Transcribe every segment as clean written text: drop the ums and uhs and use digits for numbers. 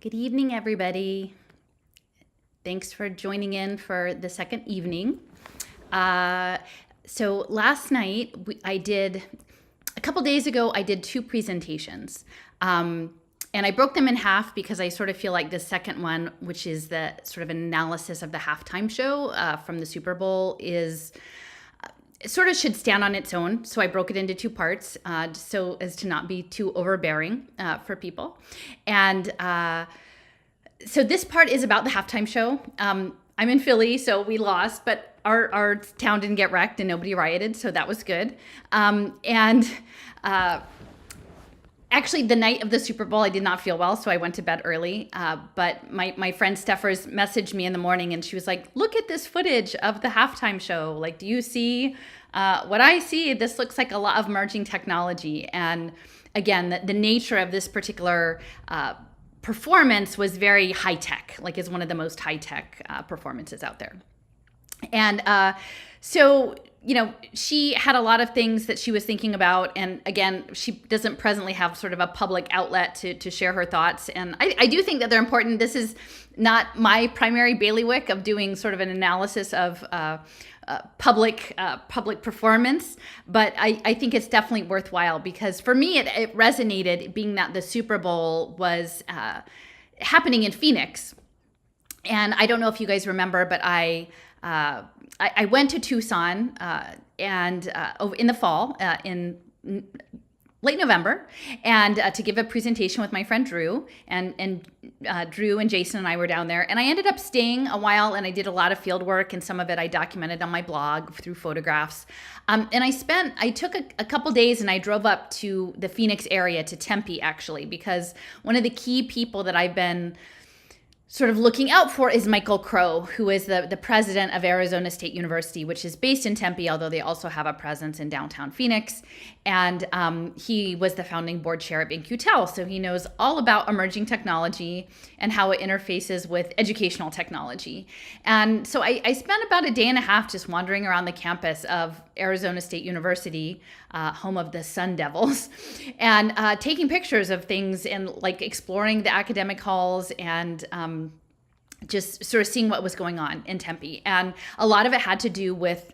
Good evening, everybody. Thanks for joining in for the second evening. So last night, a couple days ago, I did two presentations. And I broke them in half because I sort of feel like the second one, which is the sort of analysis of the halftime show from the Super Bowl, it sort of should stand on its own. So I broke it into two parts so as to not be too overbearing for people. And so this part is about the halftime show. I'm in Philly, so we lost, but our town didn't get wrecked and nobody rioted, so that was good. Actually, the night of the Super Bowl, I did not feel well, so I went to bed early. But my friend Steffers messaged me in the morning, and she was like, "Look at this footage of the halftime show. Like, do you see what I see? This looks like a lot of emerging technology." And again, the nature of this particular performance was very high tech. Like, it's one of the most high tech performances out there. And so, she had a lot of things that she was thinking about. And again, she doesn't presently have sort of a public outlet to share her thoughts. And I do think that they're important. This is not my primary bailiwick of doing sort of an analysis of public performance, but I think it's definitely worthwhile because for me, it resonated, being that the Super Bowl was happening in Phoenix. And I don't know if you guys remember, but I went to Tucson and in the fall, in late November, and to give a presentation with my friend Drew, and Drew and Jason and I were down there, and I ended up staying a while, and I did a lot of field work, and some of it I documented on my blog through photographs. And I took a couple days, and I drove up to the Phoenix area, to Tempe actually, because one of the key people that I've been sort of looking out for is Michael Crow, who is the president of Arizona State University, which is based in Tempe, although they also have a presence in downtown Phoenix. And he was the founding board chair at In-Q-Tel, so he knows all about emerging technology and how it interfaces with educational technology. And so I spent about a day and a half just wandering around the campus of Arizona State University, home of the Sun Devils, and taking pictures of things and like exploring the academic halls and just sort of seeing what was going on in Tempe. And a lot of it had to do with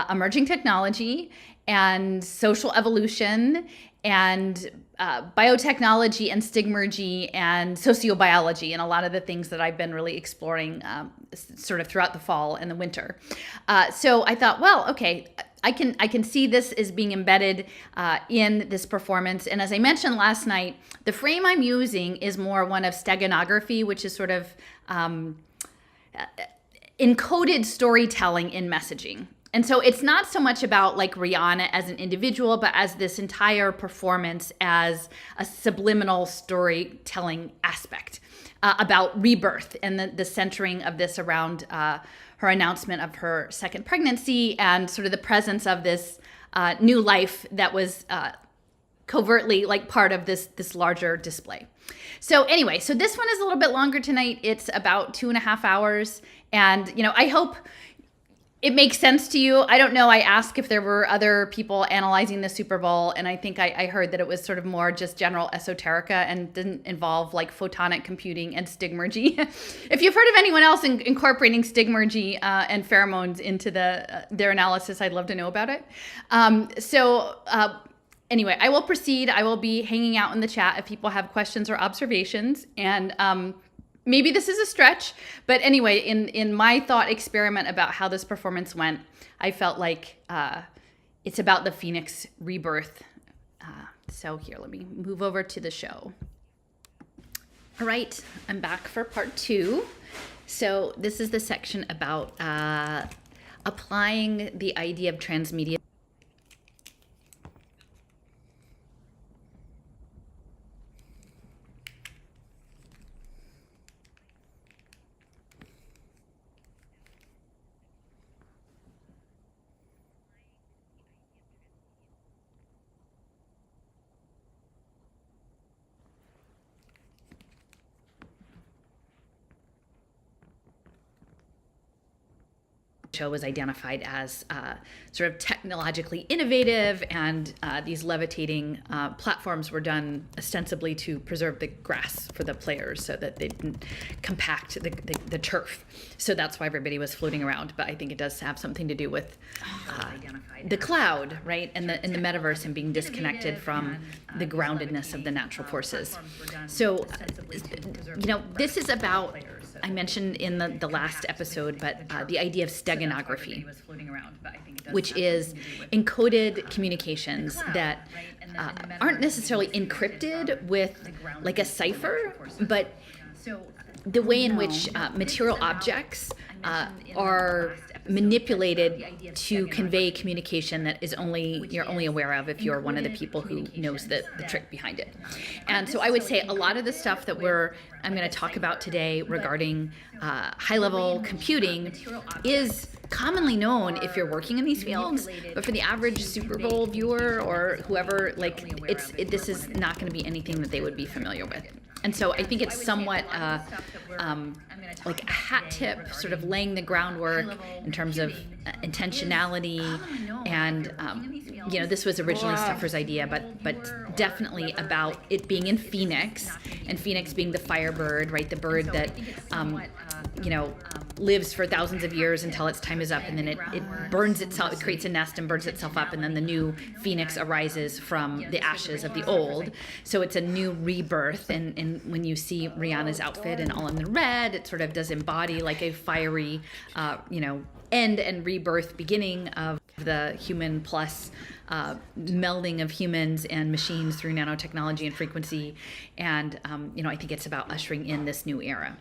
emerging technology and social evolution and biotechnology and stigmergy and sociobiology, and a lot of the things that I've been really exploring sort of throughout the fall and the winter. So I thought, well, okay, I can see this is being embedded in this performance. And as I mentioned last night, the frame I'm using is more one of steganography, which is sort of encoded storytelling in messaging. And so it's not so much about like Rihanna as an individual, but as this entire performance as a subliminal storytelling aspect about rebirth and the centering of this around her announcement of her second pregnancy and sort of the presence of this new life that was covertly like part of this larger display. So anyway, so this one is a little bit longer tonight. It's about 2.5 hours. And, I hope it makes sense to you. I don't know. I asked if there were other people analyzing the Super Bowl, and I think I heard that it was sort of more just general esoterica and didn't involve like photonic computing and stigmergy. If you've heard of anyone else incorporating stigmergy and pheromones into their analysis, I'd love to know about it. Anyway, I will proceed. I will be hanging out in the chat if people have questions or observations, and maybe this is a stretch, but anyway, in my thought experiment about how this performance went, I felt like it's about the Phoenix rebirth. So here, let me move over to the show. All right, I'm back for part 2. So this is the section about applying the idea of transmedia. show was identified as sort of technologically innovative, and these levitating platforms were done ostensibly to preserve the grass for the players so that they didn't compact the turf. So that's why everybody was floating around. But I think it does have something to do with the cloud, right, and the metaverse, and being disconnected from the groundedness of the natural forces. So, this is about, I mentioned in the last episode, but the idea of steganography, which is encoded communications that aren't necessarily encrypted with like a cipher, but the way in which material objects are manipulated to convey communication that you're only aware of if you're one of the people who knows the trick behind it. And so I would say a lot of the stuff that I'm going to talk about today regarding high-level computing is commonly known if you're working in these fields, but for the average Super Bowl viewer or whoever, this is not going to be anything that they would be familiar with. And so I think it's somewhat like a hat tip, sort of laying the groundwork in terms of intentionality. And, this was originally Stuffer's idea, but definitely about it being in Phoenix, and Phoenix being the firebird, right? The bird that, lives for thousands of years until its time is up, and then it burns itself, it creates a nest and burns itself up, and then the new phoenix arises from the ashes of the old. So it's a new rebirth, and when you see Rihanna's outfit and all in the red, it sort of does embody like a fiery, end and rebirth, beginning of the human plus melding of humans and machines through nanotechnology and frequency. And, I think it's about ushering in this new era.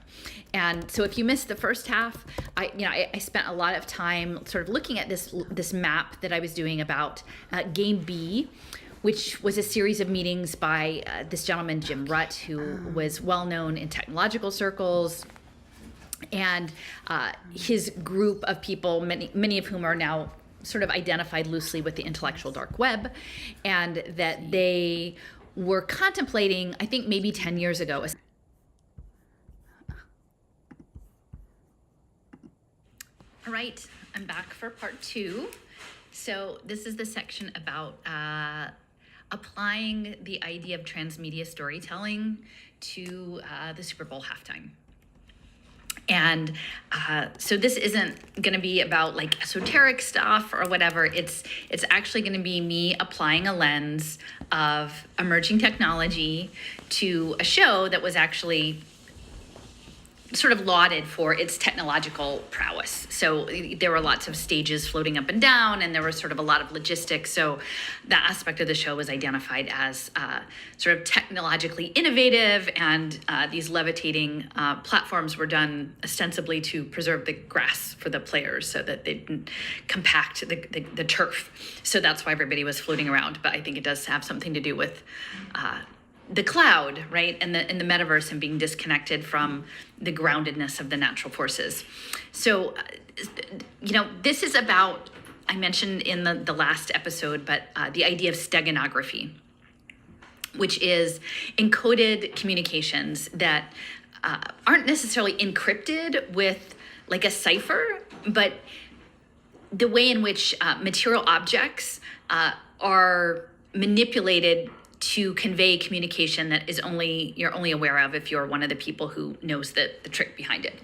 And so if you missed the first half, I spent a lot of time sort of looking at this map that I was doing about Game B, which was a series of meetings by this gentleman, Jim Rutt, who was well known in technological circles, and his group of people, many of whom are now sort of identified loosely with the intellectual dark web, and that they were contemplating, I think maybe 10 years ago. All right, I'm back for part 2. So this is the section about applying the idea of transmedia storytelling to the Super Bowl halftime. And so this isn't going to be about like esoteric stuff or whatever. It's actually going to be me applying a lens of emerging technology to a show that was actually sort of lauded for its technological prowess. So there were lots of stages floating up and down, and there was sort of a lot of logistics. So that aspect of the show was identified as sort of technologically innovative, and these levitating platforms were done ostensibly to preserve the grass for the players so that they didn't compact the turf. So that's why everybody was floating around. But I think it does have something to do with the cloud, right, and the metaverse, and being disconnected from the groundedness of the natural forces. So, this is about, I mentioned in the last episode, but the idea of steganography, which is encoded communications that aren't necessarily encrypted with like a cipher, but the way in which material objects are manipulated to convey communication that you're only aware of if you're one of the people who knows the trick behind it.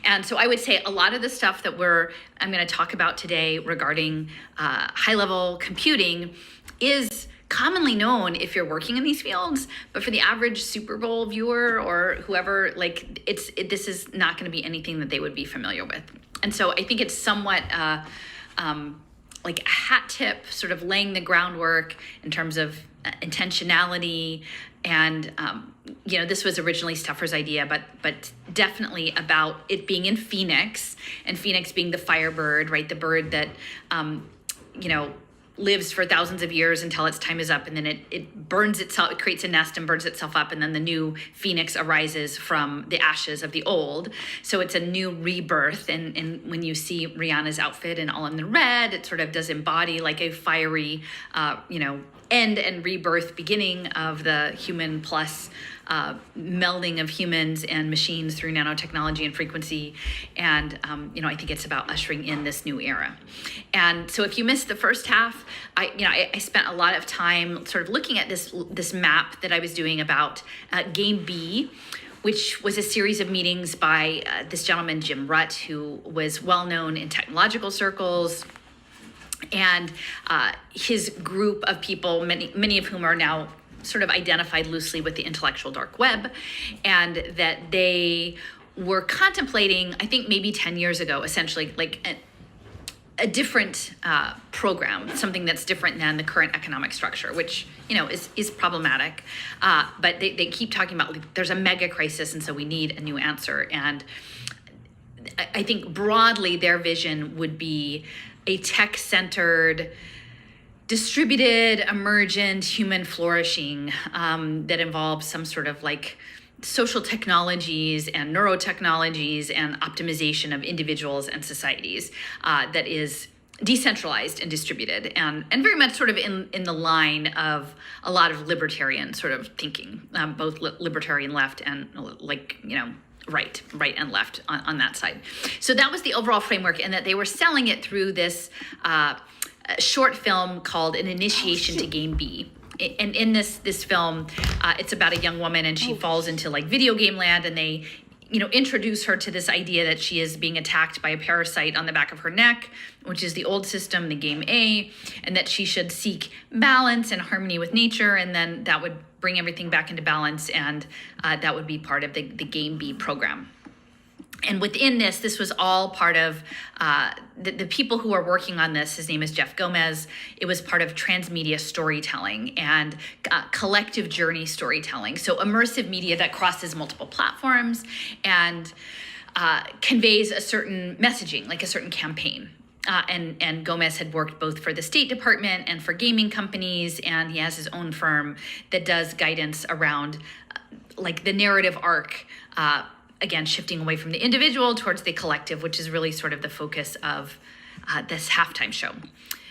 And so I would say a lot of the stuff that I'm going to talk about today regarding high-level computing is commonly known if you're working in these fields, but for the average Super Bowl viewer or whoever, this is not going to be anything that they would be familiar with. And so I think it's somewhat like a hat tip, sort of laying the groundwork in terms of intentionality. And this was originally Stuffer's idea, but definitely about it being in Phoenix, and Phoenix being the firebird, right? The bird that lives for thousands of years until its time is up, and then it burns itself, it creates a nest and burns itself up, and then the new phoenix arises from the ashes of the old. So it's a new rebirth, and when you see Rihanna's outfit and all in the red, it sort of does embody like a fiery, end and rebirth, beginning of the human plus melding of humans and machines through nanotechnology and frequency. And, I think it's about ushering in this new era. And so if you missed the first half, I spent a lot of time sort of looking at this map that I was doing about Game B, which was a series of meetings by this gentleman, Jim Rutt, who was well known in technological circles, and his group of people, many of whom are now sort of identified loosely with the intellectual dark web, and that they were contemplating, I think maybe 10 years ago, essentially like a different program, something that's different than the current economic structure, which is problematic. But they keep talking about there's a mega crisis, and so we need a new answer. And I think broadly their vision would be a tech-centered, distributed, emergent human flourishing that involves some sort of like social technologies and neurotechnologies and optimization of individuals and societies that is decentralized and distributed and very much sort of in the line of a lot of libertarian sort of thinking, both libertarian left and right and left on that side. So that was the overall framework, and that they were selling it through this short film called An Initiation to Game B. And in this film, it's about a young woman, and she falls into like video game land, and they introduce her to this idea that she is being attacked by a parasite on the back of her neck, which is the old system, the game A, and that she should seek balance and harmony with nature, and then that would bring everything back into balance, and that would be part of the Game B program. And within this was all part of the people who are working on this. His name is Jeff Gomez. It was part of transmedia storytelling and collective journey storytelling. So immersive media that crosses multiple platforms and conveys a certain messaging, like a certain campaign. And Gomez had worked both for the State Department and for gaming companies, and he has his own firm that does guidance around like the narrative arc, again, shifting away from the individual towards the collective, which is really sort of the focus of this halftime show.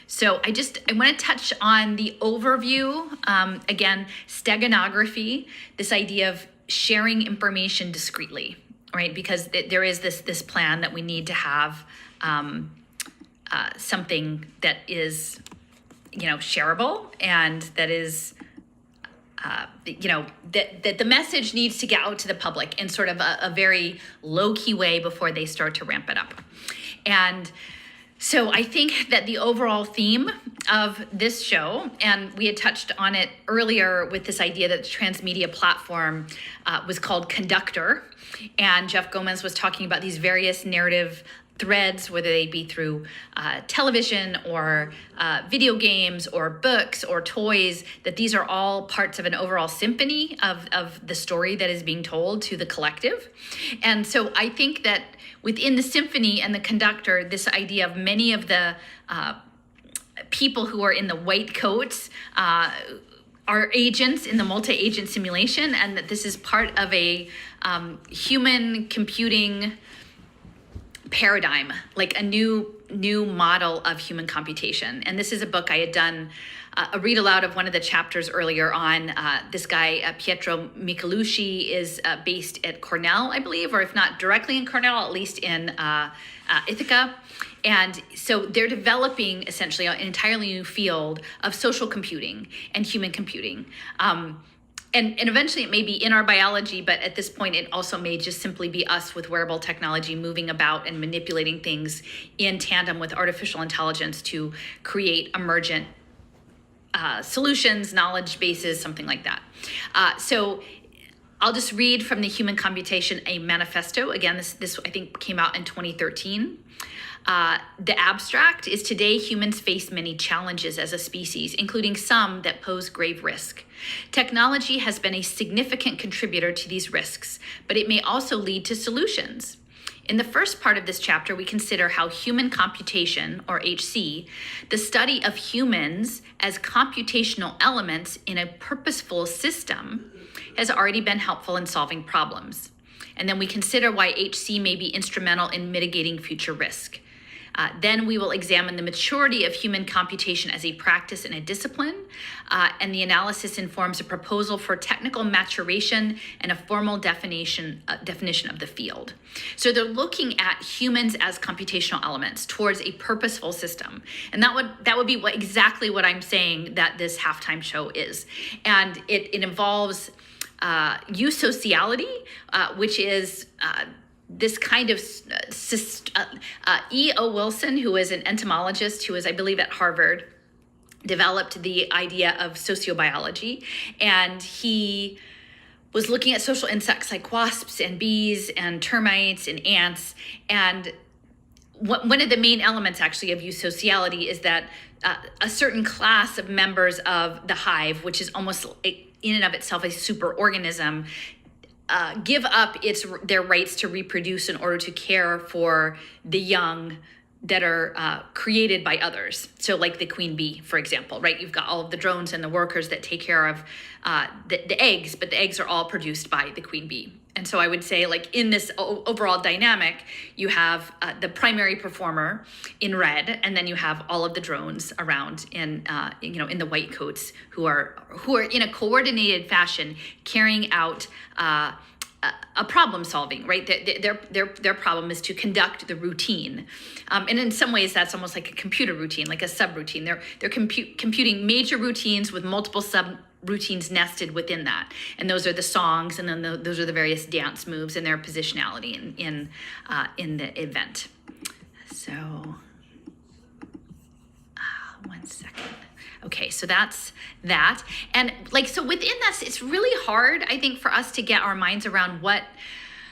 So I want to touch on the overview. Again, steganography, this idea of sharing information discreetly, right? Because there is this plan that we need to have something that is, shareable, and that is, that the message needs to get out to the public in sort of a very low-key way before they start to ramp it up. And so I think that the overall theme of this show, and we had touched on it earlier with this idea that the transmedia platform was called Conductor, and Jeff Gomez was talking about these various narrative threads, whether they be through television or video games or books or toys, that these are all parts of an overall symphony of the story that is being told to the collective. And so I think that within the symphony and the conductor, this idea of many of the people who are in the white coats are agents in the multi-agent simulation, and that this is part of a human computing paradigm, like a new model of human computation. And this is a book I had done a read aloud of one of the chapters earlier on. This guy, Pietro Michelucci, is based at Cornell, I believe, or if not directly in Cornell, at least in Ithaca. And so they're developing essentially an entirely new field of social computing and human computing. And eventually it may be in our biology, but at this point it also may just simply be us with wearable technology moving about and manipulating things in tandem with artificial intelligence to create emergent solutions, knowledge bases, something like that. So I'll just read from the Human Computation, a Manifesto. Again, this I think came out in 2013. The abstract is: today humans face many challenges as a species, including some that pose grave risk. Technology has been a significant contributor to these risks, but it may also lead to solutions. In the first part of this chapter, we consider how human computation, or HC, the study of humans as computational elements in a purposeful system, has already been helpful in solving problems. And then we consider why HC may be instrumental in mitigating future risk. Then we will examine the maturity of human computation as a practice and a discipline. And the analysis informs a proposal for technical maturation and a formal definition of the field. So they're looking at humans as computational elements towards a purposeful system. And that would be exactly what I'm saying that this halftime show is. And it involves eusociality, which is this kind of E.O. Wilson, who is an entomologist who is, I believe, at Harvard, developed the idea of sociobiology. And he was looking at social insects like wasps and bees and termites and ants. And one of the main elements actually of eusociality is that a certain class of members of the hive, which is almost in and of itself a superorganism, give up their rights to reproduce in order to care for the young that are created by others. So like the queen bee, for example, right? You've got all of the drones and the workers that take care of the eggs, but the eggs are all produced by the queen bee. And so I would say, like, in this overall dynamic, you have the primary performer in red, and then you have all of the drones around in the white coats who are in a coordinated fashion carrying out a problem solving, right? Their problem is to conduct the routine. And in some ways, that's almost like a computer routine, like a subroutine. They're computing major routines with multiple subroutines nested within that. And those are the songs, and then those are the various dance moves and their positionality in the event. So, 1 second. Okay, so that's that. And so within that, it's really hard, I think, for us to get our minds around what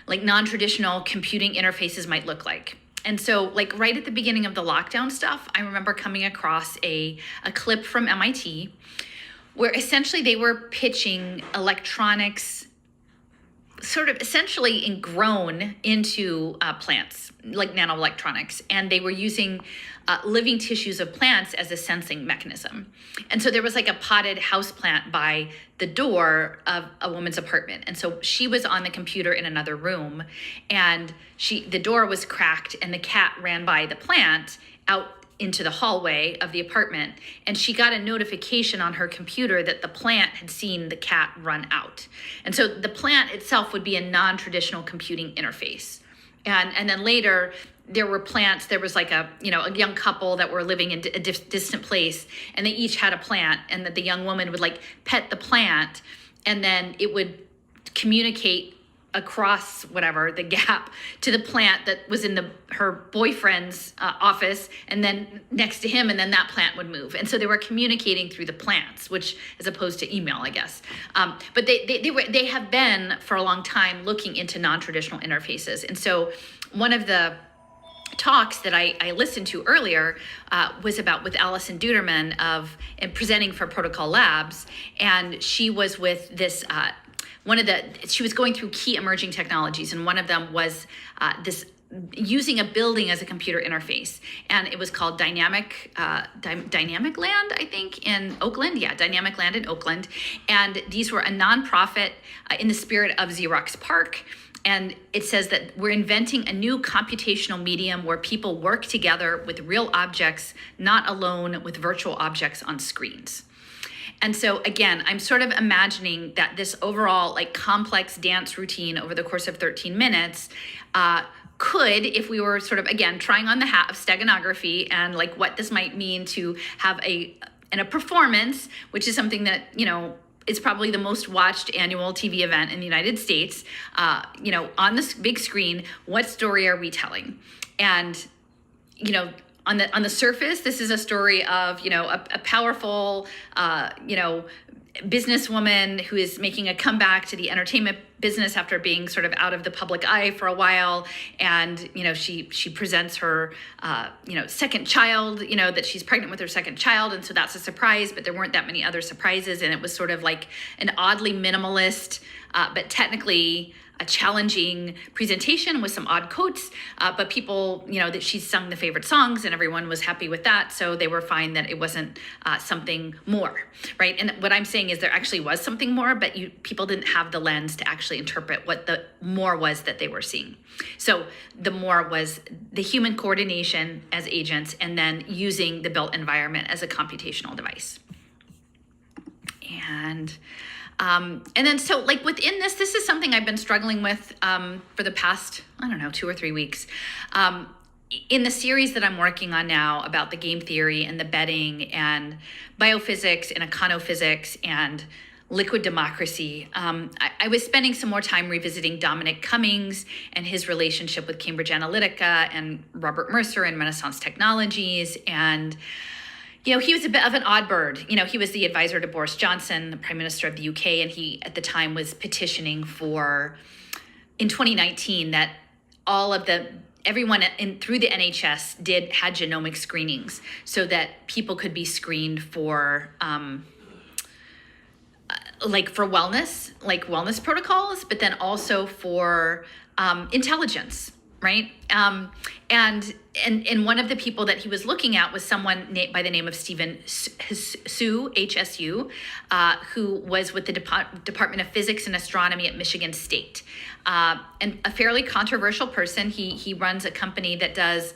non-traditional computing interfaces might look like. And so right at the beginning of the lockdown stuff, I remember coming across a clip from MIT where essentially they were pitching electronics sort of essentially grown into plants, like nanoelectronics, and they were using living tissues of plants as a sensing mechanism. And so there was a potted house plant by the door of a woman's apartment. And so she was on the computer in another room, and the door was cracked, and the cat ran by the plant out into the hallway of the apartment, and she got a notification on her computer that the plant had seen the cat run out. And so the plant itself would be a non-traditional computing interface. And then later there were plants, there was a young couple that were living in a distant place, and they each had a plant, and that the young woman would pet the plant, and then it would communicate across the gap to the plant that was in her boyfriend's office, and then next to him, and then that plant would move. And so they were communicating through the plants, which as opposed to email, I guess. But they have been for a long time looking into non-traditional interfaces. And so one of the talks that I listened to earlier was with Alison Duderman and presenting for Protocol Labs, and she was with this she was going through key emerging technologies, and one of them was this using a building as a computer interface, and it was called Dynamic Land, I think, in Oakland. Yeah, Dynamic Land in Oakland, and these were a nonprofit in the spirit of Xerox PARC. And it says that we're inventing a new computational medium where people work together with real objects, not alone with virtual objects on screens. And so again, I'm sort of imagining that this overall complex dance routine over the course of 13 minutes could, if we were sort of, again, trying on the hat of steganography and what this might mean to have a performance, which is something that, it's probably the most watched annual TV event in the United States, on this big screen, what story are we telling? And, on the surface, this is a story of, a powerful, businesswoman who is making a comeback to the entertainment business after being sort of out of the public eye for a while. And, she presents her, second child, that she's pregnant with her second child. And so that's a surprise, but there weren't that many other surprises. And it was sort of an oddly minimalist, but technically a challenging presentation with some odd quotes, but people, that she sung the favorite songs and everyone was happy with that. So they were fine that it wasn't something more, right? And what I'm saying is there actually was something more, but people didn't have the lens to actually actually interpret what the more was that they were seeing. So the more was the human coordination as agents, and then using the built environment as a computational device. And then so like within this is something I've been struggling with for the past, I don't know, 2 or 3 weeks. In the series that I'm working on now about the game theory and the betting and biophysics and econophysics and liquid democracy, I was spending some more time revisiting Dominic Cummings and his relationship with Cambridge Analytica and Robert Mercer and Renaissance Technologies. And he was a bit of an odd bird. He was the advisor to Boris Johnson, the Prime Minister of the UK, and he at the time was petitioning for, in 2019, that everyone through the NHS had genomic screenings so that people could be screened for for wellness protocols, but then also for intelligence, right? And one of the people that he was looking at was someone by the name of Stephen Hsu, HSU, who was with the Department of Physics and Astronomy at Michigan State. And a fairly controversial person. He runs a company that does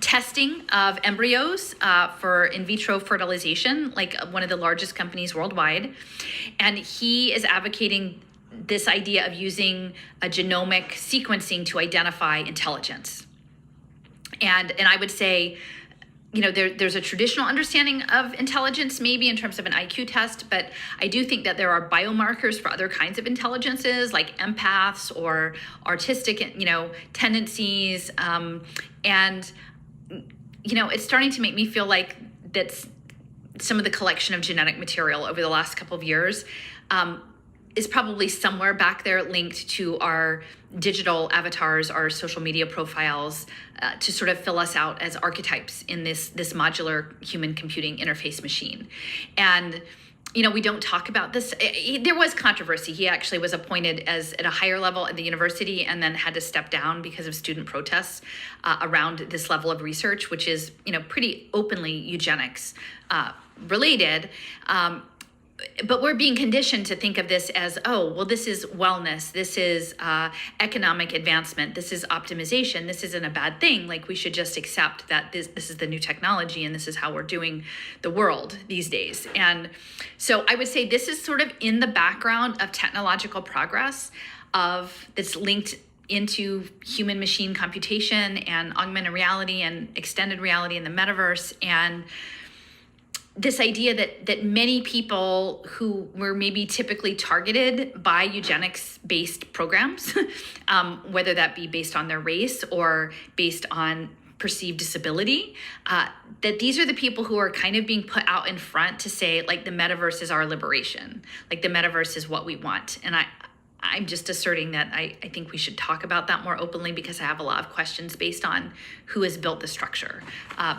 testing of embryos for in vitro fertilization, like one of the largest companies worldwide. And he is advocating this idea of using a genomic sequencing to identify intelligence. And I would say, there's a traditional understanding of intelligence, maybe in terms of an IQ test, but I do think that there are biomarkers for other kinds of intelligences, like empaths or artistic, tendencies. And it's starting to make me feel like that's some of the collection of genetic material over the last couple of years is probably somewhere back there linked to our digital avatars, our social media profiles, to sort of fill us out as archetypes in this modular human computing interface machine. And we don't talk about this. There was controversy. He actually was appointed at a higher level at the university and then had to step down because of student protests around this level of research, which is, pretty openly eugenics related. But we're being conditioned to think of this as, this is wellness, this is economic advancement, this is optimization, this isn't a bad thing. Like, we should just accept that this is the new technology and this is how we're doing the world these days. And so I would say this is sort of in the background of technological progress that's linked into human machine computation and augmented reality and extended reality in the metaverse, and this idea that many people who were maybe typically targeted by eugenics-based programs, whether that be based on their race or based on perceived disability, that these are the people who are kind of being put out in front to say, like, the metaverse is our liberation, like the metaverse is what we want. And I'm just asserting that I think we should talk about that more openly, because I have a lot of questions based on who has built the structure,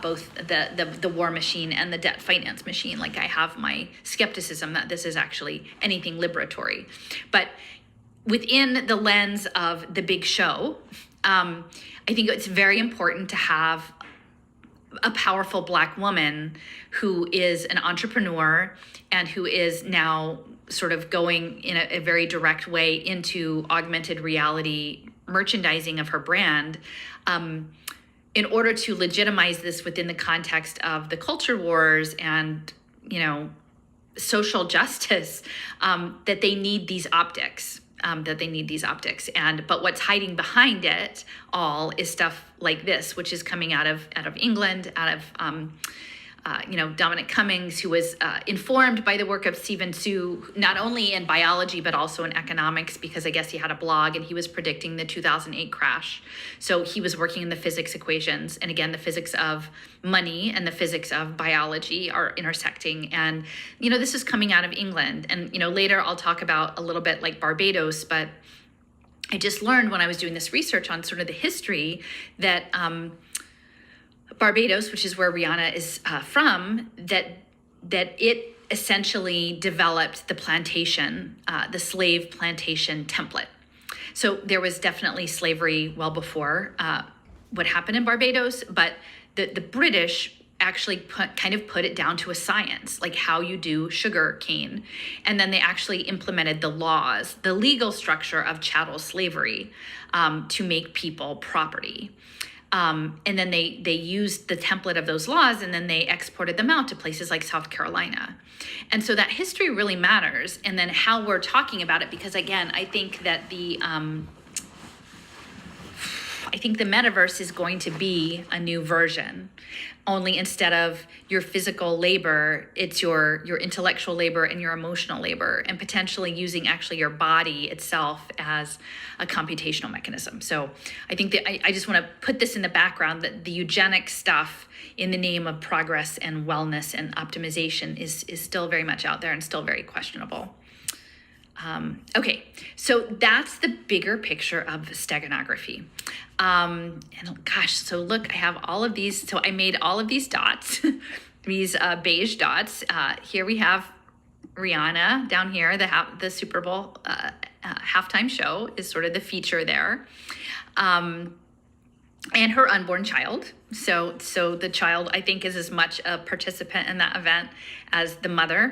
both the war machine and the debt finance machine. Like, I have my skepticism that this is actually anything liberatory. But within the lens of the big show, I think it's very important to have a powerful Black woman who is an entrepreneur and who is now sort of going in a very direct way into augmented reality merchandising of her brand, in order to legitimize this within the context of the culture wars and, social justice, that they need these optics. But what's hiding behind it all is stuff like this, which is coming out of England, out of Dominic Cummings, who was informed by the work of Stephen Hsu, not only in biology, but also in economics, because I guess he had a blog and he was predicting the 2008 crash. So he was working in the physics equations. And again, the physics of money and the physics of biology are intersecting. And, this is coming out of England. And, later I'll talk about a little bit like Barbados, but I just learned when I was doing this research on sort of the history that Barbados, which is where Rihanna is from, that it essentially developed the plantation, the slave plantation template. So there was definitely slavery well before what happened in Barbados, but the British actually put it down to a science, like how you do sugar cane. And then they actually implemented the laws, the legal structure of chattel slavery, to make people property. And then they used the template of those laws, and then they exported them out to places like South Carolina. And so that history really matters. And then how we're talking about it, because again, I think that the metaverse is going to be a new version. Only instead of your physical labor, it's your intellectual labor and your emotional labor, and potentially using actually your body itself as a computational mechanism. So I think that I just want to put this in the background, that the eugenic stuff in the name of progress and wellness and optimization is still very much out there and still very questionable. Okay, so that's the bigger picture of steganography. And gosh, so look, I have all of these. So I made all of these dots, these beige dots. Here we have Rihanna down here. The Super Bowl halftime show is sort of the feature there. And her unborn child. So the child, I think, is as much a participant in that event as the mother.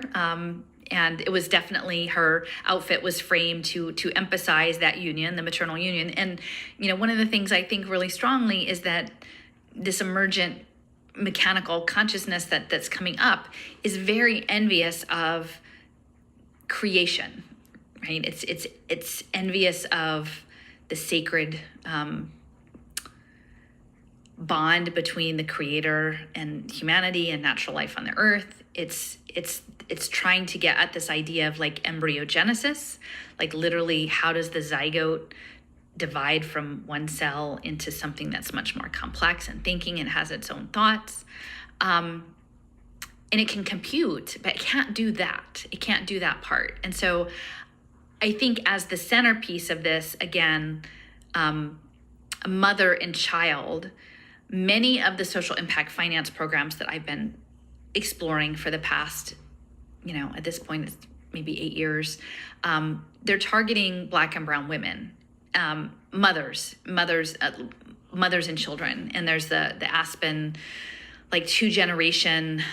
And it was definitely, her outfit was framed to emphasize that union, the maternal union. And, one of the things I think really strongly is that this emergent mechanical consciousness that's coming up is very envious of creation, right? It's envious of the sacred bond between the creator and humanity and natural life on the earth. It's trying to get at this idea of like embryogenesis, like literally how does the zygote divide from one cell into something that's much more complex and thinking and has its own thoughts. And it can compute, but it can't do that. It can't do that part. And so I think as the centerpiece of this, again, mother and child, many of the social impact finance programs that I've been exploring for the past, at this point, it's maybe 8 years, they're targeting Black and brown women, mothers and children. And there's the Aspen, like 2-generation,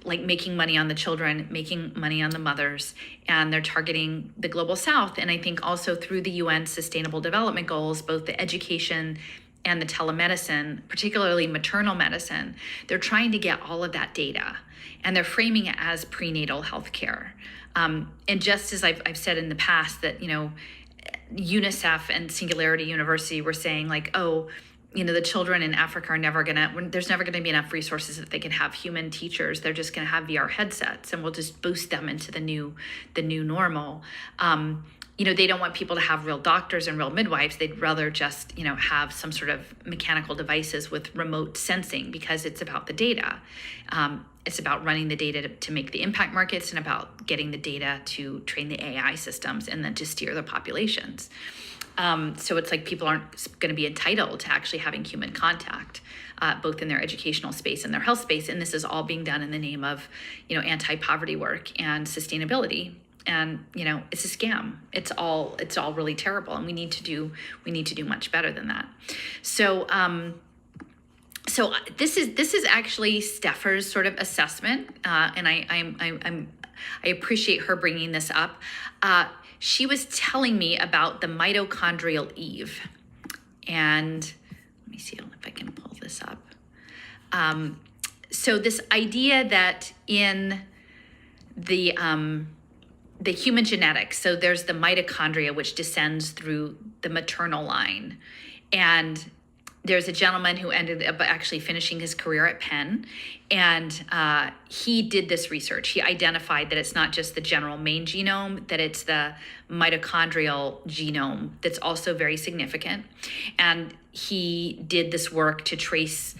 like making money on the children, making money on the mothers, and they're targeting the global South. And I think also through the UN Sustainable Development Goals, both the education and the telemedicine, particularly maternal medicine, they're trying to get all of that data, and they're framing it as prenatal health care. And just as I've said in the past that, UNICEF and Singularity University were saying like, the children in Africa there's never gonna be enough resources that they can have human teachers. They're just gonna have VR headsets, and we'll just boost them into the new normal. They don't want people to have real doctors and real midwives. They'd rather just, have some sort of mechanical devices with remote sensing, because it's about the data. It's about running the data to make the impact markets, and about getting the data to train the AI systems and then to steer the populations. So it's like people aren't going to be entitled to actually having human contact, both in their educational space and their health space. And this is all being done in the name of, anti-poverty work and sustainability. And it's a scam. It's all really terrible, and we need to do much better than that. So this is actually Stepher's sort of assessment, and I appreciate her bringing this up. She was telling me about the mitochondrial Eve, and let me see if I can pull this up. So this idea that in the human genetics, so there's the mitochondria, which descends through the maternal line. And there's a gentleman who ended up actually finishing his career at Penn, and he did this research. He identified that it's not just the general main genome, that it's the mitochondrial genome that's also very significant. And he did this work to trace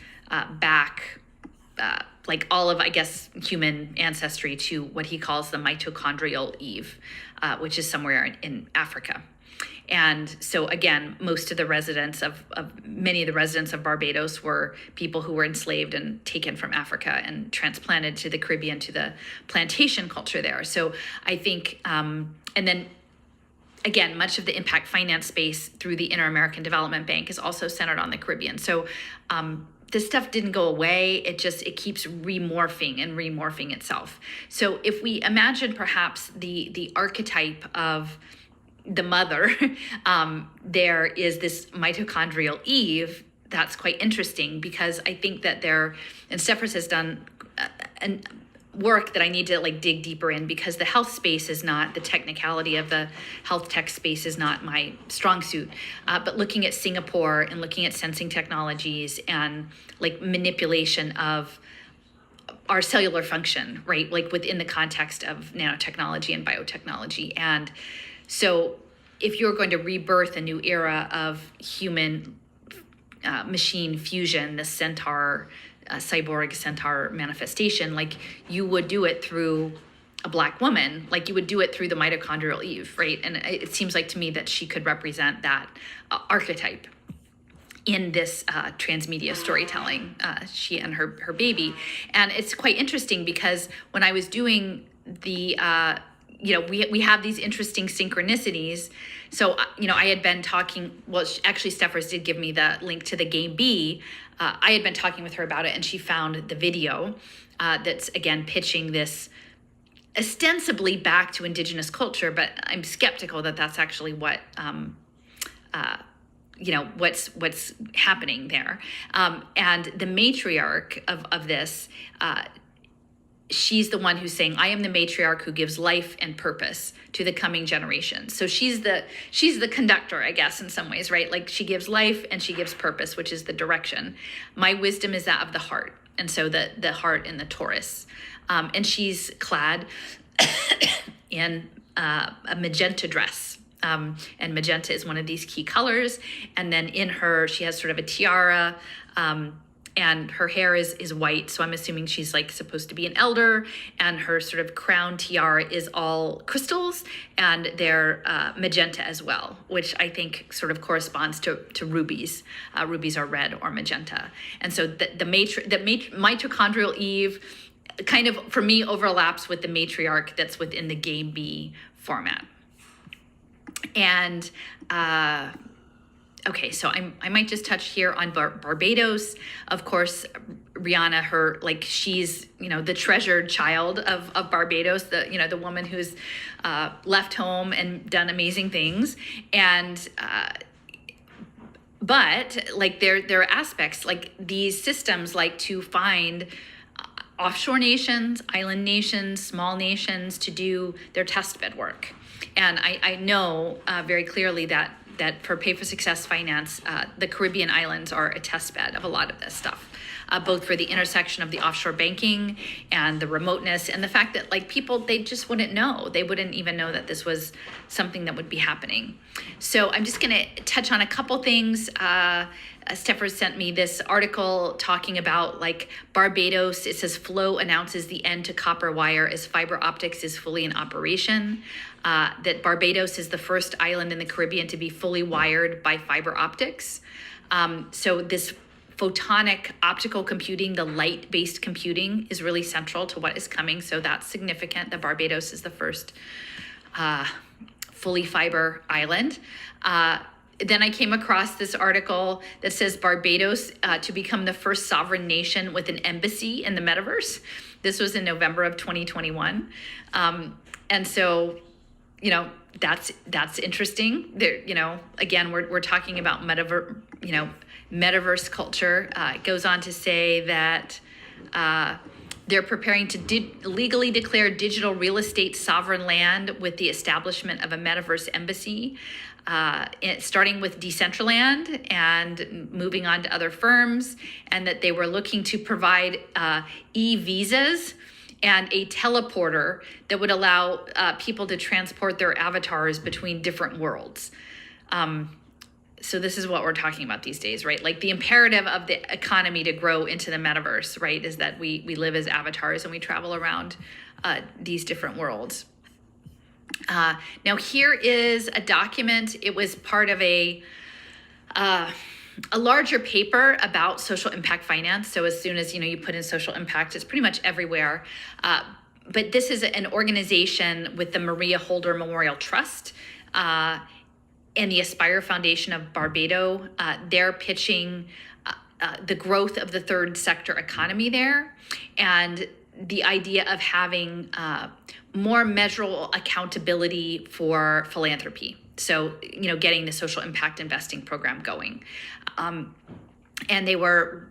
back like all of, I guess, human ancestry to what he calls the mitochondrial Eve, which is somewhere in Africa. And so again, many of the residents of Barbados were people who were enslaved and taken from Africa and transplanted to the Caribbean, to the plantation culture there. So I think, and then again, much of the impact finance space through the Inter-American Development Bank is also centered on the Caribbean. So this stuff didn't go away. It keeps remorphing and remorphing itself. So if we imagine perhaps the archetype of the mother, there is this mitochondrial Eve. That's quite interesting, because I think that and Steffers has done work that I need to like dig deeper in, because the health space is not, the technicality of the health tech space is not my strong suit. But looking at Singapore and looking at sensing technologies and like manipulation of our cellular function, right? Like within the context of nanotechnology and biotechnology. And so if you're going to rebirth a new era of human machine fusion, the centaur, cyborg centaur manifestation, like you would do it through a Black woman, like you would do it through the mitochondrial Eve, right? And it seems like to me that she could represent that archetype in this transmedia storytelling, she and her baby. And it's quite interesting, because when I was doing the, we have these interesting synchronicities. So, I had been talking, well, actually Steffers did give me the link to the game B. I had been talking with her about it, and she found the video that's, again, pitching this ostensibly back to indigenous culture, but I'm skeptical that that's actually what, what's happening there. And the matriarch of this, she's the one who's saying, I am the matriarch who gives life and purpose to the coming generation. So she's the conductor, I guess, in some ways, right? Like she gives life and she gives purpose, which is the direction. My wisdom is that of the heart. And so the heart in the Taurus. And she's clad in a magenta dress. And magenta is one of these key colors. And then in her, she has sort of a tiara, and her hair is white. So I'm assuming she's like supposed to be an elder, and her sort of crown tiara is all crystals, and they're magenta as well, which I think sort of corresponds to rubies. Rubies are red or magenta. And so the mitochondrial Eve kind of, for me, overlaps with the matriarch that's within the game B format. And okay, so I might just touch here on Barbados. Of course, Rihanna, she's, the treasured child of Barbados, the woman who's left home and done amazing things. And, but like there are aspects, like these systems like to find offshore nations, island nations, small nations to do their testbed work. And I know very clearly that for Pay for Success Finance, the Caribbean islands are a test bed of a lot of this stuff, both for the intersection of the offshore banking and the remoteness, and the fact that like people, they just wouldn't know. They wouldn't even know that this was something that would be happening. So I'm just going to touch on a couple things. Steffers sent me this article talking about like Barbados. It says Flow announces the end to copper wire as fiber optics is fully in operation. That Barbados is the first island in the Caribbean to be fully wired by fiber optics. So this photonic optical computing, the light-based computing, is really central to what is coming. So that's significant that Barbados is the first fully fiber island. Then I came across this article that says Barbados to become the first sovereign nation with an embassy in the metaverse. This was in November of 2021. And so, that's interesting. There, again, we're talking about metaverse culture. It goes on to say that they're preparing to legally declare digital real estate sovereign land with the establishment of a metaverse embassy, starting with Decentraland and moving on to other firms, and that they were looking to provide e-visas and a teleporter that would allow people to transport their avatars between different worlds. So this is what we're talking about these days, right? Like the imperative of the economy to grow into the metaverse, right, is that we live as avatars and we travel around these different worlds. Now here is a document. It was part of a larger paper about social impact finance. So as soon as you put in social impact, it's pretty much everywhere. But this is an organization with the Maria Holder Memorial Trust and the Aspire Foundation of Barbados. They're pitching the growth of the third sector economy there, and the idea of having more measurable accountability for philanthropy. So, getting the social impact investing program going. And they were,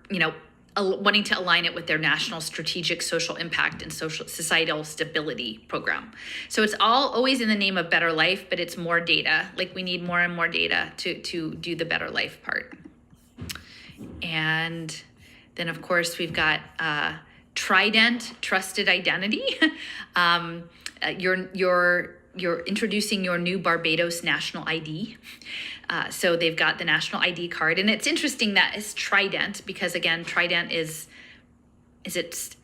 wanting to align it with their national strategic social impact and social societal stability program. So it's all always in the name of better life, but it's more data. Like, we need more and more data to do the better life part. And then, of course, we've got Trident, trusted identity. You're introducing your new Barbados national ID. So they've got the national ID card, and it's interesting that it's Trident, because again, Trident is it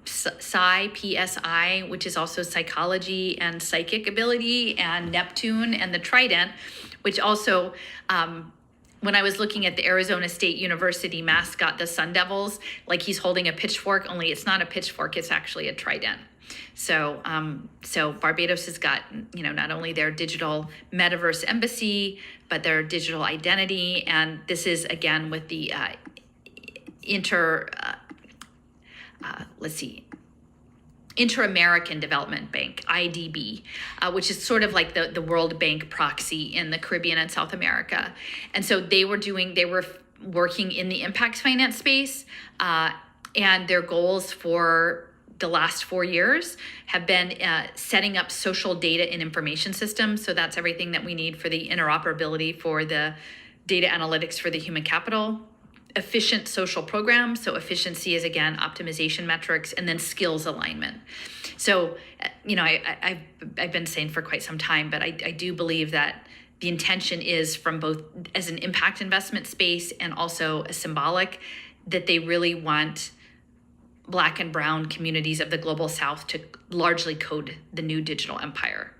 PSI, which is also psychology and psychic ability, and Neptune, and the Trident, which also, when I was looking at the Arizona State University mascot, the Sun Devils, like, he's holding a pitchfork, only it's not a pitchfork, it's actually a trident. So Barbados has got, not only their digital metaverse embassy, but their digital identity. And this is, again, with the Inter-American Development Bank, IDB, which is sort of like the World Bank proxy in the Caribbean and South America. And so they were working in the impact finance space, and their goals for the last 4 years have been setting up social data and information systems. So that's everything that we need for the interoperability for the data analytics for the human capital, efficient social programs. So efficiency is, again, optimization metrics, and then skills alignment. So, I've been saying for quite some time, but I do believe that the intention is, from both as an impact investment space and also a symbolic, that they really want Black and brown communities of the global South to largely code the new digital empire,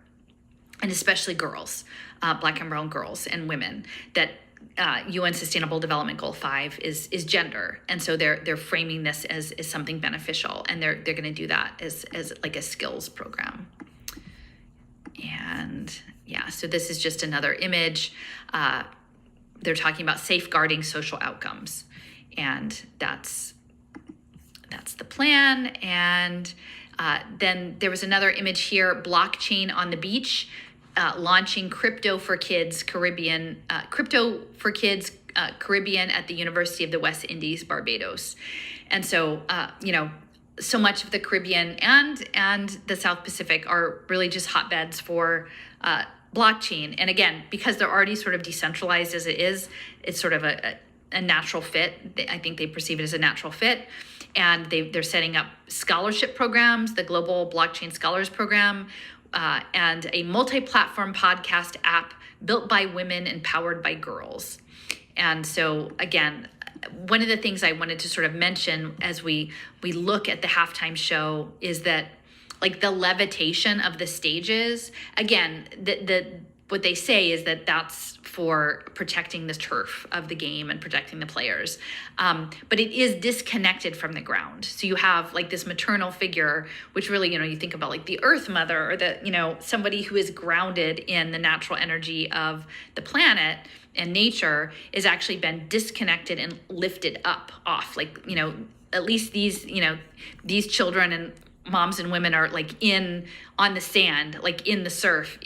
and especially girls, Black and brown girls and women. That UN Sustainable Development Goal 5 is gender, and so they're framing this as something beneficial, and they're going to do that as like a skills program. And yeah, so this is just another image. They're talking about safeguarding social outcomes, and that's the plan. And then there was another image here, blockchain on the beach, launching Crypto for Kids Caribbean at the University of the West Indies, Barbados. And so, so much of the Caribbean and the South Pacific are really just hotbeds for blockchain. And again, because they're already sort of decentralized as it is, it's sort of a natural fit. I think they perceive it as a natural fit. And they're setting up scholarship programs, the Global Blockchain Scholars Program, and a multi-platform podcast app built by women and powered by girls. And so, again, one of the things I wanted to sort of mention as we look at the halftime show is that, like, the levitation of the stages, again, what they say is that that's for protecting the turf of the game and protecting the players. But it is disconnected from the ground. So you have, like, this maternal figure, which really, you think about, like, the Earth Mother, or somebody who is grounded in the natural energy of the planet and nature, is actually been disconnected and lifted off. Like, at least these children and moms and women are, like, on the sand, like in the surf,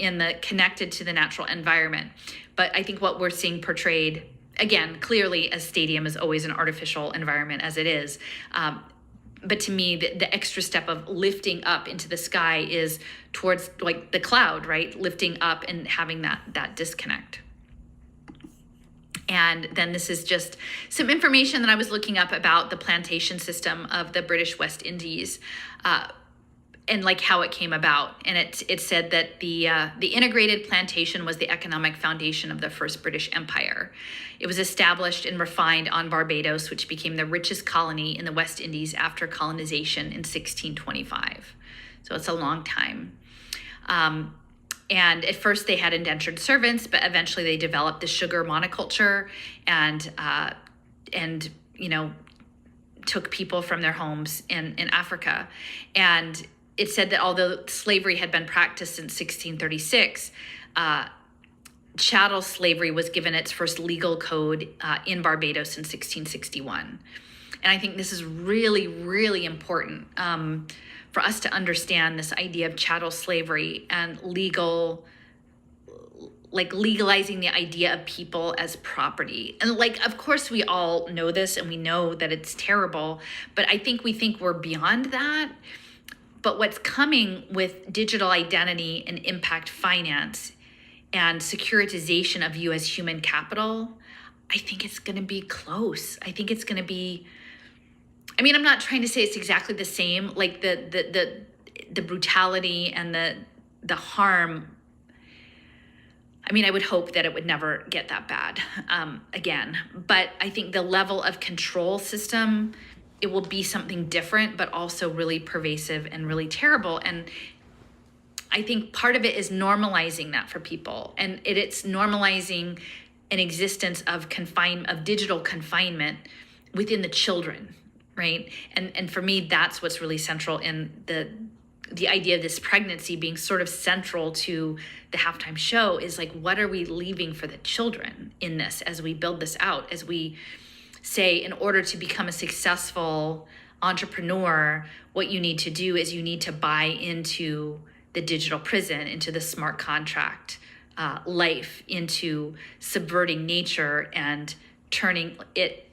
connected to the natural environment. But I think what we're seeing portrayed, again, clearly, as stadium is always an artificial environment as it is. But to me, the extra step of lifting up into the sky is towards, like, the cloud, right? Lifting up and having that disconnect. And then this is just some information that I was looking up about the plantation system of the British West Indies, and, like, how it came about. And it said that the integrated plantation was the economic foundation of the first British Empire. It was established and refined on Barbados, which became the richest colony in the West Indies after colonization in 1625. So it's a long time. And at first they had indentured servants, but eventually they developed the sugar monoculture and took people from their homes in Africa. And it said that although slavery had been practiced since 1636, chattel slavery was given its first legal code in Barbados in 1661. And I think this is really, really important for us to understand this idea of chattel slavery and legalizing the idea of people as property. And of course we all know this and we know that it's terrible, but I think we think we're beyond that. But what's coming with digital identity and impact finance and securitization of you as human capital, I think it's going to be close. I think it's going to be, I'm not trying to say it's exactly the same, like the brutality and the harm. I would hope that it would never get that bad again. But I think the level of control system, it will be something different, but also really pervasive and really terrible. And I think part of it is normalizing that for people. And it's normalizing an existence of digital confinement within the children, right? And for me, that's what's really central in the idea of this pregnancy being sort of central to the halftime show is what are we leaving for the children in this as we build this out, as we say, in order to become a successful entrepreneur, what you need to do is you need to buy into the digital prison, into the smart contract life, into subverting nature and turning it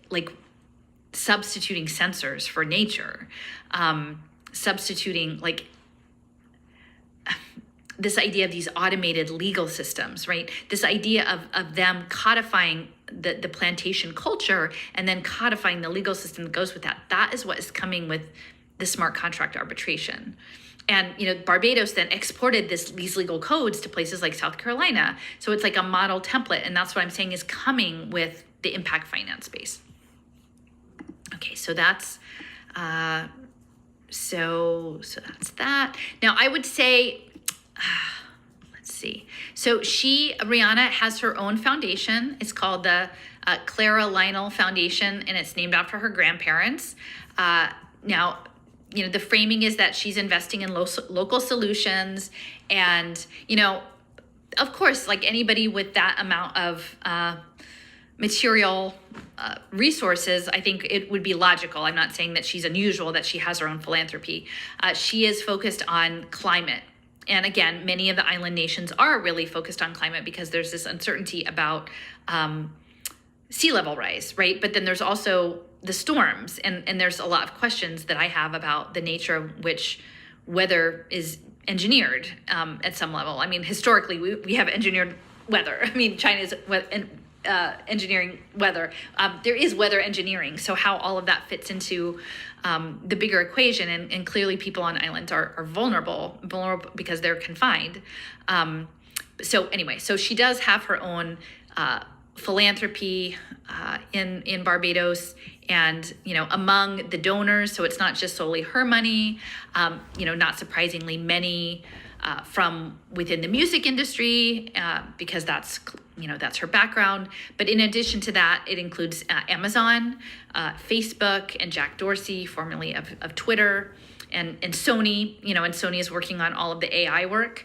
substituting sensors for nature, substituting this idea of these automated legal systems, right? This idea of them codifying the plantation culture and then codifying the legal system that goes with that. That is what is coming with the smart contract arbitration. And, Barbados then exported these legal codes to places like South Carolina. So it's like a model template. And that's what I'm saying is coming with the impact finance space. Okay, so that's, so that's that. Now I would say, let's see. So Rihanna has her own foundation. It's called the Clara Lionel Foundation, and it's named after her grandparents. Now, the framing is that she's investing in local solutions. And, of course, like anybody with that amount of material resources, I think it would be logical. I'm not saying that she's unusual, that she has her own philanthropy. She is focused on climate. And again, many of the island nations are really focused on climate because there's this uncertainty about sea level rise, right? But then there's also the storms, and there's a lot of questions that I have about the nature of which weather is engineered at some level. Historically, we have engineered weather. China's engineering weather. There is weather engineering. So how all of that fits into the bigger equation, and clearly people on islands are vulnerable because they're confined. So anyway, so she does have her own philanthropy in Barbados, and among the donors, so it's not just solely her money. Not surprisingly, many from within the music industry, because that's her background. But in addition to that, it includes Amazon, Facebook, and Jack Dorsey, formerly of Twitter, and Sony. And Sony is working on all of the AI work.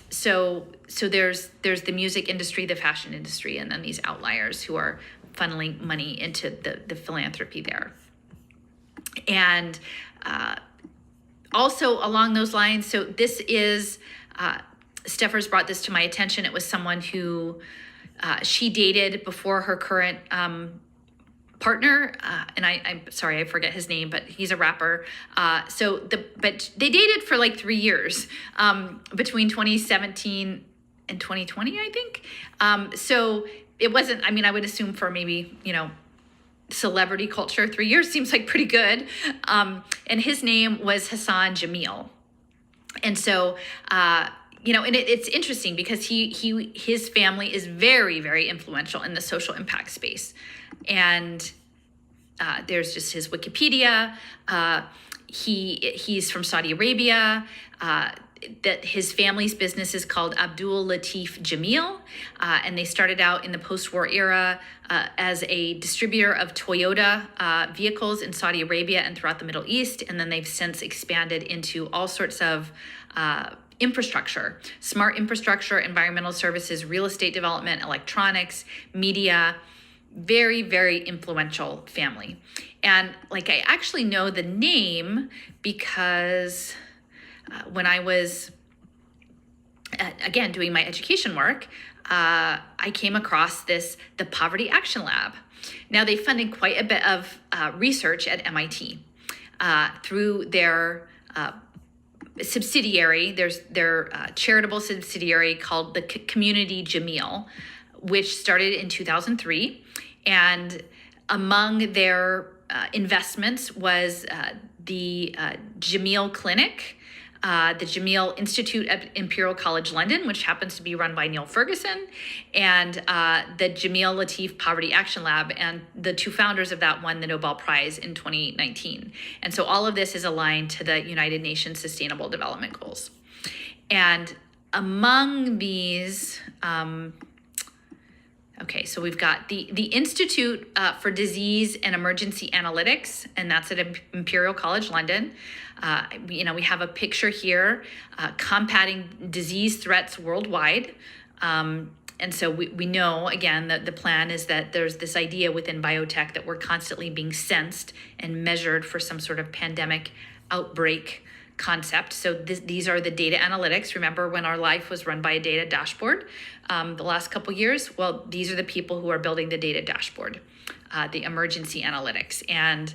So there's the music industry, the fashion industry, and then these outliers who are funneling money into the philanthropy there. And also along those lines, so this is, Steffers brought this to my attention. It was someone who she dated before her current partner, and I'm sorry, I forget his name, but he's a rapper. But they dated for like 3 years, between 2017 and 2020, I think. So it wasn't, I would assume for maybe, celebrity culture, 3 years seems like pretty good. And his name was Hassan Jamil. And so, and it's interesting because his family is very, very influential in the social impact space. And There's just his Wikipedia. He's from Saudi Arabia. That his family's business is called Abdul Latif Jamil, and they started out in the post-war era as a distributor of Toyota vehicles in Saudi Arabia and throughout the Middle East, and then they've since expanded into all sorts of infrastructure, smart infrastructure, environmental services, real estate development, electronics, media. Very, very influential family. And like, I actually know the name because when I was, again, doing my education work, I came across the Poverty Action Lab. Now, they funded quite a bit of research at MIT through their subsidiary. There's their charitable subsidiary called the Community Jamil, which started in 2003. And among their investments was the Jamil Clinic, the Jamil Institute at Imperial College London, which happens to be run by Neil Ferguson, and the Jamil Latif Poverty Action Lab. And the two founders of that won the Nobel Prize in 2019. And so all of this is aligned to the United Nations Sustainable Development Goals. And among these, okay, so we've got the Institute for Disease and Emergency Analytics, and that's at Imperial College London. We have a picture here, combating disease threats worldwide. And so we know, again, that the plan is that there's this idea within biotech that we're constantly being sensed and measured for some sort of pandemic outbreak concept. So these are the data analytics. Remember when our life was run by a data dashboard the last couple years? Well, these are the people who are building the data dashboard, the emergency analytics. And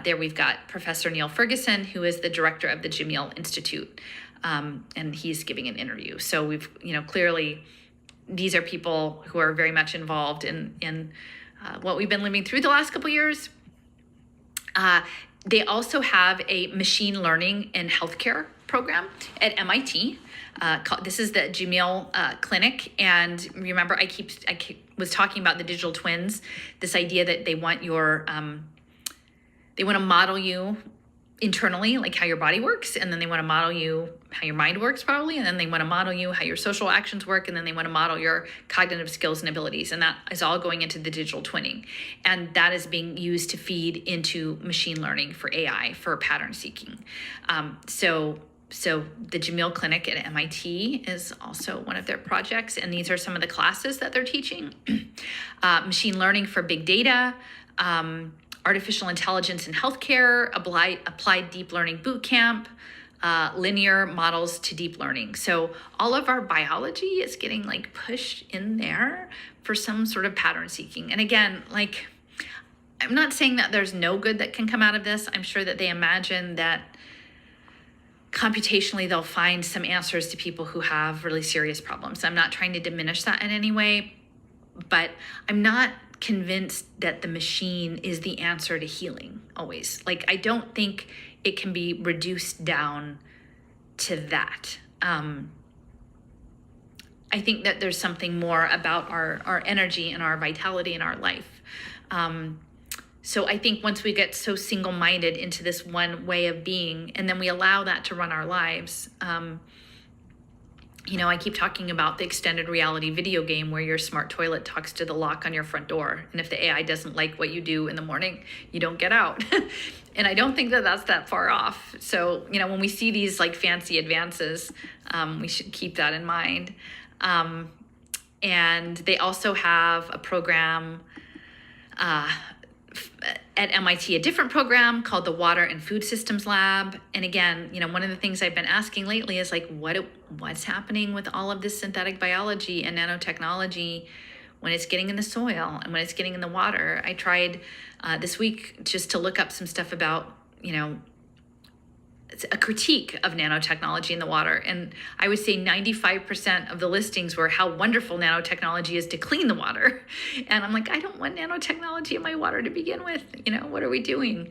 there we've got Professor Neil Ferguson, who is the director of the Jamil Institute, and he's giving an interview. So we've, clearly these are people who are very much involved in what we've been living through the last couple years. They also have a machine learning in healthcare program at MIT. This is the Jamil Clinic. And remember, I was talking about the digital twins, this idea that they want they want to model you internally, like how your body works, and then they want to model you how your mind works probably, and then they want to model you how your social actions work, and then they want to model your cognitive skills and abilities, and that is all going into the digital twinning. And that is being used to feed into machine learning for AI, for pattern seeking. So the Jamil Clinic at MIT is also one of their projects, and these are some of the classes that they're teaching. Machine learning for big data, artificial intelligence in healthcare, applied deep learning boot camp, linear models to deep learning. So all of our biology is getting pushed in there for some sort of pattern seeking. And again, I'm not saying that there's no good that can come out of this. I'm sure that they imagine that computationally they'll find some answers to people who have really serious problems. I'm not trying to diminish that in any way, but I'm not convinced that the machine is the answer to healing always. I don't think it can be reduced down to that. I think that there's something more about our energy and our vitality in our life. So I think once we get so single-minded into this one way of being, and then we allow that to run our lives, I keep talking about the extended reality video game where your smart toilet talks to the lock on your front door. And if the AI doesn't like what you do in the morning, you don't get out. And I don't think that that's that far off. So, when we see these fancy advances, we should keep that in mind. And they also have a program at MIT, a different program called the Water and Food Systems Lab. And again, one of the things I've been asking lately is what's happening with all of this synthetic biology and nanotechnology when it's getting in the soil and when it's getting in the water. I tried this week just to look up some stuff about, a critique of nanotechnology in the water. And I would say 95% of the listings were how wonderful nanotechnology is to clean the water. And I'm I don't want nanotechnology in my water to begin with. What are we doing?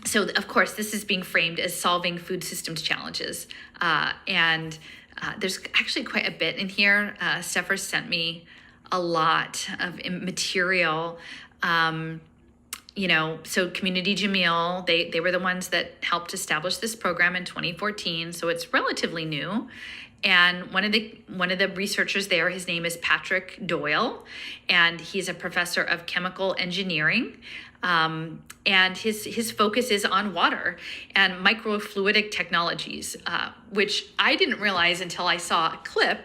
So of course, this is being framed as solving food systems challenges. And there's actually quite a bit in here. Stepher sent me a lot of material So Community Jamil, they were the ones that helped establish this program in 2014. So it's relatively new. And one of the researchers there, his name is Patrick Doyle, and he's a professor of chemical engineering. And his focus is on water and microfluidic technologies, which I didn't realize until I saw a clip.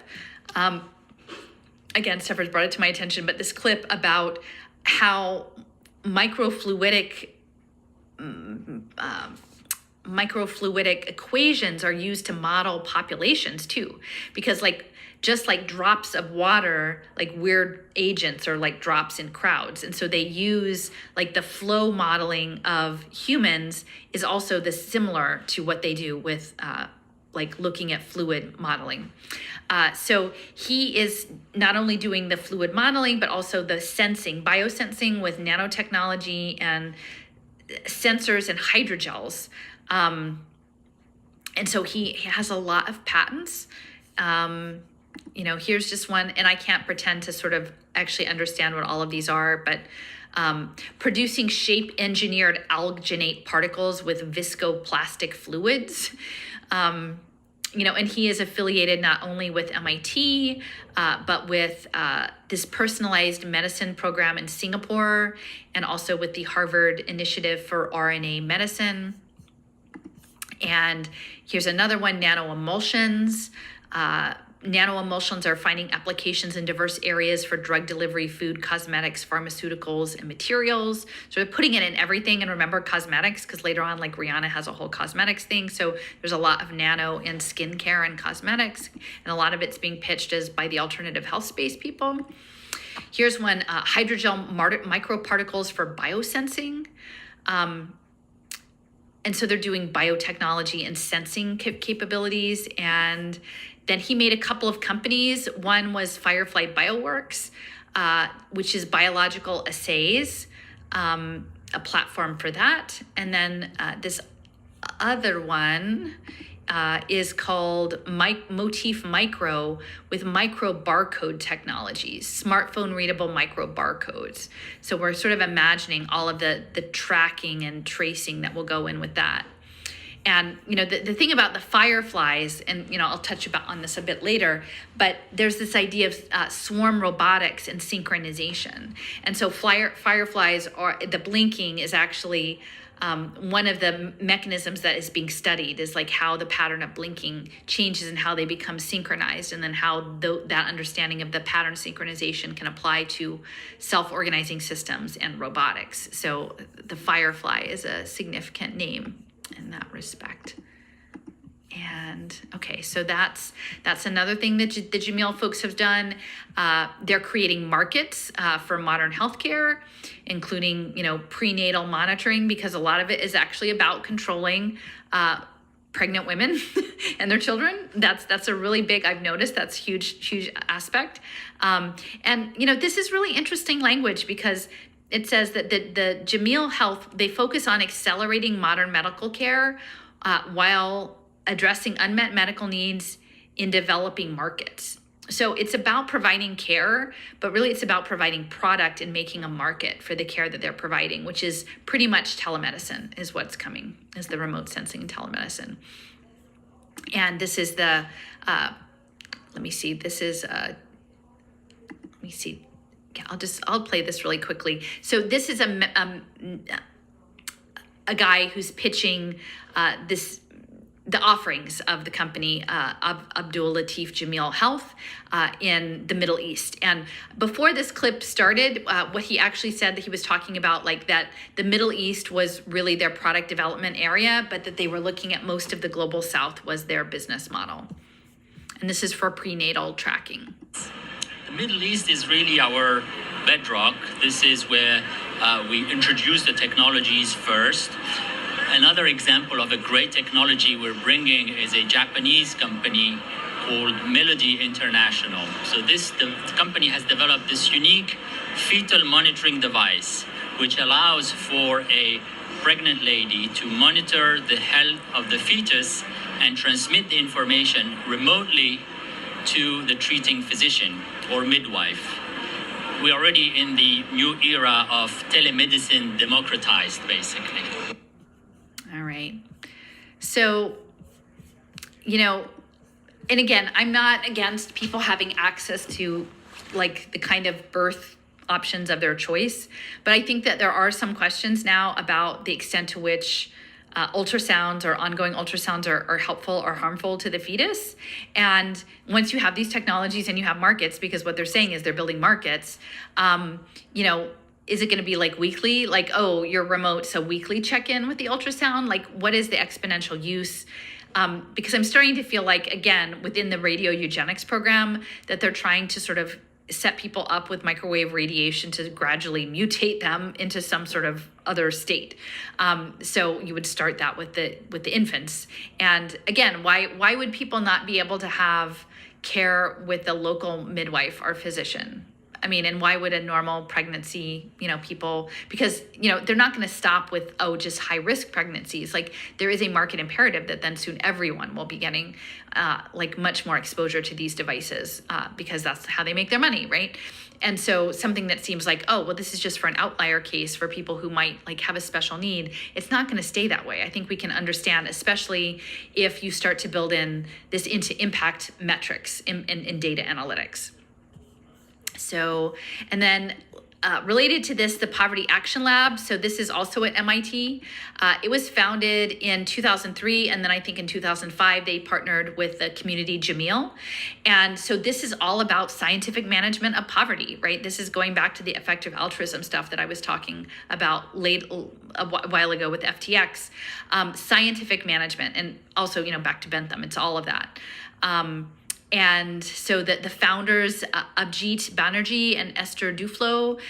Again, Steph's brought it to my attention, but this clip about how microfluidic equations are used to model populations too, because just like drops of water, like weird agents or like drops in crowds. And so they use like the flow modeling of humans is also similar to what they do with like looking at fluid modeling. So he is not only doing the fluid modeling, but also the sensing, biosensing with nanotechnology and sensors and hydrogels. And so he has a lot of patents. Here's just one, and I can't pretend to sort of actually understand what all of these are, but producing shape-engineered alginate particles with viscoplastic fluids. And he is affiliated not only with MIT, but with this personalized medicine program in Singapore, and also with the Harvard Initiative for RNA Medicine. And here's another one, nanoemulsions. Nanoemulsions are finding applications in diverse areas for drug delivery, food, cosmetics, pharmaceuticals, and materials. So they're putting it in everything. And remember cosmetics, because later on, like Rihanna has a whole cosmetics thing. So there's a lot of nano in skincare and cosmetics. And a lot of it's being pitched as by the alternative health space people. Here's one, hydrogel microparticles for biosensing. And so they're doing biotechnology and sensing capabilities. And then he made a couple of companies. One was Firefly Bioworks, which is biological assays, a platform for that. And then this other one is called Motif Micro with micro barcode technologies, smartphone readable micro barcodes. So we're sort of imagining all of the tracking and tracing that will go in with that. And, the thing about the fireflies, and, I'll touch on this a bit later, but there's this idea of swarm robotics and synchronization. And so fireflies, or the blinking is actually one of the mechanisms that is being studied, is like how the pattern of blinking changes and how they become synchronized, and then how that understanding of the pattern synchronization can apply to self-organizing systems and robotics. So the firefly is a significant name in that respect. And okay, so that's another thing that the Jamil folks have done. They're creating markets for modern healthcare, including prenatal monitoring, because a lot of it is actually about controlling pregnant women and their children. That's a really big, I've noticed that's huge aspect. And this is really interesting language, because it says that the Jamil Health, they focus on accelerating modern medical care while addressing unmet medical needs in developing markets. So it's about providing care, but really it's about providing product and making a market for the care that they're providing, which is pretty much telemedicine is what's coming, is the remote sensing and telemedicine. And this is the, I'll play this really quickly. So this is a guy who's pitching the offerings of the company of Abdul Latif Jamil Health in the Middle East. And before this clip started, what he actually said, that he was talking about like that the Middle East was really their product development area, but that they were looking at most of the global South was their business model. And this is for prenatal tracking. The Middle East is really our bedrock. This is where we introduce the technologies first. Another example of a great technology we're bringing is a Japanese company called Melody International. So the company has developed this unique fetal monitoring device, which allows for a pregnant lady to monitor the health of the fetus and transmit the information remotely to the treating physician or midwife. we're already in the new era of telemedicine democratized, basically. All right. So, and again, I'm not against people having access to like the kind of birth options of their choice, but I think that there are some questions now about the extent to which ultrasounds or ongoing ultrasounds are helpful or harmful to the fetus. And once you have these technologies and you have markets, because what they're saying is they're building markets, is it going to be like weekly, like, oh, you're remote, so weekly check-in with the ultrasound? Like, what is the exponential use? Because I'm starting to feel like, again, within the radio eugenics program, that they're trying to sort of set people up with microwave radiation to gradually mutate them into some sort of other state. So you would start that with the infants. And again, why would people not be able to have care with the local midwife or physician? I mean, and why would a normal pregnancy, people, because, they're not going to stop with, just high risk pregnancies. Like, there is a market imperative that then soon everyone will be getting like much more exposure to these devices because that's how they make their money, right? And so something that seems like, this is just for an outlier case for people who might like have a special need, it's not going to stay that way. I think we can understand, especially if you start to build in this into impact metrics in data analytics. So, and then related to this, the Poverty Action Lab. So this is also at MIT. It was founded in 2003, and then I think in 2005, they partnered with the community Jameel. And so this is all about scientific management of poverty, right? This is going back to the effective altruism stuff that I was talking about a while ago with FTX. Scientific management, and also, back to Bentham, it's all of that. And so the founders, Abhijit Banerjee and Esther Duflo,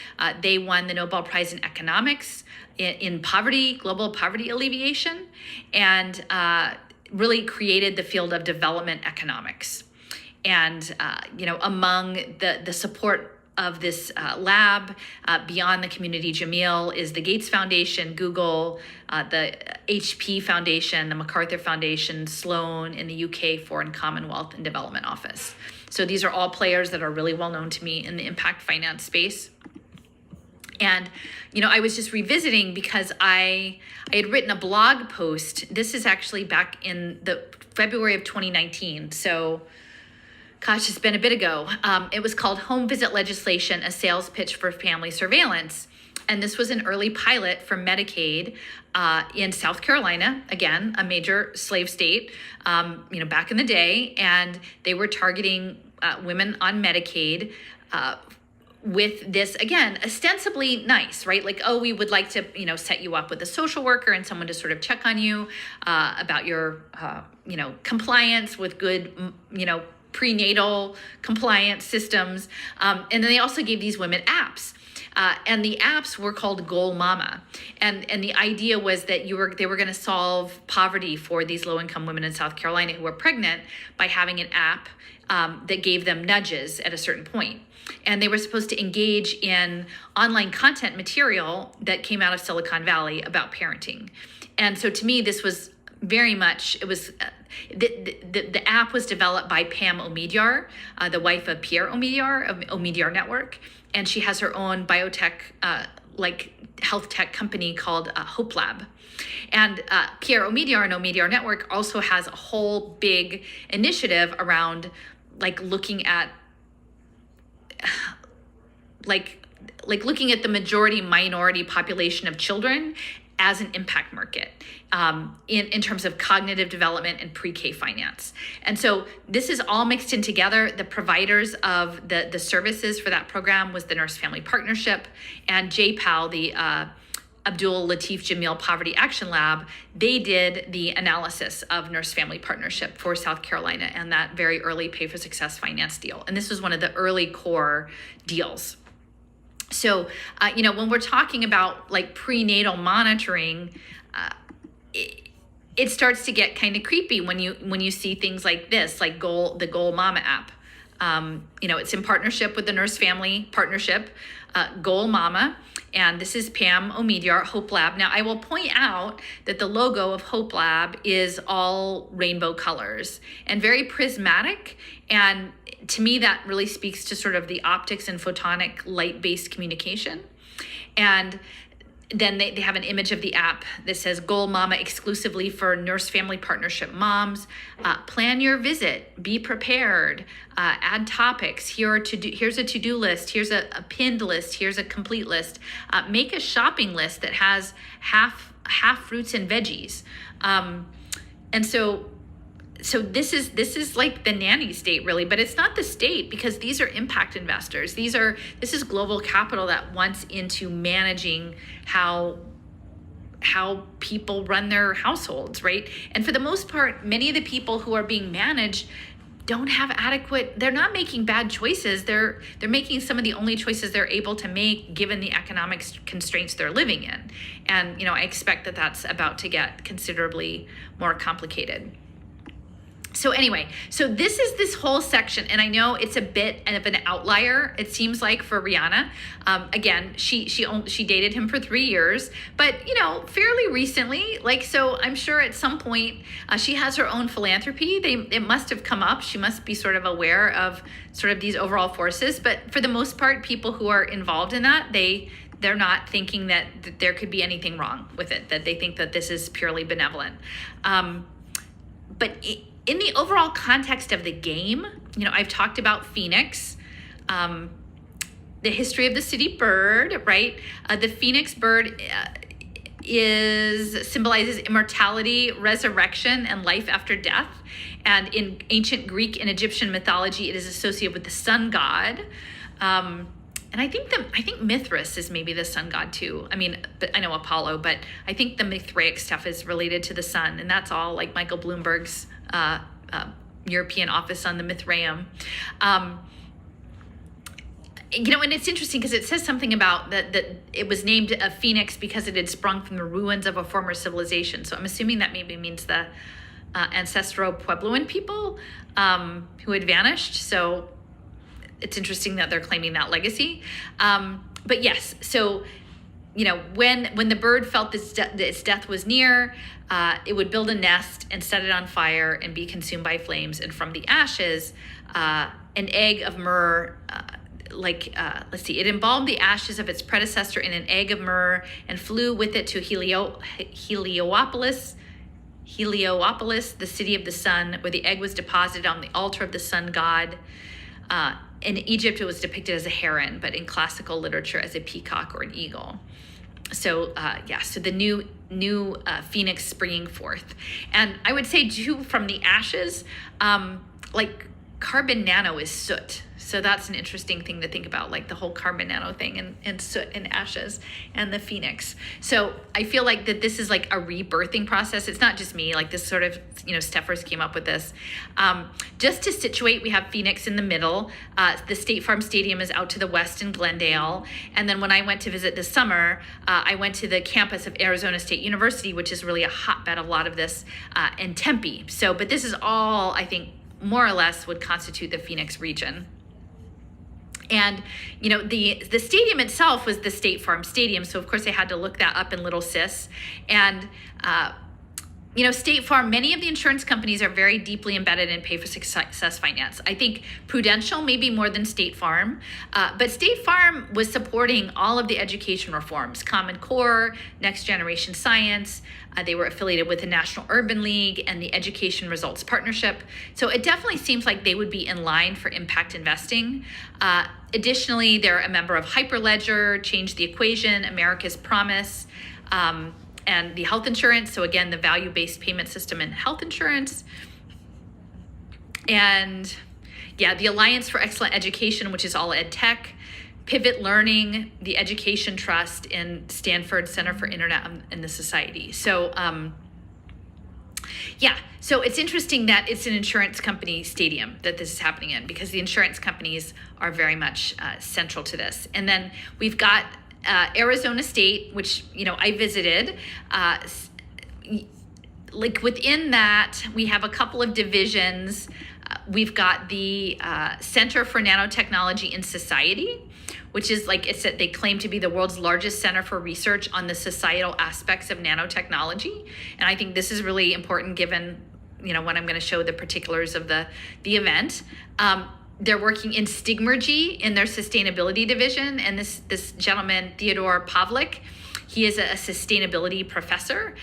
they won the Nobel Prize in Economics in poverty, global poverty alleviation, and really created the field of development economics. And, among the support of this lab, beyond the community Jameel, is the Gates Foundation, Google, the HP Foundation, the MacArthur Foundation, Sloan in the UK Foreign Commonwealth and Development Office. So these are all players that are really well known to me in the impact finance space. And, I was just revisiting because I had written a blog post. This is actually back in the February of 2019. So gosh, it's been a bit ago. It was called Home Visit Legislation, a Sales Pitch for Family Surveillance. And this was an early pilot for Medicaid in South Carolina, again, a major slave state, back in the day. And they were targeting women on Medicaid with this, again, ostensibly nice, right? Like, we would like to, set you up with a social worker and someone to sort of check on you about your, compliance with good, prenatal compliance systems. And then they also gave these women apps. And the apps were called Goal Mama. And the idea was that they were going to solve poverty for these low-income women in South Carolina who were pregnant by having an app that gave them nudges at a certain point. And they were supposed to engage in online content material that came out of Silicon Valley about parenting. And so to me, this was very much, it was, the app was developed by Pam Omidyar, the wife of Pierre Omidyar of Omidyar Network. And she has her own biotech, health tech company called Hope Lab. And Pierre Omidyar and Omidyar Network also has a whole big initiative around looking at looking at the majority minority population of children as an impact market in terms of cognitive development and pre-K finance. And so this is all mixed in together. The providers of the services for that program was the Nurse Family Partnership, and JPAL, the Abdul Latif Jameel Poverty Action Lab, they did the analysis of Nurse Family Partnership for South Carolina and that very early Pay for Success finance deal. And this was one of the early core deals. So, when we're talking about prenatal monitoring, it starts to get kind of creepy when you see things like this, like the Goal Mama app. It's in partnership with the Nurse Family Partnership, Goal Mama, and this is Pam Omidyar, Hope Lab. Now, I will point out that the logo of Hope Lab is all rainbow colors and very prismatic, and to me, that really speaks to sort of the optics and photonic light-based communication. And then they have an image of the app that says Goal Mama exclusively for Nurse Family Partnership moms. Plan your visit, be prepared, add topics. Here's a to-do list, here's a pinned list, here's a complete list. Make a shopping list that has half fruits and veggies. And so this is like the nanny state, really, but it's not the state, because these are impact investors. This is global capital that wants into managing how people run their households, right? And for the most part, many of the people who are being managed don't have they're not making bad choices. They're making some of the only choices they're able to make given the economic constraints they're living in. And I expect that that's about to get considerably more complicated. So anyway, this is this whole section, and I know it's a bit of an outlier, it seems like, for Rihanna. Again, she dated him for 3 years, but fairly recently. So I'm sure at some point she has her own philanthropy. It must have come up. She must be sort of aware of sort of these overall forces. But for the most part, people who are involved in that, they're not thinking that there could be anything wrong with it. That they think that this is purely benevolent. But in the overall context of the game, I've talked about Phoenix, the history of the city bird, right? The Phoenix bird symbolizes immortality, resurrection, and life after death. And in ancient Greek and Egyptian mythology, it is associated with the sun god. And I think Mithras is maybe the sun god too. But I know Apollo, but I think the Mithraic stuff is related to the sun, and that's all like Michael Bloomberg's European office on the Mithraeum. And it's interesting because it says something about that it was named a phoenix because it had sprung from the ruins of a former civilization. So I'm assuming that maybe means the ancestral Puebloan people who had vanished. So it's interesting that they're claiming that legacy. But yes, so when the bird felt its death was near, it would build a nest and set it on fire and be consumed by flames. And from the ashes, an egg of myrrh, it embalmed the ashes of its predecessor in an egg of myrrh and flew with it to Heliopolis, the city of the sun, where the egg was deposited on the altar of the sun god. In Egypt, it was depicted as a heron, but in classical literature as a peacock or an eagle. So so the new phoenix springing forth. And I would say too, from the ashes, carbon nano is soot. So that's an interesting thing to think about, like the whole carbon nano thing and soot and ashes and the phoenix. So I feel like that this is like a rebirthing process. It's not just me, like this sort of, Steffers came up with this. Just to situate, we have Phoenix in the middle. The State Farm Stadium is out to the west in Glendale. And then when I went to visit this summer, I went to the campus of Arizona State University, which is really a hotbed of a lot of this, in Tempe. But this is all, I think, more or less would constitute the Phoenix region. And, the stadium itself was the State Farm Stadium. So, of course, I had to look that up in Little Sis. And, State Farm, many of the insurance companies are very deeply embedded in pay for success finance. I think Prudential maybe more than State Farm. But State Farm was supporting all of the education reforms, Common Core, Next Generation Science. They were affiliated with the National Urban League and the Education Results Partnership. So it definitely seems like they would be in line for impact investing. Additionally, they're a member of Hyperledger, Change the Equation, America's Promise, and the health insurance. So again, the value-based payment system in health insurance. And the Alliance for Excellent Education, which is all ed tech, Pivot Learning, the Education Trust, and Stanford Center for Internet and the Society. So, so it's interesting that it's an insurance company stadium that this is happening in, because the insurance companies are very much central to this. And then we've got Arizona State, which, I visited. like within that, we have a couple of divisions. We've got the Center for Nanotechnology in Society, which is like it's they claim to be the world's largest center for research on the societal aspects of nanotechnology. And I think this is really important given, when I'm going to show the particulars of the event. They're working in stigmergy in their sustainability division. And this gentleman, Theodore Pavlik, he is a sustainability professor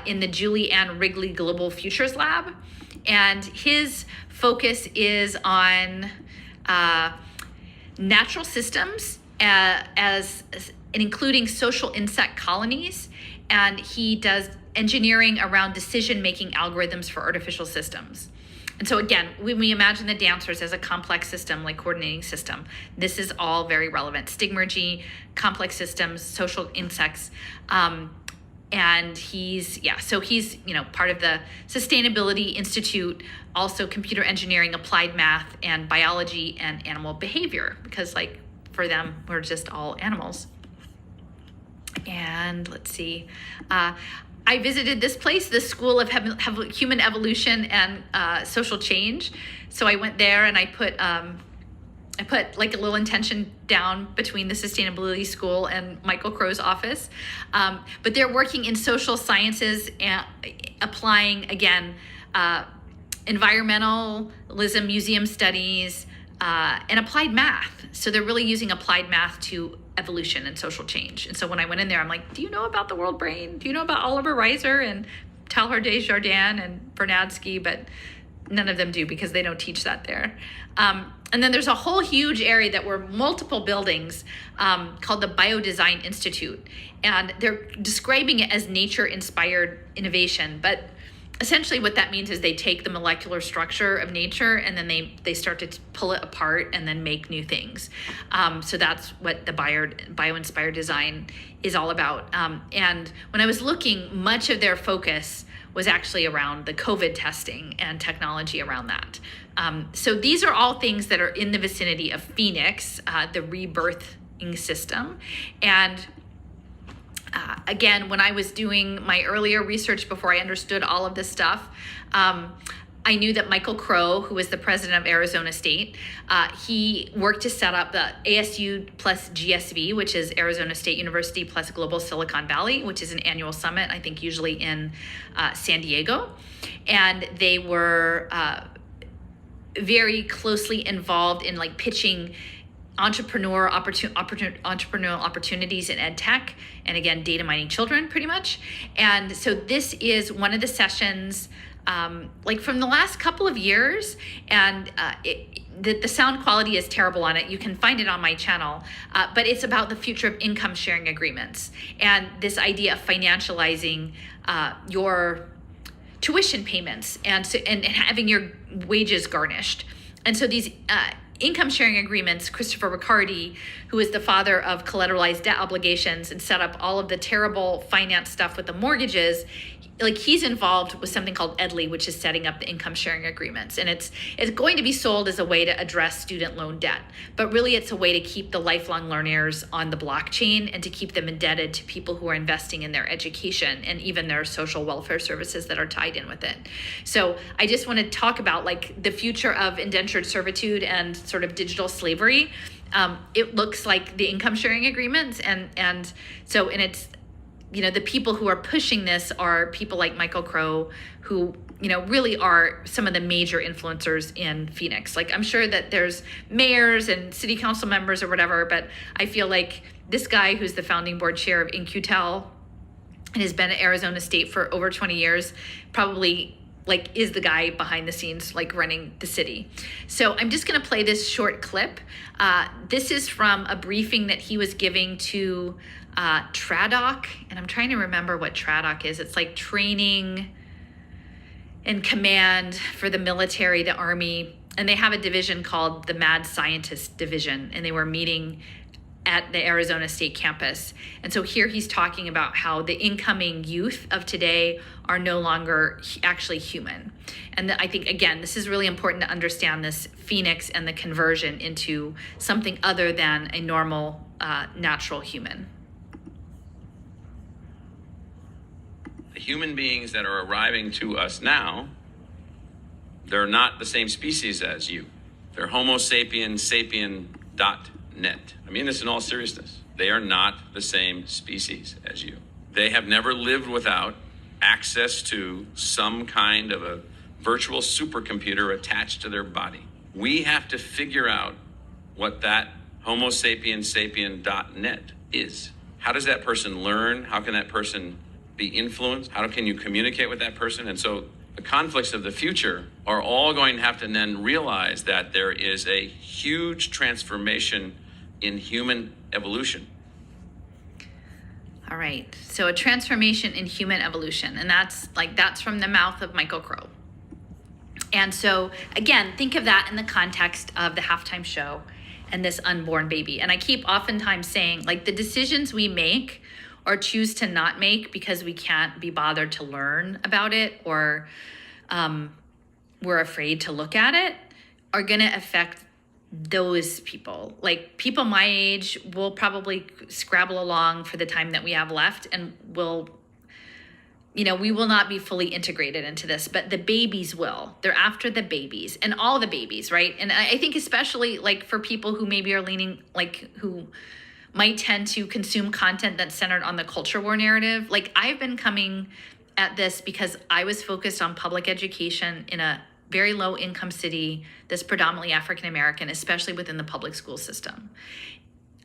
in the Julie Ann Wrigley Global Futures Lab. And his focus is on natural systems and including social insect colonies. And he does engineering around decision-making algorithms for artificial systems. And so again, when we imagine the dancers as a complex system, like coordinating system, this is all very relevant. Stigmergy, complex systems, social insects. And he's part of the Sustainability Institute, also computer engineering, applied math, and biology and animal behavior, because like for them, we're just all animals. And let's see. I visited this place, the School of Human Evolution and Social Change. So I went there and I put like a little intention down between the Sustainability School and Michael Crow's office. But they're working in social sciences and applying, again, environmentalism, museum studies, and applied math. So they're really using applied math to evolution and social change. And so when I went in there, I'm like, do you know about the world brain? Do you know about Oliver Reiser and Teilhard Jardin and Vernadsky? But none of them do because they don't teach that there. And then there's a whole huge area that were multiple buildings called the Biodesign Institute. And they're describing it as nature-inspired innovation. But essentially what that means is they take the molecular structure of nature and then they start to pull it apart and then make new things. So that's what the bio-inspired design is all about. And when I was looking, much of their focus was actually around the COVID testing and technology around that. So these are all things that are in the vicinity of Phoenix, the rebirthing system. And again, when I was doing my earlier research before I understood all of this stuff, I knew that Michael Crow, who was the president of Arizona State, he worked to set up the ASU plus GSV, which is Arizona State University plus Global Silicon Valley, which is an annual summit, I think usually in San Diego. And they were very closely involved in like pitching entrepreneurial opportunities in ed tech, and again, data mining children pretty much. And so this is one of the sessions like from the last couple of years, and the sound quality is terrible on it. You can find it on my channel, but it's about the future of income sharing agreements and this idea of financializing your tuition payments and having your wages garnished. And so these income sharing agreements, Christopher Riccardi, who is the father of collateralized debt obligations and set up all of the terrible finance stuff with the mortgages, like he's involved with something called EDLI, which is setting up the income sharing agreements. And it's going to be sold as a way to address student loan debt. But really it's a way to keep the lifelong learners on the blockchain and to keep them indebted to people who are investing in their education and even their social welfare services that are tied in with it. So I just want to talk about like the future of indentured servitude and sort of digital slavery. It looks like the income sharing agreements and it's, the people who are pushing this are people like Michael Crow, who, really are some of the major influencers in Phoenix. Like, I'm sure that there's mayors and city council members or whatever, but I feel like this guy who's the founding board chair of InQtel and has been at Arizona State for over 20 years, probably like is the guy behind the scenes, like running the city. So I'm just gonna play this short clip. This is from a briefing that he was giving to TRADOC, and I'm trying to remember what TRADOC is. It's like training and command for the military, the army, and they have a division called the Mad Scientist Division, and they were meeting at the Arizona State campus. And so here he's talking about how the incoming youth of today are no longer actually human. And I think, again, this is really important to understand this Phoenix and the conversion into something other than a normal, natural human. The human beings that are arriving to us now, they're not the same species as you. They're Homo sapien sapien.net. I mean this in all seriousness. They are not the same species as you. They have never lived without access to some kind of a virtual supercomputer attached to their body. We have to figure out what that Homo sapien sapien.net is. How does that person learn? How can that person be influenced? How can you communicate with that person? And so the conflicts of the future are all going to have to then realize that there is a huge transformation in human evolution. All right. So a transformation in human evolution. And that's from the mouth of Michael Crow. And so again, think of that in the context of the halftime show and this unborn baby. And I keep oftentimes saying, like, the decisions we make or choose to not make because we can't be bothered to learn about it, or we're afraid to look at it, are going to affect those people. Like, people my age will probably scrabble along for the time that we have left, and we will not be fully integrated into this, but the babies will. They're after the babies, and all the babies, right? And I think especially like for people who maybe are leaning, like who might tend to consume content that's centered on the culture war narrative. Like, I've been coming at this because I was focused on public education in a very low income city that's predominantly African American, especially within the public school system.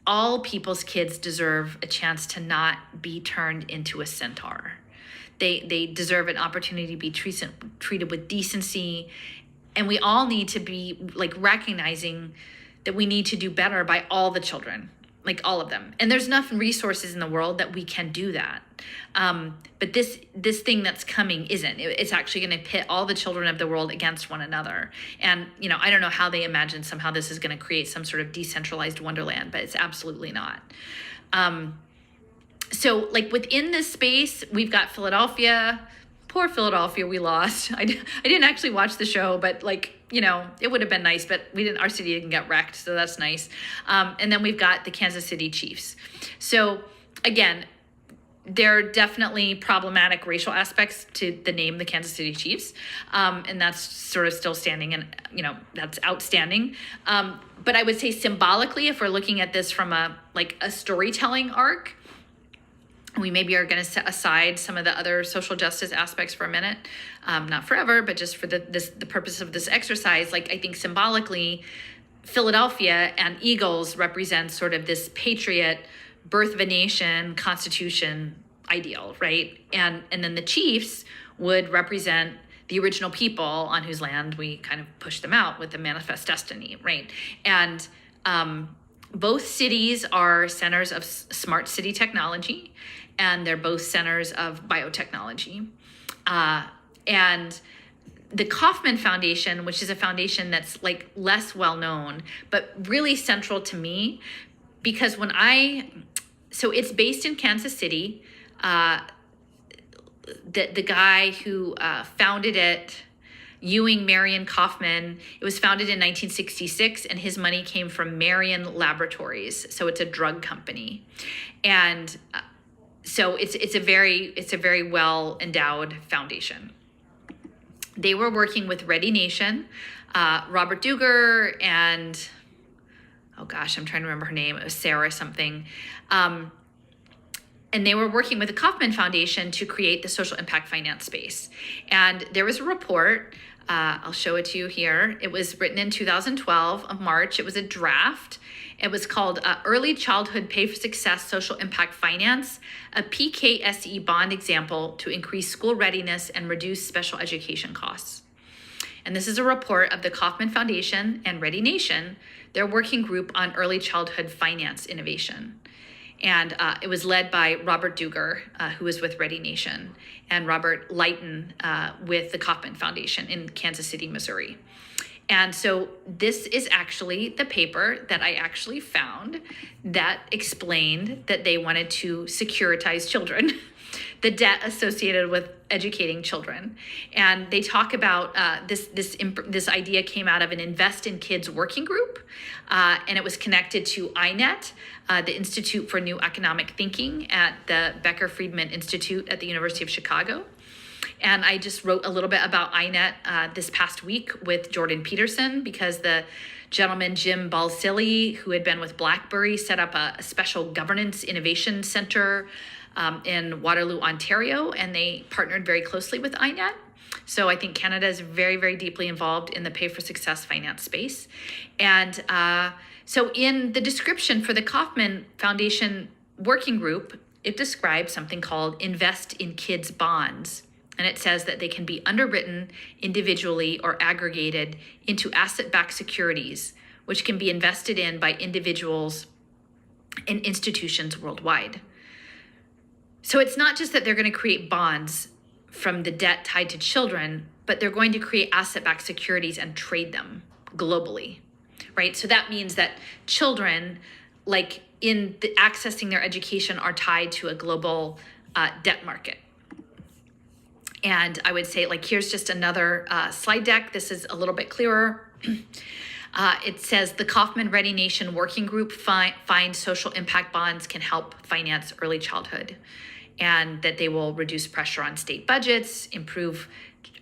All people's kids deserve a chance to not be turned into a centaur. They deserve an opportunity to be treated with decency. And we all need to be like recognizing that we need to do better by all the children, like all of them. And there's enough resources in the world that we can do that. But this thing that's coming isn't. It's actually going to pit all the children of the world against one another. And, I don't know how they imagine somehow this is going to create some sort of decentralized wonderland, but it's absolutely not. So like within this space, we've got Philadelphia. Poor Philadelphia, we lost. I didn't actually watch the show, but like, it would have been nice, but our city didn't get wrecked, so that's nice. And then we've got the Kansas City Chiefs. So again, there are definitely problematic racial aspects to the name, the Kansas City Chiefs. And that's sort of still standing, and that's outstanding. But I would say symbolically, if we're looking at this from a storytelling arc, we maybe are going to set aside some of the other social justice aspects for a minute, not forever, but just for the purpose of this exercise. Like, I think symbolically, Philadelphia and Eagles represent sort of this patriot, birth of a nation, Constitution ideal, right? And then the Chiefs would represent the original people on whose land we kind of pushed them out with the Manifest Destiny, right? And both cities are centers of smart city technology, and they're both centers of biotechnology. And the Kauffman Foundation, which is a foundation that's like less well known, but really central to me, because so it's based in Kansas City. The guy who founded it, Ewing Marion Kauffman, it was founded in 1966, and his money came from Marion Laboratories. So it's a drug company. And so it's a very well endowed foundation. They were working with Ready Nation, Robert Duger, and oh gosh, I'm trying to remember her name. It was Sarah something. And they were working with the Kauffman Foundation to create the social impact finance space. And there was a report, I'll show it to you here. It was written in 2012 of March. It was a draft. It was called Early Childhood Pay for Success Social Impact Finance, a PKSE bond example to increase school readiness and reduce special education costs. And this is a report of the Kauffman Foundation and Ready Nation, their working group on early childhood finance innovation. And it was led by Robert Duger, who was with Ready Nation, and Robert Lighton with the Kauffman Foundation in Kansas City, Missouri. And so this is actually the paper that I actually found that explained that they wanted to securitize children. the debt associated with educating children. And they talk about this idea came out of an Invest in Kids working group, and it was connected to INET, the Institute for New Economic Thinking at the Becker Friedman Institute at the University of Chicago. And I just wrote a little bit about INET this past week with Jordan Peterson, because the gentleman Jim Balsillie, who had been with BlackBerry, set up a special governance innovation center in Waterloo, Ontario, and they partnered very closely with INET. So I think Canada is very, very deeply involved in the pay for success finance space. And so in the description for the Kauffman Foundation working group, it describes something called Invest in Kids bonds. And it says that they can be underwritten individually or aggregated into asset-backed securities, which can be invested in by individuals and institutions worldwide. So it's not just that they're going to create bonds from the debt tied to children, but they're going to create asset-backed securities and trade them globally, right? So that means that children, like in accessing their education, are tied to a global debt market. And I would say, like, here's just another slide deck. This is a little bit clearer. It says the Kauffman Ready Nation Working Group finds social impact bonds can help finance early childhood, and that they will reduce pressure on state budgets, improve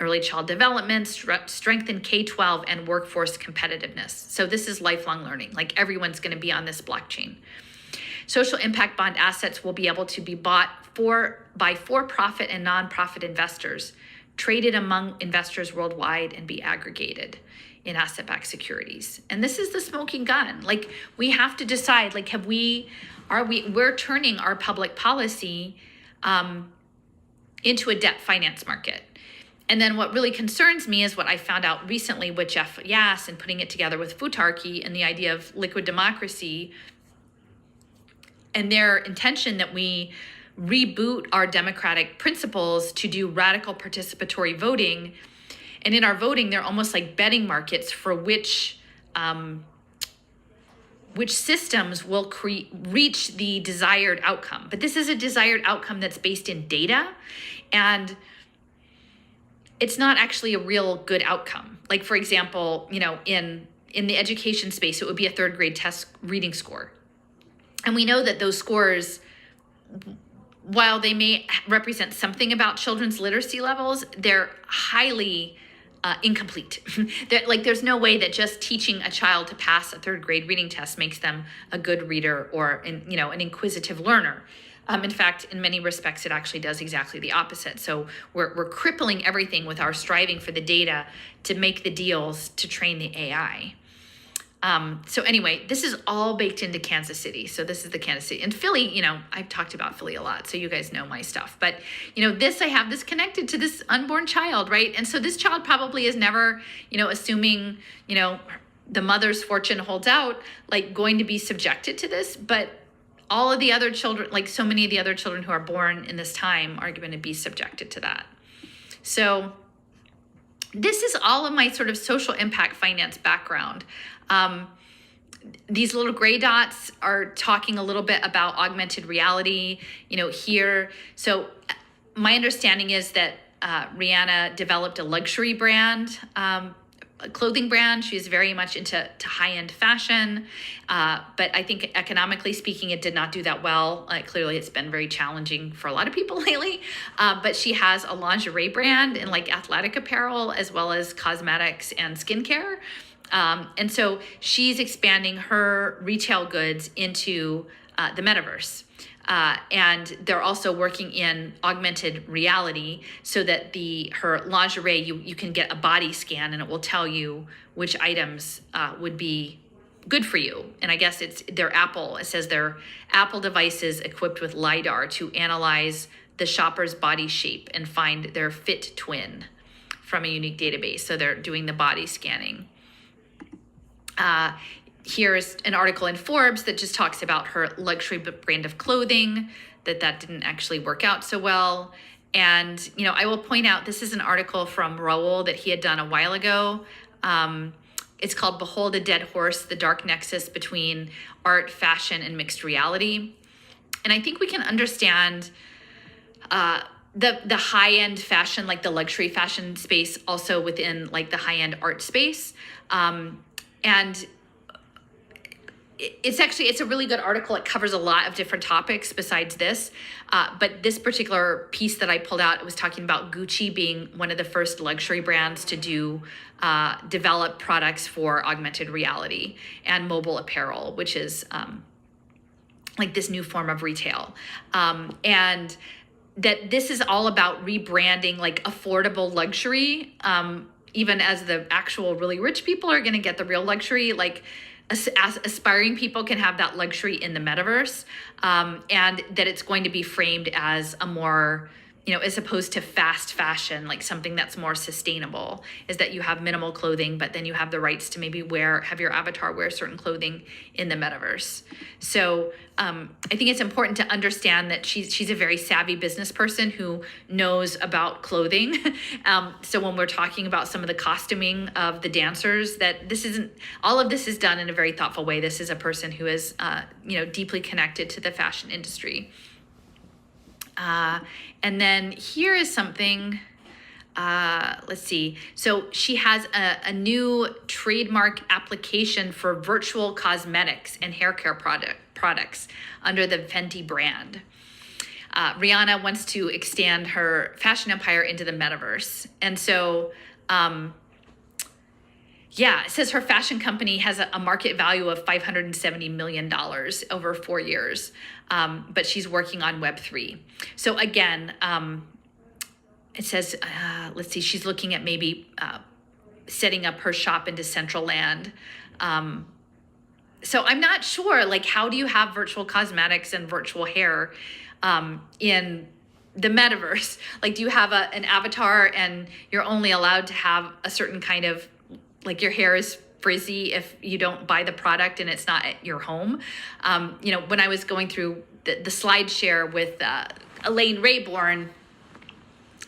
early child development, strengthen K-12 and workforce competitiveness. So this is lifelong learning. Like, everyone's going to be on this blockchain. Social impact bond assets will be able to be bought by for-profit and non-profit investors, traded among investors worldwide, and be aggregated in asset-backed securities. And this is the smoking gun. Like, we have to decide, like, we're turning our public policy into a debt finance market. And then what really concerns me is what I found out recently with Jeff Yass and putting it together with Futarki and the idea of liquid democracy and their intention that we reboot our democratic principles to do radical participatory voting. And in our voting, they're almost like betting markets for which systems will reach the desired outcome. But this is a desired outcome that's based in data, and it's not actually a real good outcome. Like, for example, in the education space, it would be a third grade test reading score. And we know that those scores, while they may represent something about children's literacy levels, they're highly incomplete. There's no way that just teaching a child to pass a third grade reading test makes them a good reader or an inquisitive learner. In fact, in many respects, it actually does exactly the opposite. So we're crippling everything with our striving for the data to make the deals to train the AI. So anyway, this is all baked into Kansas City. So this is the Kansas City. And Philly, I've talked about Philly a lot, so you guys know my stuff. But, I have this connected to this unborn child, right? And so this child probably is never, assuming, the mother's fortune holds out, like, going to be subjected to this. But all of the other children, like so many of the other children who are born in this time, are going to be subjected to that. So this is all of my sort of social impact finance background. These little gray dots are talking a little bit about augmented reality, here. So my understanding is that Rihanna developed a luxury brand, a clothing brand. She's very much into high-end fashion, but I think economically speaking, it did not do that well. Clearly, it's been very challenging for a lot of people lately, but she has a lingerie brand and like athletic apparel, as well as cosmetics and skincare. And so she's expanding her retail goods into the metaverse. And they're also working in augmented reality so that her lingerie, you can get a body scan and it will tell you which items would be good for you. And I guess it says they're Apple devices equipped with LiDAR to analyze the shopper's body shape and find their fit twin from a unique database. So they're doing the body scanning. Here's an article in Forbes that just talks about her luxury brand of clothing, that didn't actually work out so well. And, I will point out, this is an article from Raoul that he had done a while ago. It's called Behold a Dead Horse, the Dark Nexus Between Art, Fashion, and Mixed Reality. And I think we can understand The high-end fashion, like the luxury fashion space, also within like the high-end art space. And it's a really good article. It covers a lot of different topics besides this. But this particular piece that I pulled out, it was talking about Gucci being one of the first luxury brands to develop products for augmented reality and mobile apparel, which is like this new form of retail. And that this is all about rebranding like affordable luxury, even as the actual really rich people are going to get the real luxury, like as aspiring people can have that luxury in the metaverse, and that it's going to be framed as a more, as opposed to fast fashion, like something that's more sustainable, is that you have minimal clothing, but then you have the rights to maybe have your avatar wear certain clothing in the metaverse. So I think it's important to understand that she's a very savvy business person who knows about clothing. So when we're talking about some of the costuming of the dancers, that all of this is done in a very thoughtful way. This is a person who is, deeply connected to the fashion industry. And then here is something, let's see. So she has a new trademark application for virtual cosmetics and hair care products under the Fenty brand. Rihanna wants to extend her fashion empire into the metaverse. And so, it says her fashion company has a market value of $570 million over 4 years, but she's working on Web3. So again, it says, let's see, she's looking at maybe setting up her shop in Decentraland. So I'm not sure, like, how do you have virtual cosmetics and virtual hair in the metaverse? Like, do you have an avatar and you're only allowed to have a certain kind of, like, your hair is frizzy if you don't buy the product and it's not at your home? When I was going through the slide share with Elaine Rayborn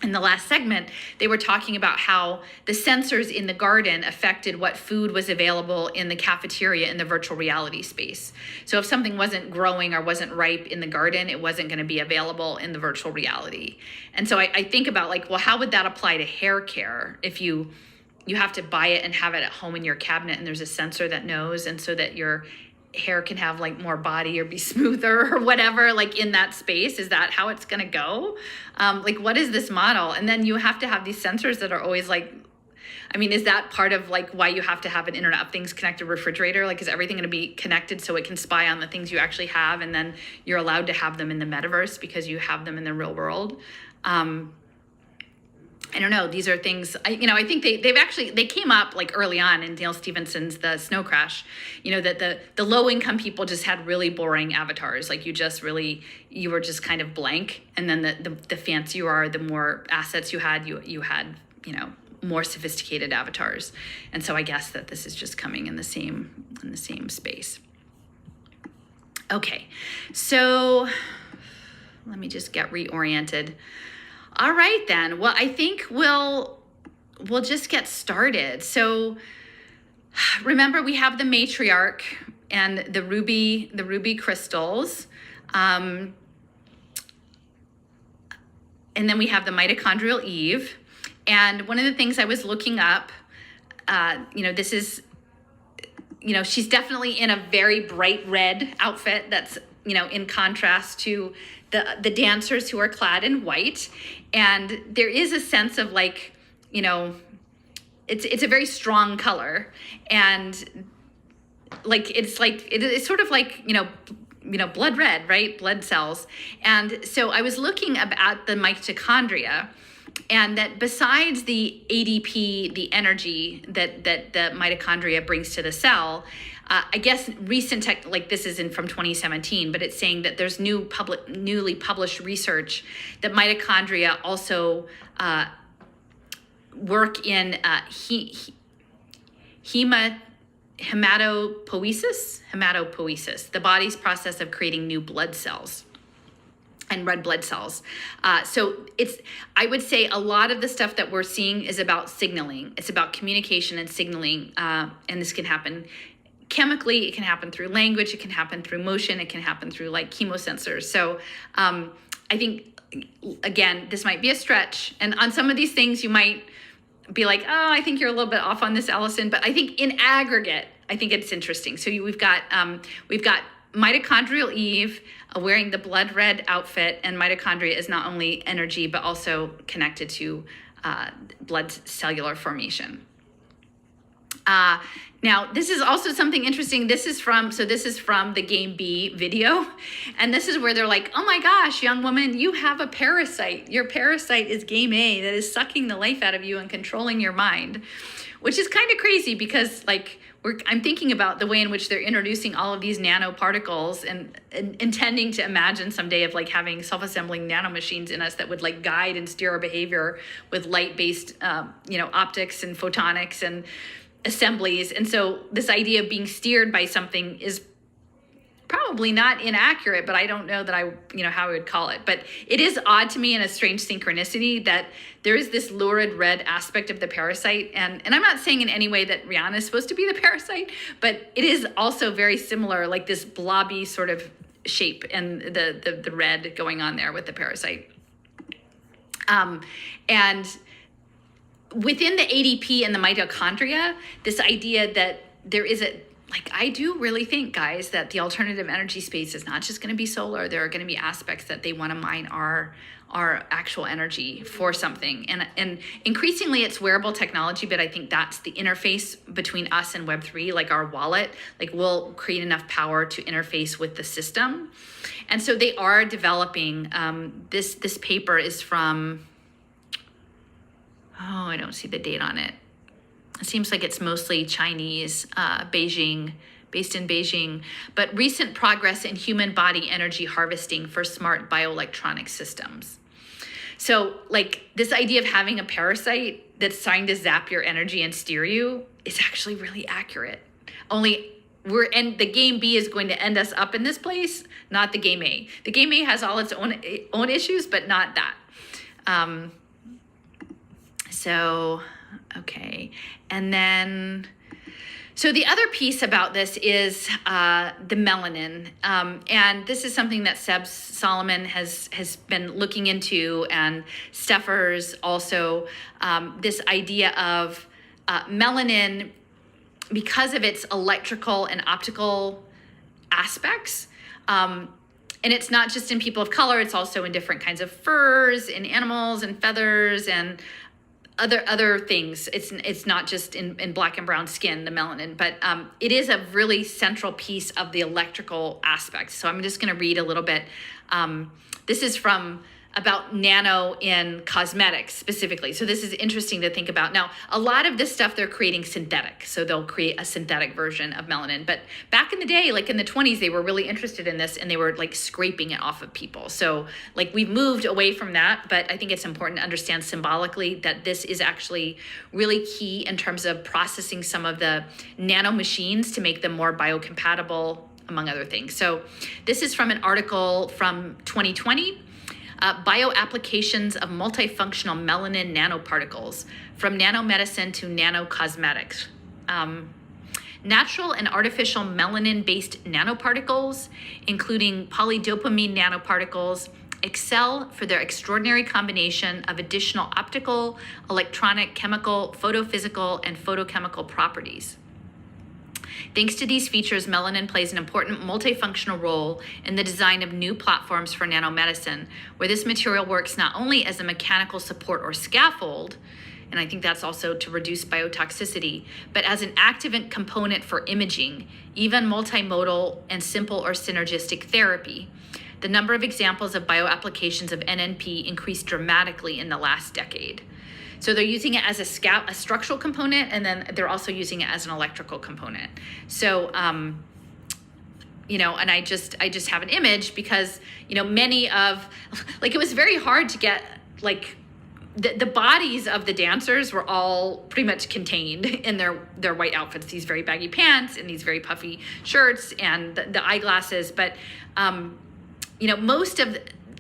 in the last segment, they were talking about how the sensors in the garden affected what food was available in the cafeteria in the virtual reality space. So if something wasn't growing or wasn't ripe in the garden, it wasn't going to be available in the virtual reality. And so I think about, like, well, how would that apply to hair care if you have to buy it and have it at home in your cabinet and there's a sensor that knows, and so that your hair can have like more body or be smoother or whatever, like in that space? Is that how it's going to go? Like, what is this model? And then you have to have these sensors that are always like, I mean, is that part of like why you have to have an Internet of Things connected refrigerator? Like, is everything going to be connected so it can spy on the things you actually have, and then you're allowed to have them in the metaverse because you have them in the real world? I don't know. These are things, I think they came up like early on in Neil Stephenson's The Snow Crash, that the low income people just had really boring avatars. Like, you were just kind of blank. And then the fancier you are, the more assets you had, you had, more sophisticated avatars. And so I guess that this is just coming in the same space. Okay. So let me just get reoriented. All right, then. Well, I think we'll just get started. So remember, we have the matriarch and the ruby crystals. And then we have the mitochondrial Eve. And one of the things I was looking up, this is, she's definitely in a very bright red outfit that's, in contrast to the dancers who are clad in white. And there is a sense of like, it's a very strong color. And it's sort of like, blood red, right? Blood cells. And so I was looking at the mitochondria, and that besides the ADP, the energy that the mitochondria brings to the cell, I guess recent tech, like this is from 2017, but it's saying that there's newly published research that mitochondria also work in hematopoiesis, the body's process of creating new blood cells and red blood cells. So I would say a lot of the stuff that we're seeing is about signaling. It's about communication and signaling, and this can happen chemically, it can happen through language, it can happen through motion, it can happen through like chemosensors. So I think again, this might be a stretch. And on some of these things, you might be like, oh, I think you're a little bit off on this, Allison. But I think in aggregate, I think it's interesting. So we've got mitochondrial Eve wearing the blood red outfit, and mitochondria is not only energy, but also connected to blood cellular formation. Now, this is also something interesting. This is from the Game B video. And this is where they're like, oh my gosh, young woman, you have a parasite. Your parasite is Game A that is sucking the life out of you and controlling your mind, which is kind of crazy because like, I'm thinking about the way in which they're introducing all of these nanoparticles and intending to imagine someday of like having self-assembling nanomachines in us that would like guide and steer our behavior with light-based, optics and photonics and assemblies. And so this idea of being steered by something is probably not inaccurate, but I don't know that how I would call it. But it is odd to me in a strange synchronicity that there is this lurid red aspect of the parasite. And I'm not saying in any way that Rihanna is supposed to be the parasite, but it is also very similar, like this blobby sort of shape and the red going on there with the parasite. And within the ADP and the mitochondria, this idea that there is I do really think, guys, that the alternative energy space is not just going to be solar. There are going to be aspects that they want to mine our actual energy for something. And increasingly it's wearable technology, but I think that's the interface between us and Web3, like our wallet, like we'll create enough power to interface with the system. And so they are developing, this paper is from, oh, I don't see the date on it. It seems like it's mostly Chinese, Beijing, based in Beijing, but recent progress in human body energy harvesting for smart bioelectronic systems. So like this idea of having a parasite that's trying to zap your energy and steer you is actually really accurate. Only and the Game B is going to end us up in this place, not the Game A. The Game A has all its own issues, but not that. Okay. And then, so the other piece about this is the melanin. And this is something that Seb Solomon has been looking into, and Steffers also, this idea of melanin, because of its electrical and optical aspects. And it's not just in people of color, it's also in different kinds of furs, in animals and feathers and other things. It's not just in black and brown skin, the melanin, but it is a really central piece of the electrical aspect. So I'm just going to read a little bit. This is from about nano in cosmetics specifically. So this is interesting to think about. Now, a lot of this stuff they're creating synthetic. So they'll create a synthetic version of melanin. But back in the day, like in the 20s, they were really interested in this and they were like scraping it off of people. So like we've moved away from that, but I think it's important to understand symbolically that this is actually really key in terms of processing some of the nano machines to make them more biocompatible, among other things. So this is from an article from 2020. Bioapplications of multifunctional melanin nanoparticles, from nanomedicine to nanocosmetics. Natural and artificial melanin-based nanoparticles, including polydopamine nanoparticles, excel for their extraordinary combination of additional optical, electronic, chemical, photophysical, and photochemical properties. Thanks to these features, melanin plays an important multifunctional role in the design of new platforms for nanomedicine, where this material works not only as a mechanical support or scaffold, and I think that's also to reduce biotoxicity, but as an active component for imaging, even multimodal and simple or synergistic therapy. The number of examples of bioapplications of NNP increased dramatically in the last decade. So they're using it as a structural component, and then they're also using it as an electrical component. So, and I just have an image because, many of, like, it was very hard to get, like, the bodies of the dancers were all pretty much contained in their white outfits, these very baggy pants and these very puffy shirts and the eyeglasses. But, most of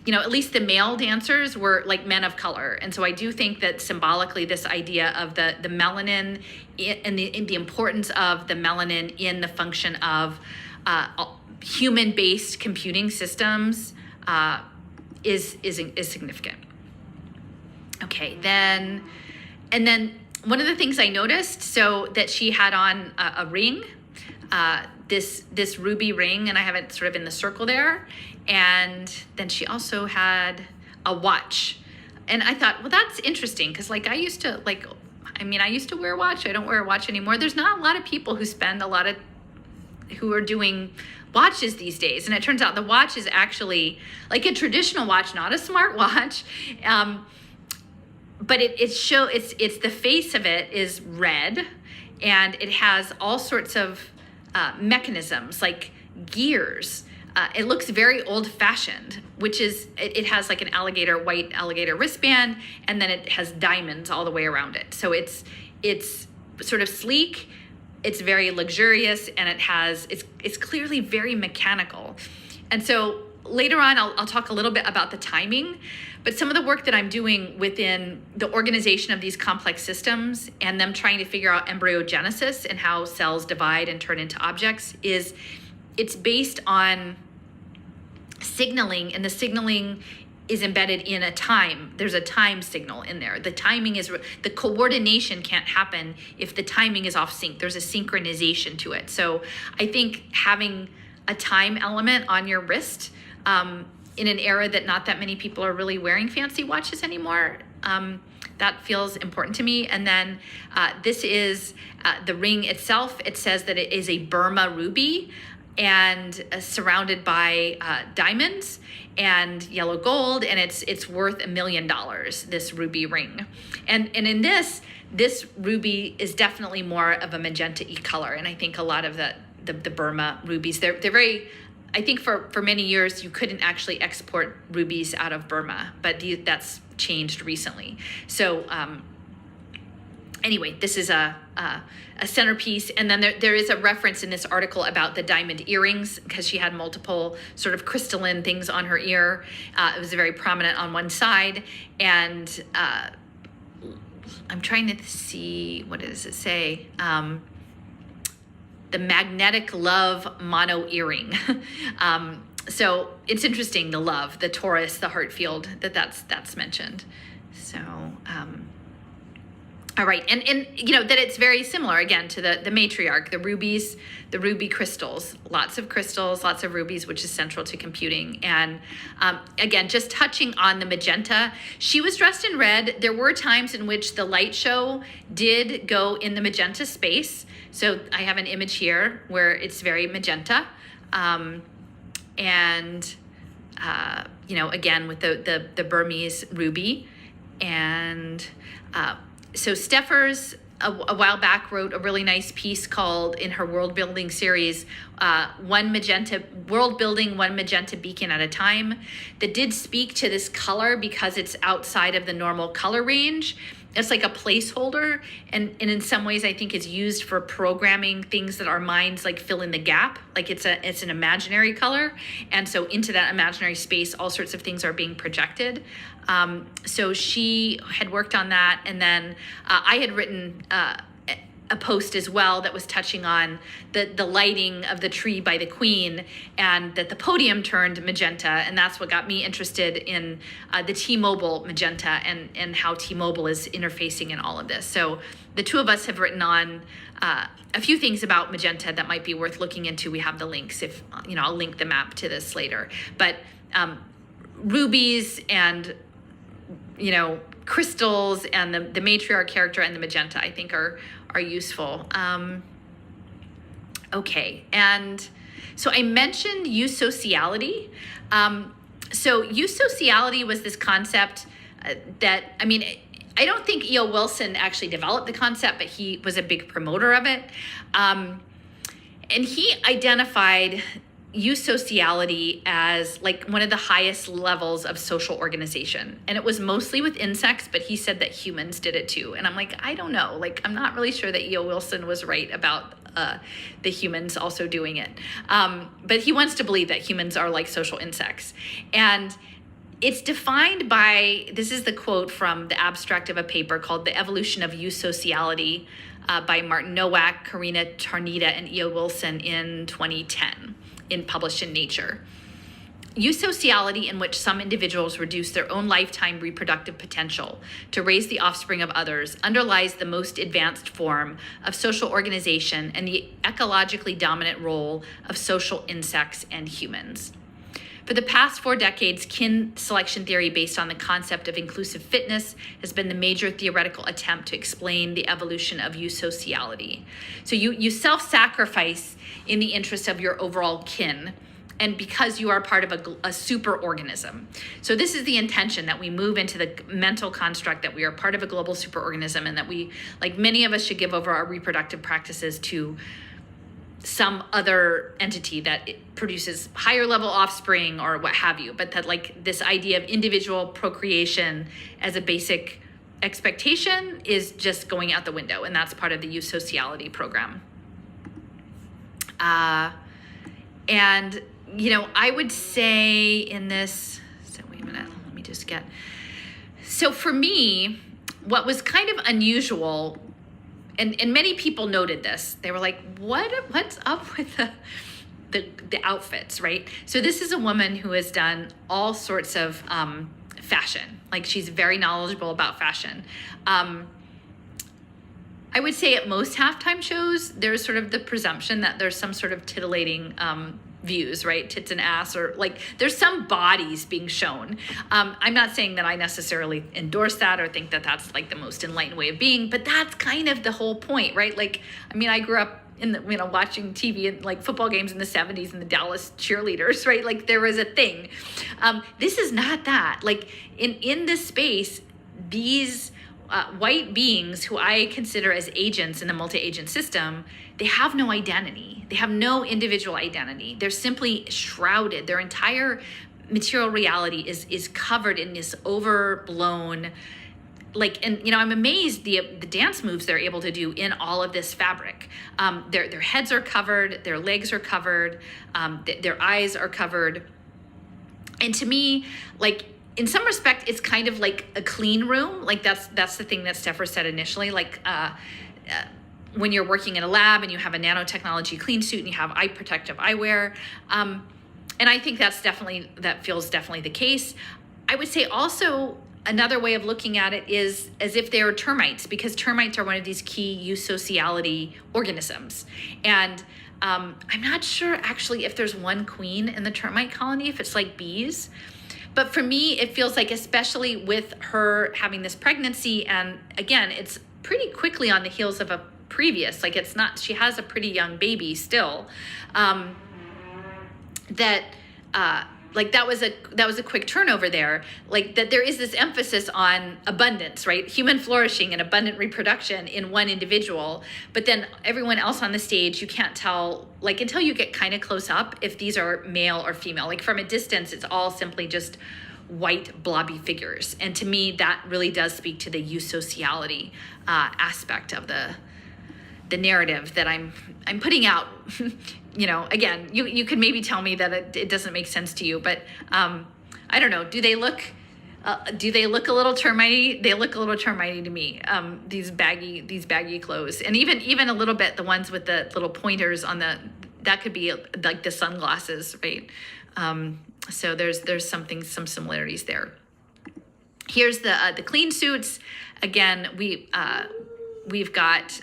at least the male dancers were like men of color. And so I do think that symbolically this idea of the melanin and the importance of the melanin in the function of human-based computing systems is significant. Okay, then one of the things I noticed, so that she had on a ring, this ruby ring, and I have it sort of in the circle there, and then she also had a watch. And I thought, well, that's interesting, because like I used to wear a watch. I don't wear a watch anymore. There's not a lot of people who are doing watches these days. And it turns out the watch is actually like a traditional watch, not a smart watch. But it's the face of it is red, and it has all sorts of mechanisms like gears. It looks very old-fashioned, which is, it has like an white alligator wristband, and then it has diamonds all the way around it. So it's sort of sleek, it's very luxurious, and it's clearly very mechanical. And so later on, I'll talk a little bit about the timing, but some of the work that I'm doing within the organization of these complex systems and them trying to figure out embryogenesis and how cells divide and turn into objects it's based on signaling, and the signaling is embedded in a time. There's a time signal in there. The timing the coordination can't happen if the timing is off sync. There's a synchronization to it. So I think having a time element on your wrist in an era that not that many people are really wearing fancy watches anymore, that feels important to me. And then this is the ring itself. It says that it is a Burma ruby, and surrounded by diamonds and yellow gold, and it's worth $1 million, this ruby ring. And in this ruby is definitely more of a magenta-y color, and I think a lot of the Burma rubies, they're very, I think for many years you couldn't actually export rubies out of Burma, but that's changed recently. So anyway, this is a centerpiece. And then there is a reference in this article about the diamond earrings, because she had multiple sort of crystalline things on her ear. It was very prominent on one side. And I'm trying to see, what does it say? The magnetic love mono earring. So it's interesting, the love, the torus, the heart field, that's mentioned. So, all right, and that it's very similar again to the matriarch, the rubies, the ruby crystals, lots of rubies, which is central to computing. And again, just touching on the magenta, she was dressed in red. There were times in which the light show did go in the magenta space. So I have an image here where it's very magenta, and again with the Burmese ruby, and so Steffers a while back wrote a really nice piece called, in her world building series, one magenta beacon at a time, that did speak to this color because it's outside of the normal color range. It's like a placeholder, and in some ways I think it's used for programming things that our minds like fill in the gap. Like it's an imaginary color, and so into that imaginary space all sorts of things are being projected. So she had worked on that, and then I had written a post as well that was touching on the lighting of the tree by the Queen, and that the podium turned magenta, and that's what got me interested in the T-Mobile magenta and how T-Mobile is interfacing in all of this. So the two of us have written on a few things about magenta that might be worth looking into. We have the links, if I'll link the map to this later. But rubies and crystals and the matriarch character and the magenta, I think are useful. Okay, and so I mentioned eusociality. So eusociality was this concept that, I don't think E.O. Wilson actually developed the concept, but he was a big promoter of it. And he identified eusociality as like one of the highest levels of social organization. And it was mostly with insects, but he said that humans did it too. And I'm like, I don't know. Like, I'm not really sure that E.O. Wilson was right about the humans also doing it. But he wants to believe that humans are like social insects. And it's defined by, this is the quote from the abstract of a paper called The Evolution of Eusociality by Martin Nowak, Karina Tarnita, and E.O. Wilson in 2010. Published in Nature. Eusociality, in which some individuals reduce their own lifetime reproductive potential to raise the offspring of others, underlies the most advanced form of social organization and the ecologically dominant role of social insects and humans. For the past 4 decades, kin selection theory based on the concept of inclusive fitness has been the major theoretical attempt to explain the evolution of eusociality. So you self-sacrifice in the interest of your overall kin, and because you are part of a super organism. So this is the intention, that we move into the mental construct that we are part of a global super organism, and that we, like many of us, should give over our reproductive practices to some other entity that produces higher level offspring or what have you. But that, like, this idea of individual procreation as a basic expectation is just going out the window, and that's part of the eusociality program. And I would say in this, so wait a minute, let me just get, so for me, what was kind of unusual, and many people noted this, they were like, what's up with the outfits, right? So this is a woman who has done all sorts of fashion. Like, she's very knowledgeable about fashion. I would say at most halftime shows, there's sort of the presumption that there's some sort of titillating views, right? Tits and ass, or like there's some bodies being shown. I'm not saying that I necessarily endorse that or think that that's like the most enlightened way of being, but that's kind of the whole point, right? Like, I mean, I grew up in the, watching TV and like football games in the 70s and the Dallas cheerleaders, right? Like, there was a thing. This is not that. Like, in this space, these white beings, who I consider as agents in the multi-agent system, they have no identity. They have no individual identity. They're simply shrouded. Their entire material reality is covered in this overblown, like, and I'm amazed the dance moves they're able to do in all of this fabric. Their heads are covered, their legs are covered, their eyes are covered. And to me, like, in some respect, it's kind of like a clean room. Like, that's the thing that Steffer said initially. Like, when you're working in a lab and you have a nanotechnology clean suit and you have eye protective eyewear, and I think that feels definitely the case. I would say also another way of looking at it is as if they're termites, because termites are one of these key eusociality organisms. And I'm not sure actually if there's one queen in the termite colony, if it's like bees. But for me, it feels like, especially with her having this pregnancy, and again, it's pretty quickly on the heels of a previous, like, it's not, she has a pretty young baby still, like that was a quick turnover there, like that there is this emphasis on abundance, right? Human flourishing and abundant reproduction in one individual, but then everyone else on the stage, you can't tell, like, until you get kind of close up, if these are male or female. Like, from a distance, it's all simply just white blobby figures. And to me, that really does speak to the eusociality aspect of the narrative that I'm putting out. Again, you could maybe tell me that it doesn't make sense to you, but I don't know. Do they look a little termitey? They look a little termitey to me. These baggy clothes, and even a little bit the ones with the little pointers on that could be like the sunglasses, right? So there's some similarities there. Here's the clean suits. Again, we've got.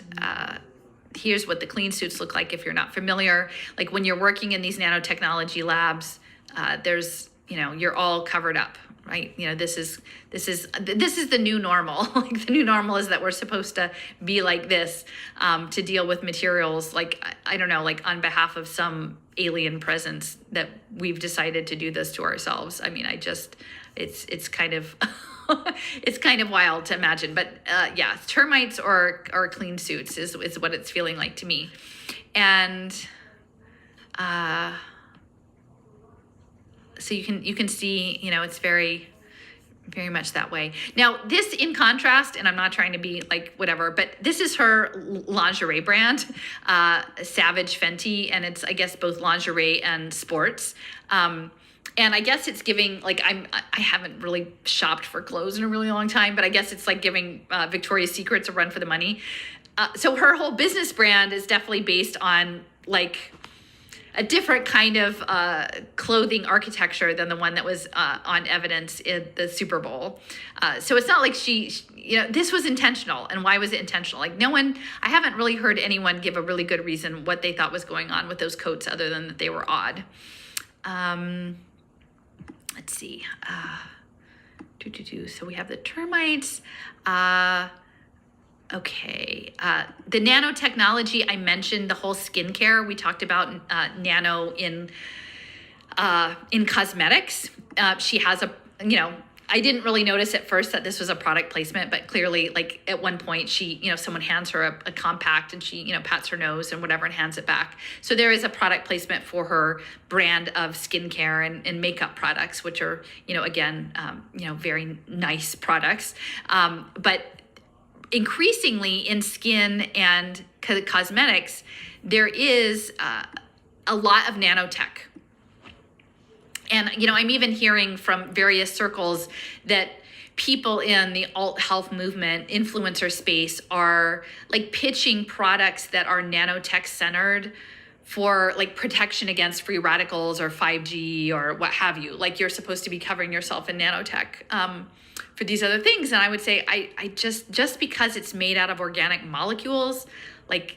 Here's what the clean suits look like if you're not familiar. Like, when you're working in these nanotechnology labs, there's, you're all covered up, right? This is the new normal. Like, the new normal is that we're supposed to be like this to deal with materials, like, I don't know, like on behalf of some alien presence, that we've decided to do this to ourselves. I mean, it's kind of it's kind of wild to imagine, but yeah, termites or clean suits is what it's feeling like to me. And so you can see, it's very, very much that way. Now, this in contrast, and I'm not trying to be like whatever, but this is her lingerie brand, Savage Fenty, and it's, I guess, both lingerie and sports. And I guess it's giving, like, I haven't really shopped for clothes in a really long time, but I guess it's like giving Victoria's Secrets a run for the money. So her whole business brand is definitely based on, like, a different kind of clothing architecture than the one that was on evidence in the Super Bowl. So it's not like this was intentional. And why was it intentional? Like I haven't really heard anyone give a really good reason what they thought was going on with those coats other than that they were odd. Let's see. So we have the termites. Okay, the nanotechnology, I mentioned the whole skincare. We talked about nano in cosmetics. She has I didn't really notice at first that this was a product placement, but clearly, like at one point, someone hands her a compact and she, pats her nose and whatever and hands it back. So there is a product placement for her brand of skincare and makeup products, which are, again, very nice products. But increasingly in skin and cosmetics, there is a lot of nanotech. And, I'm even hearing from various circles that people in the alt health movement, influencer space, are like pitching products that are nanotech centered for like protection against free radicals or 5G or what have you. Like you're supposed to be covering yourself in nanotech for these other things. And I would say, I just because it's made out of organic molecules, like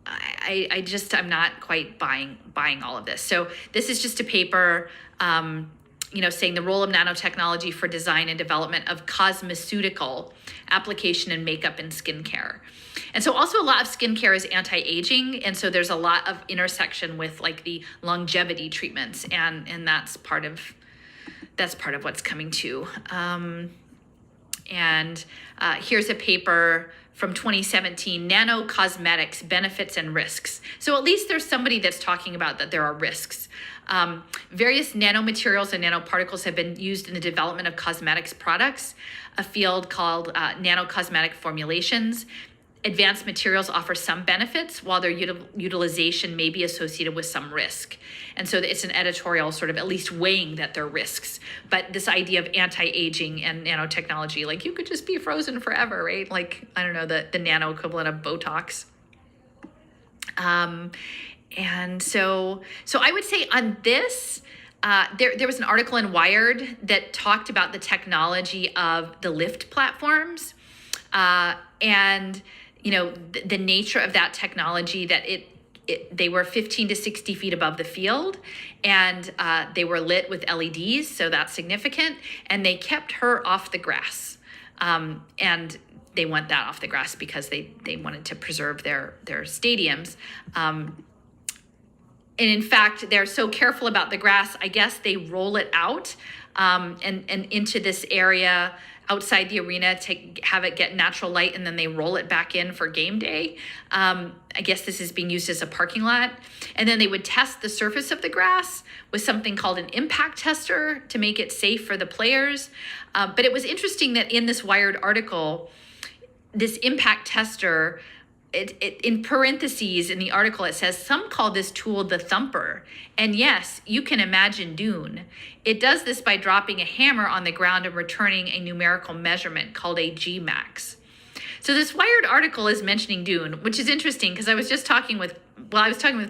I'm not quite buying all of this. So this is just a paper, saying the role of nanotechnology for design and development of cosmeceutical application in makeup and skincare. And so also a lot of skincare is anti-aging. And so there's a lot of intersection with like the longevity treatments. And that's part of what's coming too. Here's a paper from 2017, Nano Cosmetics, Benefits and Risks. So at least there's somebody that's talking about that there are risks. Various nanomaterials and nanoparticles have been used in the development of cosmetics products, a field called nanocosmetic formulations. Advanced materials offer some benefits, while their utilization may be associated with some risk. And so it's an editorial sort of at least weighing that there are risks. But this idea of anti-aging and nanotechnology, like you could just be frozen forever, right? Like, I don't know, the nano equivalent of Botox. And so I would say on this, there was an article in Wired that talked about the technology of the lift platforms and the nature of that technology, that they were 15 to 60 feet above the field, and they were lit with LEDs, so that's significant, and they kept her off the grass. And they want that off the grass because they wanted to preserve their stadiums. And in fact, they're so careful about the grass, I guess they roll it out and into this area outside the arena to have it get natural light, and then they roll it back in for game day. I guess this is being used as a parking lot. And then they would test the surface of the grass with something called an impact tester to make it safe for the players. But it was interesting that in this Wired article, this impact tester, in parentheses in the article, it says, some call this tool the thumper. And yes, you can imagine Dune. It does this by dropping a hammer on the ground and returning a numerical measurement called a G-max. So this Wired article is mentioning Dune, which is interesting because I was talking with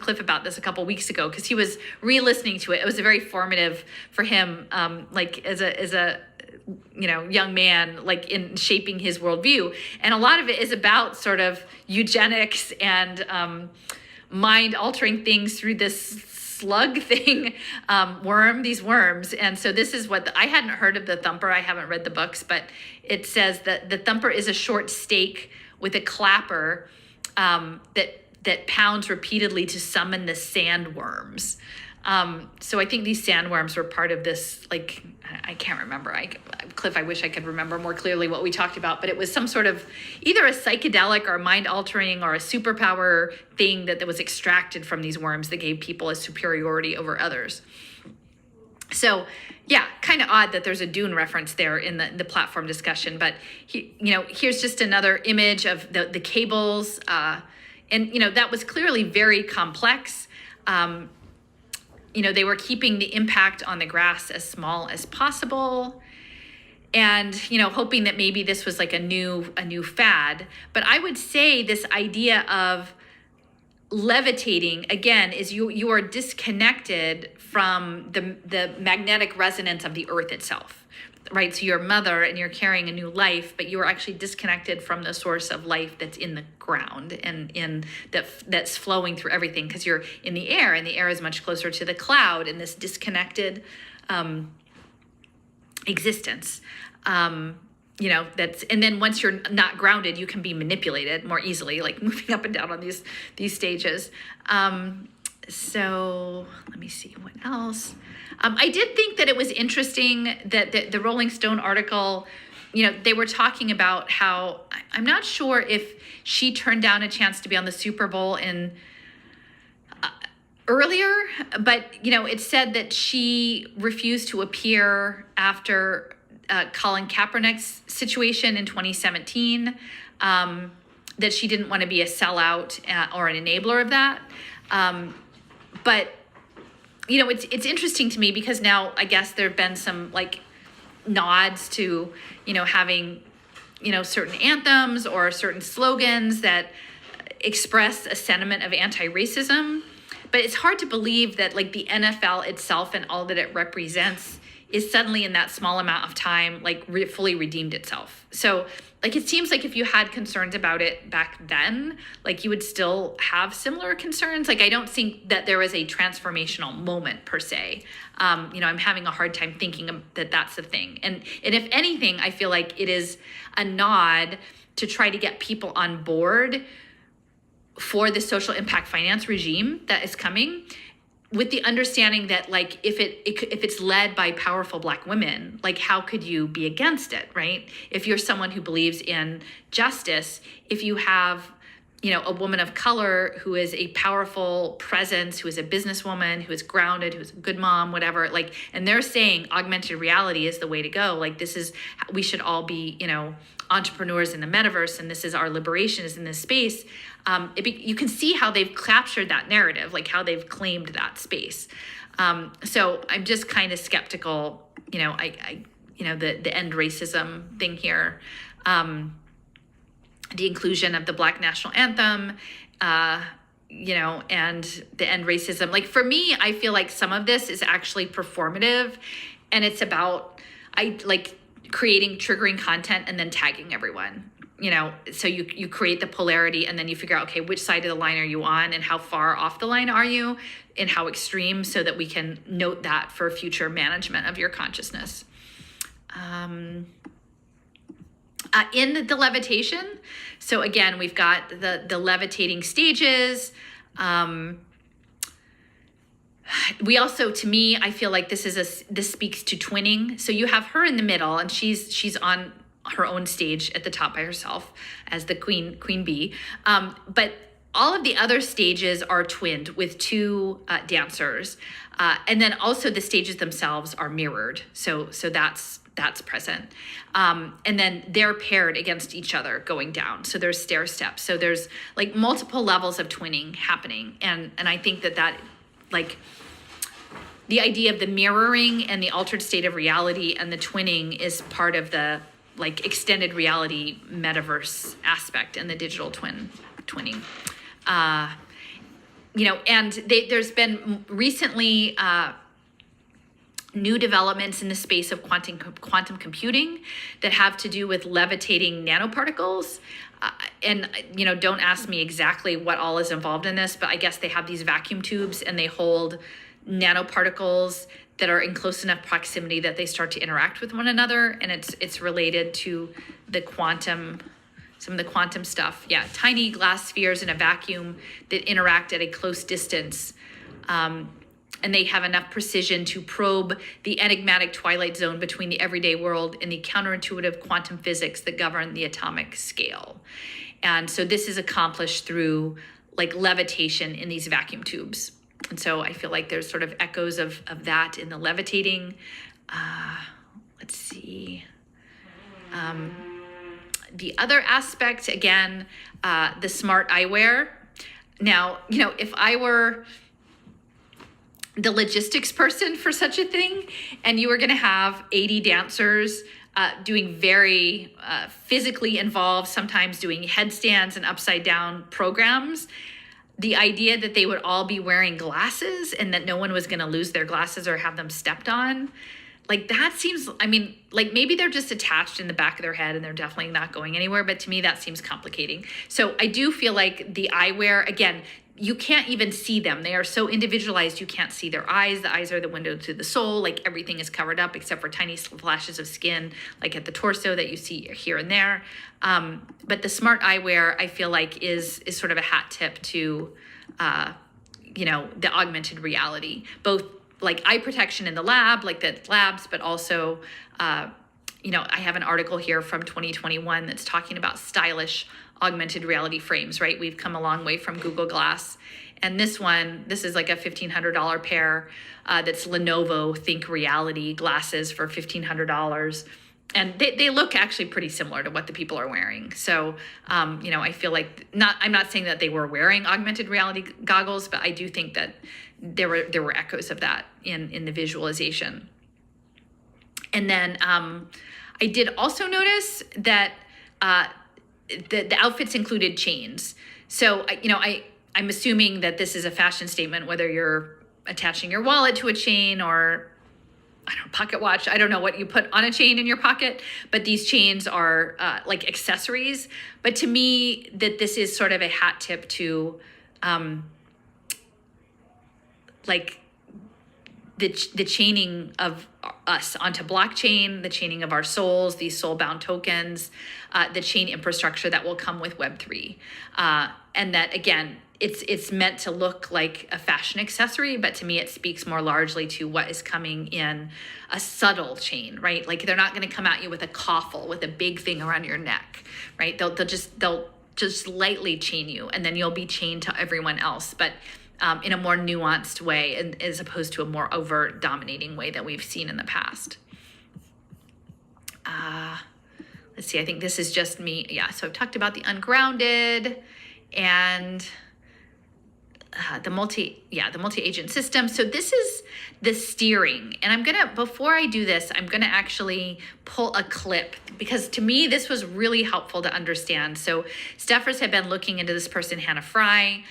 Cliff about this a couple weeks ago because he was re-listening to it. It was very formative for him, like as a young man, like in shaping his worldview. And a lot of it is about sort of eugenics and mind altering things through this slug thing, these worms. And so this is what I hadn't heard of the thumper. I haven't read the books, but it says that the thumper is a short stake with a clapper that pounds repeatedly to summon the sandworms. So I think these sandworms were part of this, like, I can't remember. Cliff, I wish I could remember more clearly what we talked about, but it was some sort of either a psychedelic or mind-altering or a superpower thing that was extracted from these worms that gave people a superiority over others. So yeah, kind of odd that there's a Dune reference there in the platform discussion, but here's just another image of the cables. And that was clearly very complex. They were keeping the impact on the grass as small as possible and, hoping that maybe this was like a new fad. But I would say this idea of levitating, again, is you are disconnected from the magnetic resonance of the earth itself, right? So you're a mother and you're carrying a new life, but you are actually disconnected from the source of life that's in the ground and that's flowing through everything, because you're in the air, and the air is much closer to the cloud in this disconnected existence. And then once you're not grounded, you can be manipulated more easily, like moving up and down on these stages. So let me see what else. I did think that it was interesting that the Rolling Stone article, they were talking about how, I'm not sure if she turned down a chance to be on the Super Bowl earlier, but it said that she refused to appear after Colin Kaepernick's situation in 2017, that she didn't want to be a sellout or an enabler of that. But it's interesting to me, because now I guess there have been some like nods to having certain anthems or certain slogans that express a sentiment of anti-racism. But it's hard to believe that like the NFL itself and all that it represents is suddenly in that small amount of time, like fully redeemed itself. So like, it seems like if you had concerns about it back then, like you would still have similar concerns. Like, I don't think that there was a transformational moment per se. I'm having a hard time thinking that that's the thing. And if anything, I feel like it is a nod to try to get people on board for the social impact finance regime that is coming, with the understanding that like if it's led by powerful Black women, like how could you be against it, right? If you're someone who believes in justice, if you have a woman of color who is a powerful presence, who is a businesswoman, who is grounded, who's a good mom, whatever, like, and they're saying augmented reality is the way to go. Like, we should all be, entrepreneurs in the metaverse, and this is our liberation is in this space. You can see how they've captured that narrative, like how they've claimed that space. So I'm just kind of skeptical, the end racism thing here. The inclusion of the Black national anthem, and the end racism. Like, for me, I feel like some of this is actually performative, and it's about creating triggering content and then tagging everyone. So you create the polarity, and then you figure out, okay, which side of the line are you on, and how far off the line are you, and how extreme, so that we can note that for future management of your consciousness. In the levitation, so again, we've got the levitating stages. We also, to me, I feel like this speaks to twinning. So you have her in the middle, and she's on her own stage at the top by herself as the queen bee. But all of the other stages are twinned with two dancers. And then also the stages themselves are mirrored. So that's present. And then they're paired against each other going down. So there's stair steps. So there's like multiple levels of twinning happening. And I think that like the idea of the mirroring and the altered state of reality and the twinning is part of the like extended reality metaverse aspect and the digital twinning. And there's been recently new developments in the space of quantum computing that have to do with levitating nanoparticles. And don't ask me exactly what all is involved in this, but I guess they have these vacuum tubes and they hold nanoparticles that are in close enough proximity that they start to interact with one another. And it's related to some of the quantum stuff. Yeah, tiny glass spheres in a vacuum that interact at a close distance. And they have enough precision to probe the enigmatic twilight zone between the everyday world and the counterintuitive quantum physics that govern the atomic scale. And so this is accomplished through like levitation in these vacuum tubes. And so I feel like there's sort of echoes of that in the levitating. Let's see. The other aspect, again, the smart eyewear. Now, if I were the logistics person for such a thing, and you were going to have 80 dancers doing very physically involved, sometimes doing headstands and upside down programs, the idea that they would all be wearing glasses and that no one was going to lose their glasses or have them stepped on, like that seems, I mean, like maybe they're just attached in the back of their head and they're definitely not going anywhere. But to me, that seems complicating. So I do feel like the eyewear, again, you can't even see them. They are so individualized, you can't see their eyes. The eyes are the window to the soul. Like everything is covered up except for tiny flashes of skin, like at the torso that you see here and there. But the smart eyewear, I feel like is sort of a hat tip to, the augmented reality, both like eye protection in the lab, like the labs, but also, I have an article here from 2021 that's talking about stylish augmented reality frames, right? We've come a long way from Google Glass. And this is like a $1,500 pair that's Lenovo Think Reality glasses for $1,500. And they look actually pretty similar to what the people are wearing. So, I feel like I'm not saying that they were wearing augmented reality goggles, but I do think that there were echoes of that in the visualization. And then I did also notice that the outfits included chains. So, I'm assuming that this is a fashion statement, whether you're attaching your wallet to a chain or, pocket watch. I don't know what you put on a chain in your pocket, but these chains are like accessories. But to me, that this is sort of a hat tip to like the chaining of us onto blockchain, the chaining of our souls, these soul-bound tokens, the chain infrastructure that will come with Web3. And that, again, it's meant to look like a fashion accessory, but to me, it speaks more largely to what is coming in a subtle chain, right? Like they're not going to come at you with a coffle, with a big thing around your neck, right? They'll just lightly chain you, and then you'll be chained to everyone else. But in a more nuanced way, as opposed to a more overt dominating way that we've seen in the past. Let's see, I think this is just me. Yeah, so I've talked about the ungrounded and the multi-agent system. So this is the steering. And before I do this, I'm gonna actually pull a clip because to me, this was really helpful to understand. So staffers have been looking into this person, Hannah Fry,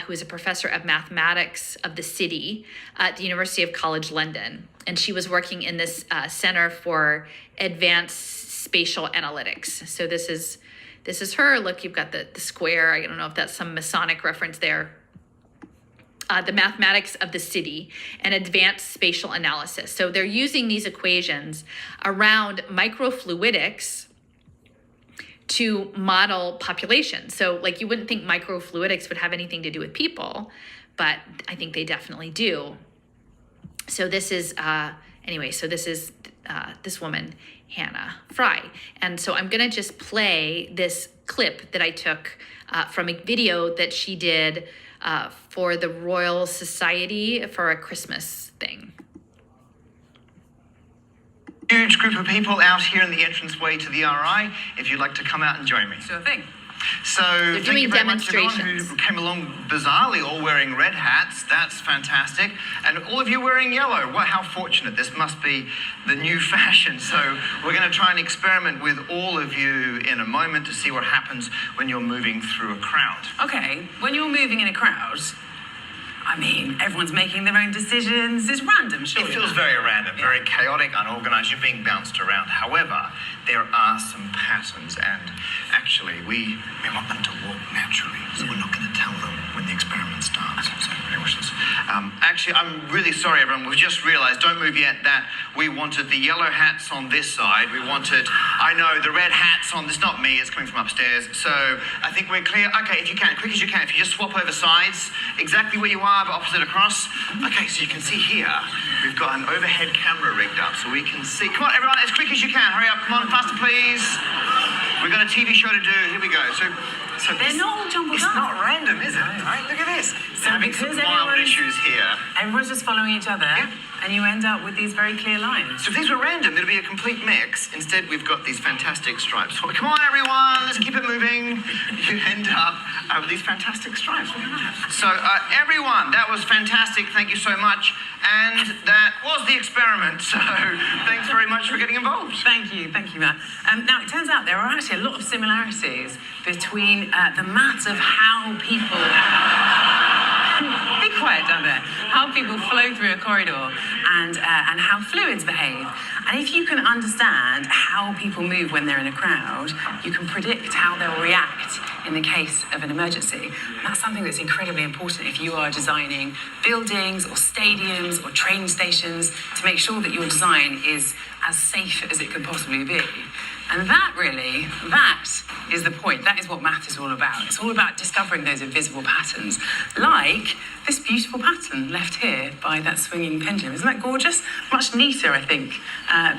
who is a professor of mathematics of the city at the University of College London. And she was working in this Center for Advanced Spatial Analytics. So this is her. Look, you've got the square. I don't know if that's some Masonic reference there. The mathematics of the city and advanced spatial analysis. So they're using these equations around microfluidics to model populations. So like you wouldn't think microfluidics would have anything to do with people, but I think they definitely do. So this is, this woman, Hannah Fry. And so I'm gonna just play this clip that I took from a video that she did for the Royal Society for a Christmas thing. Huge group of people out here in the entranceway to the RI. If you'd like to come out and join me. Sure thing. So They're doing demonstrations. Much everyone who came along bizarrely all wearing red hats. That's fantastic. And all of you wearing yellow. How fortunate. This must be the new fashion. So we're going to try and experiment with all of you in a moment to see what happens when you're moving through a crowd. Okay, when you're moving in a crowd, I mean, everyone's making their own decisions. It's random, sure. It feels very random, very chaotic, unorganized. You're being bounced around. However, there are some patterns, and actually, we want them to walk naturally, so we're not going to tell them when the experiment starts. So, watch this. Actually, I'm really sorry, everyone. We've just realized, don't move yet, that we wanted the yellow hats on this side. We wanted, I know, the red hats on this. Not me, it's coming from upstairs. So I think we're clear. Okay, if you can, quick as you can. If you just swap over sides, exactly where you are, but opposite across. Okay, so you can see here, we've got an overhead camera rigged up so we can see. Come on, everyone, as quick as you can. Hurry up, come on, faster, please. We've got a TV show to do. Here we go. So They're not all jumbled it's up. not random, is it? Right? Look at this. So having some because wild everyone's- issues here. Everyone's just following each other. Yeah. and you end up with these very clear lines. So if these were random, it'd be a complete mix. Instead, we've got these fantastic stripes. Well, come on, everyone, let's keep it moving. You end up with these fantastic stripes. Look at that. So, everyone, that was fantastic. Thank you so much. And that was the experiment. So, thanks very much for getting involved. Thank you, Matt. Now, it turns out there are actually a lot of similarities between the maths of how people... Be quiet down there. How people flow through a corridor and how fluids behave. And if you can understand how people move when they're in a crowd, you can predict how they'll react in the case of an emergency. And that's something that's incredibly important if you are designing buildings or stadiums or train stations to make sure that your design is as safe as it could possibly be. And that is the point. That is what math is all about. It's all about discovering those invisible patterns, like this beautiful pattern left here by that swinging pendulum. Isn't that gorgeous? Much neater, I think,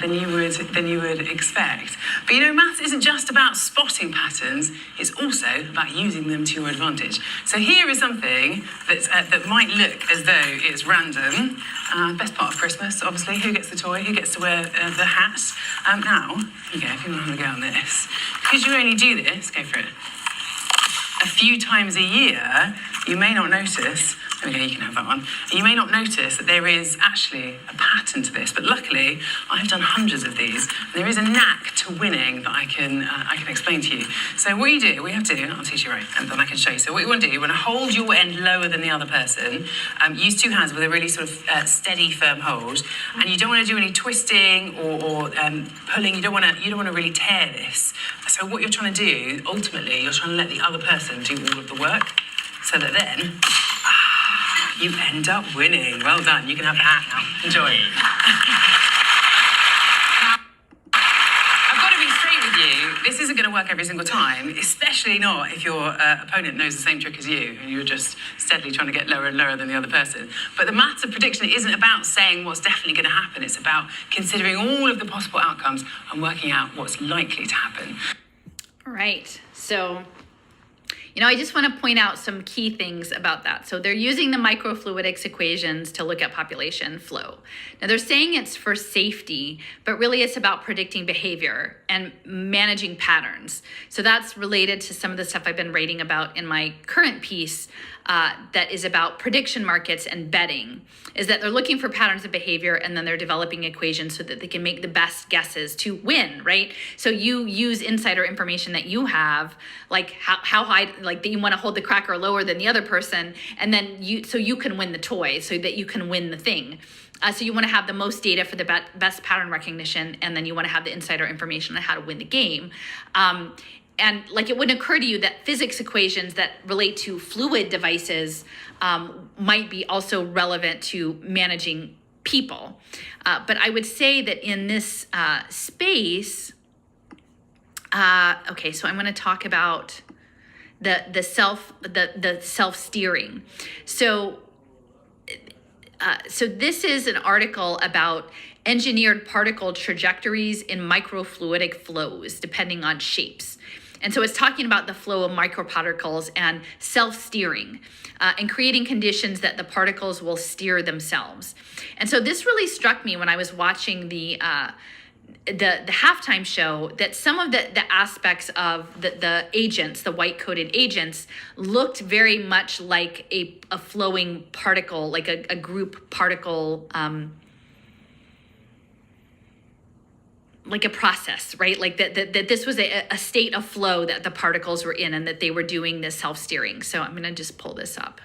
than you would expect. But math isn't just about spotting patterns. It's also about using them to your advantage. So here is something that might look as though it's random. Best part of Christmas, obviously. Who gets the toy? Who gets to wear the hat? Now, okay, if you want to have a go on this, because you only do this, go for it, a few times a year, you may not notice, okay, you can have that one, you may not notice that there is actually a pattern to this, but luckily, I've done hundreds of these, and there is a knack to winning that I can explain to you. So what you do, I'll teach you right, and then I can show you. So what you want to do, you want to hold your end lower than the other person, use two hands with a really sort of steady, firm hold, and you don't want to do any twisting or pulling, you don't want to really tear this. So what you're trying to do, ultimately, you're trying to let the other person do all of the work, so that then, you end up winning. Well done. You can have the hat now. Enjoy. I've got to be straight with you. This isn't going to work every single time, especially not if your opponent knows the same trick as you and you're just steadily trying to get lower and lower than the other person. But the maths of prediction isn't about saying what's definitely going to happen. It's about considering all of the possible outcomes and working out what's likely to happen. All right. So... I just want to point out some key things about that. So they're using the microfluidics equations to look at population flow. Now they're saying it's for safety, but really it's about predicting behavior and managing patterns. So that's related to some of the stuff I've been writing about in my current piece that is about prediction markets and betting, is that they're looking for patterns of behavior and then they're developing equations so that they can make the best guesses to win, right? So you use insider information that you have, like how high, like that you want to hold the cracker lower than the other person, and then you can win the toy, so that you can win the thing. So you want to have the most data for the best pattern recognition, and then you want to have the insider information on how to win the game. And like it wouldn't occur to you that physics equations that relate to fluid devices might be also relevant to managing people. But I would say that in this space, okay, so I'm going to talk about the self-steering. So this is an article about engineered particle trajectories in microfluidic flows, depending on shapes. And so it's talking about the flow of microparticles and self-steering and creating conditions that the particles will steer themselves. And so this really struck me when I was watching the halftime show, that some of the aspects of the agents, the white-coated agents, looked very much like a flowing particle, like a group particle, like a process, right? Like that this was a state of flow that the particles were in, and that they were doing this self-steering. So I'm going to just pull this up.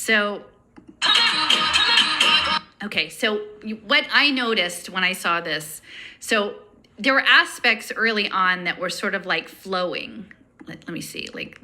So, okay, so what I noticed when I saw this, so there were aspects early on that were sort of like flowing. Let me see, like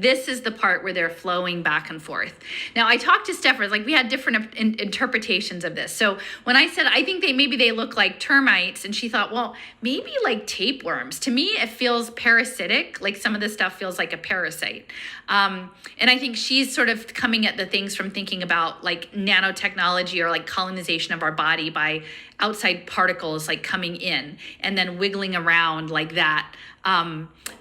this is the part where they're flowing back and forth. Now I talked to Steffers, like we had different interpretations of this. So when I said, I think maybe they look like termites, and she thought, well, maybe like tapeworms. To me, it feels parasitic. Like some of this stuff feels like a parasite. And I think she's sort of coming at the things from thinking about like nanotechnology or like colonization of our body by outside particles like coming in and then wiggling around like that.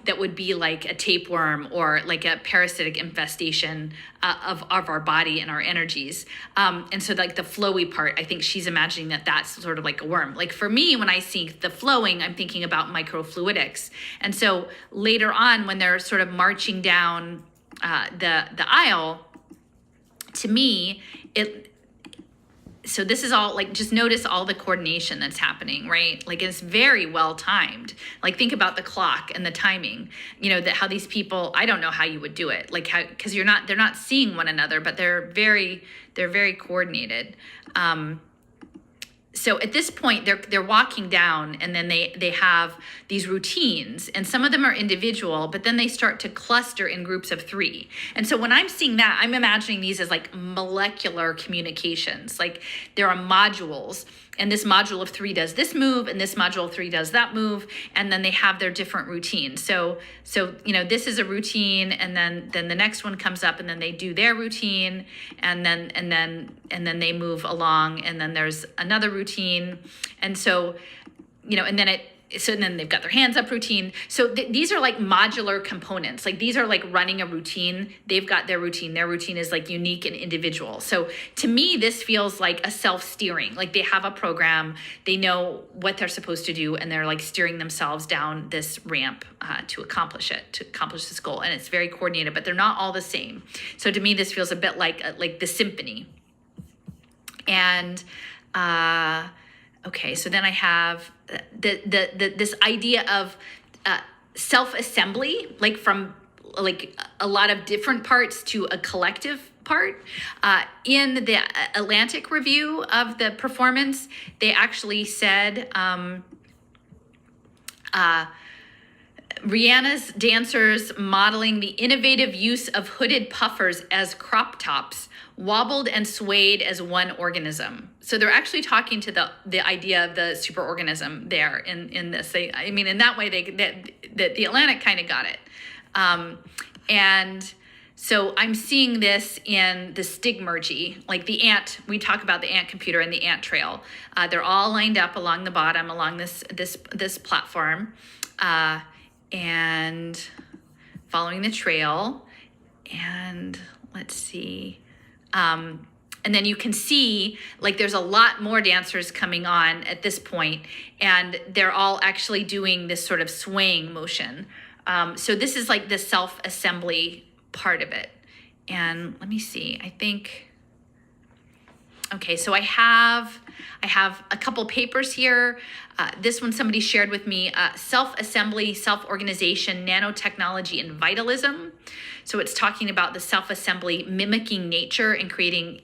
That would be like a tapeworm or like a parasitic infestation of our body and our energies. And so like the flowy part, I think she's imagining that that's sort of like a worm. Like for me, when I see the flowing, I'm thinking about microfluidics. And so later on, when they're sort of marching down the aisle, to me, so this is all like, just notice all the coordination that's happening, right? Like it's very well timed. Like think about the clock and the timing, you know, that how these people, I don't know how you would do it. Like how, cause they're not seeing one another, but they're very coordinated. So at this point, they're walking down, and then they have these routines, and some of them are individual, but then they start to cluster in groups of 3. And so when I'm seeing that, I'm imagining these as like molecular communications. Like there are modules, and this module of 3 does this move, and this module of 3 does that move, and then they have their different routines. So you know, this is a routine, and then the next one comes up, and then they do their routine, and then they move along, and then there's another routine, and so, you know, and then they've got their hands up routine. So these are like modular components. Like these are like running a routine. They've got their routine. Their routine is like unique and individual. So to me, this feels like a self-steering. Like they have a program, they know what they're supposed to do, and they're like steering themselves down this ramp to accomplish this goal. And it's very coordinated, but they're not all the same. So to me, this feels a bit like the symphony. And okay, so then I have this idea of self-assembly, like from like a lot of different parts to a collective part. In the Atlantic review of the performance, they actually said Rihanna's dancers modeling the innovative use of hooded puffers as crop tops wobbled and swayed as one organism. So they're actually talking to the idea of the superorganism there in this. I mean, in that way, the Atlantic kind of got it. And so I'm seeing this in the stigmergy, like the ant. We talk about the ant computer and the ant trail. They're all lined up along the bottom, along this platform, and following the trail. And let's see. And then you can see like there's a lot more dancers coming on at this point, and they're all actually doing this sort of swaying motion. So this is like the self-assembly part of it. And let me see, I think, okay, so I have a couple papers here. This one somebody shared with me, self-assembly, self-organization, nanotechnology, and vitalism. So it's talking about the self-assembly mimicking nature and creating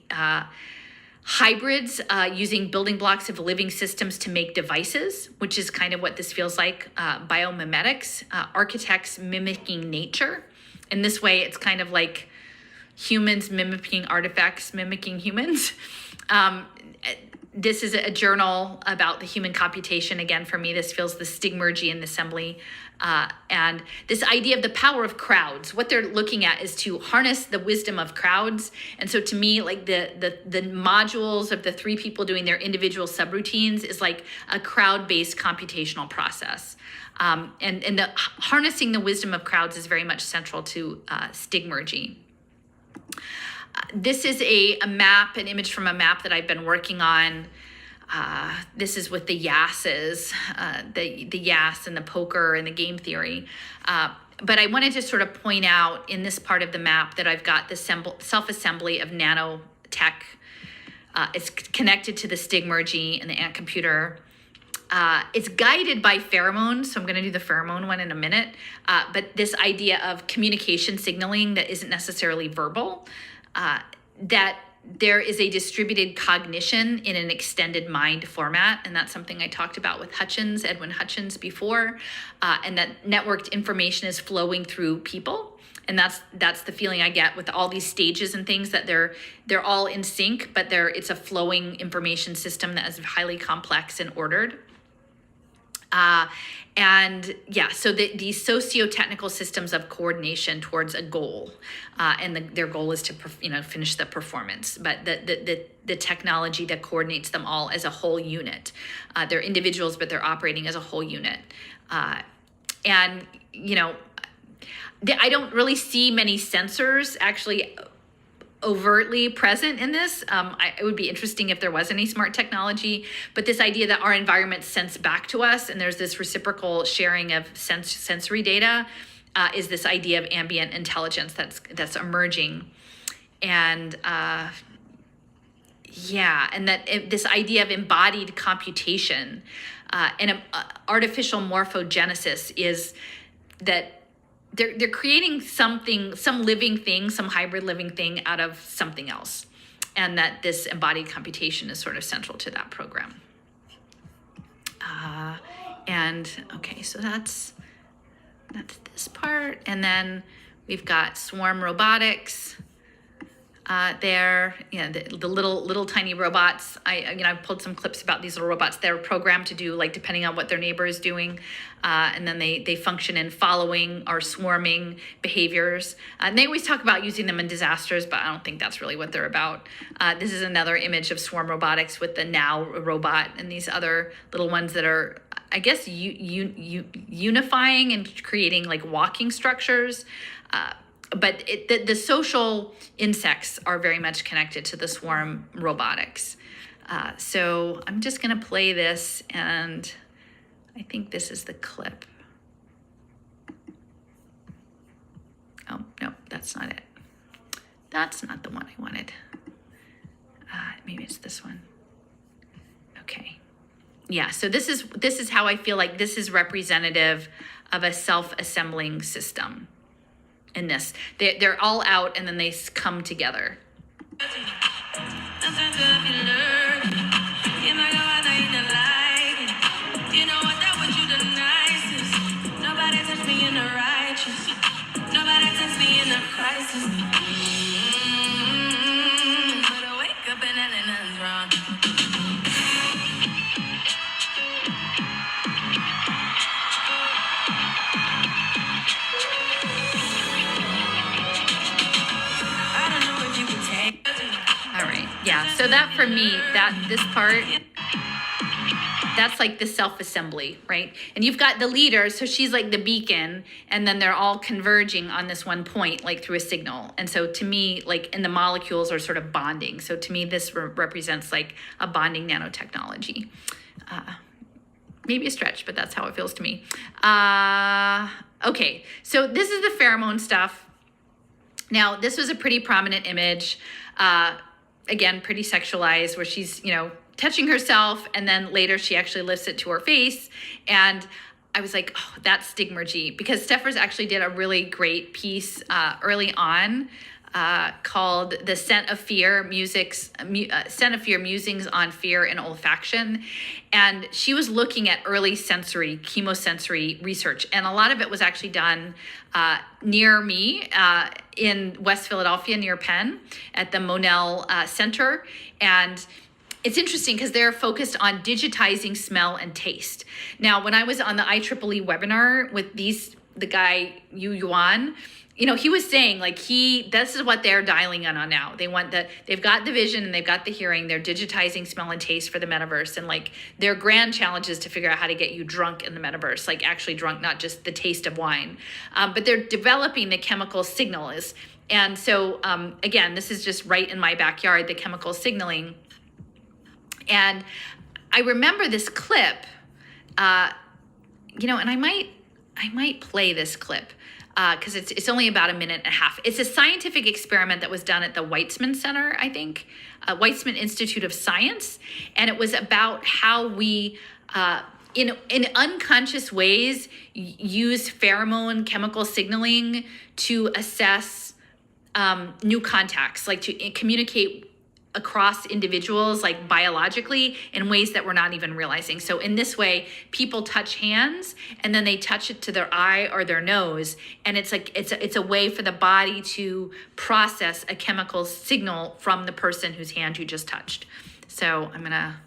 hybrids using building blocks of living systems to make devices, which is kind of what this feels like, biomimetics, architects mimicking nature. In this way, it's kind of like humans mimicking artifacts, mimicking humans. This is a journal about the human computation. Again, for me, this feels the stigmergy and assembly. And this idea of the power of crowds. What they're looking at is to harness the wisdom of crowds. And so to me, like the modules of the 3 people doing their individual subroutines is like a crowd-based computational process. And the harnessing the wisdom of crowds is very much central to stigmergy. This is a map, an image from a map that I've been working on. This is with the YASs, the YAS and the poker and the game theory. But I wanted to sort of point out in this part of the map that I've got the self-assembly of nanotech. It's connected to the stigmergy and the ant computer. It's guided by pheromones, so I'm going to do the pheromone one in a minute. But this idea of communication signaling that isn't necessarily verbal, that there is a distributed cognition in an extended mind format, and that's something I talked about with Edwin Hutchins before, and that networked information is flowing through people. And that's the feeling I get with all these stages and things, that they're all in sync, but it's a flowing information system that is highly complex and ordered. And yeah, so these socio-technical systems of coordination towards a goal, and their goal is to finish the performance. But the technology that coordinates them all as a whole unit. They're individuals, but they're operating as a whole unit. And I don't really see many sensors actually overtly present in this. It would be interesting if there was any smart technology, but this idea that our environment sense back to us, and there's this reciprocal sharing of sensory data, is this idea of ambient intelligence that's emerging. And and that this idea of embodied computation and artificial morphogenesis is that they're creating something, some living thing, some hybrid living thing out of something else. And that this embodied computation is sort of central to that program. Okay, so that's this part. And then we've got swarm robotics there. The little tiny robots. I've pulled some clips about these little robots. They're programmed to do, like, depending on what their neighbor is doing. And then they function in following or swarming behaviors. And they always talk about using them in disasters, but I don't think that's really what they're about. This is another image of swarm robotics with the Now robot and these other little ones that are, I guess, unifying and creating like walking structures. But the social insects are very much connected to the swarm robotics. So I'm just going to play this, and I think this is the clip. Oh, no, that's not it. That's not the one I wanted. Maybe it's this one. Okay. Yeah, so this is how I feel like this is representative of a self-assembling system. In this, they're all out and then they come together. So that for me, this part, that's like the self-assembly, right? And you've got the leader, so she's like the beacon, and then they're all converging on this one point, like through a signal. And so to me, like, and the molecules are sort of bonding. So to me, this represents like a bonding nanotechnology. Maybe a stretch, but that's how it feels to me. Okay, so this is the pheromone stuff. Now, this was a pretty prominent image. Again, pretty sexualized, where she's, touching herself, and then later she actually lifts it to her face. And I was like, oh, that's stigmergy, because Steffers actually did a really great piece early on called "The Scent of Fear: Musings on Fear and Olfaction," and she was looking at early chemosensory research, and a lot of it was actually done near me in West Philadelphia, near Penn, at the Monell Center. And it's interesting because they're focused on digitizing smell and taste. Now, when I was on the IEEE webinar with the guy Yu Yuan, he was saying, like, this is what they're dialing in on now. They've got the vision and they've got the hearing. They're digitizing smell and taste for the metaverse. And like, their grand challenge is to figure out how to get you drunk in the metaverse, like actually drunk, not just the taste of wine. But they're developing the chemical signals. And so, again, this is just right in my backyard, the chemical signaling. And I remember this clip, and I might play this clip. Because it's only about a minute and a half. It's a scientific experiment that was done at the Weizmann Center, I think, Weizmann Institute of Science. And it was about how we in unconscious ways use pheromone chemical signaling to assess new contacts, like to communicate across individuals, like biologically, in ways that we're not even realizing. So in this way, people touch hands and then they touch it to their eye or their nose, and it's like it's a way for the body to process a chemical signal from the person whose hand you just touched. So I'm gonna.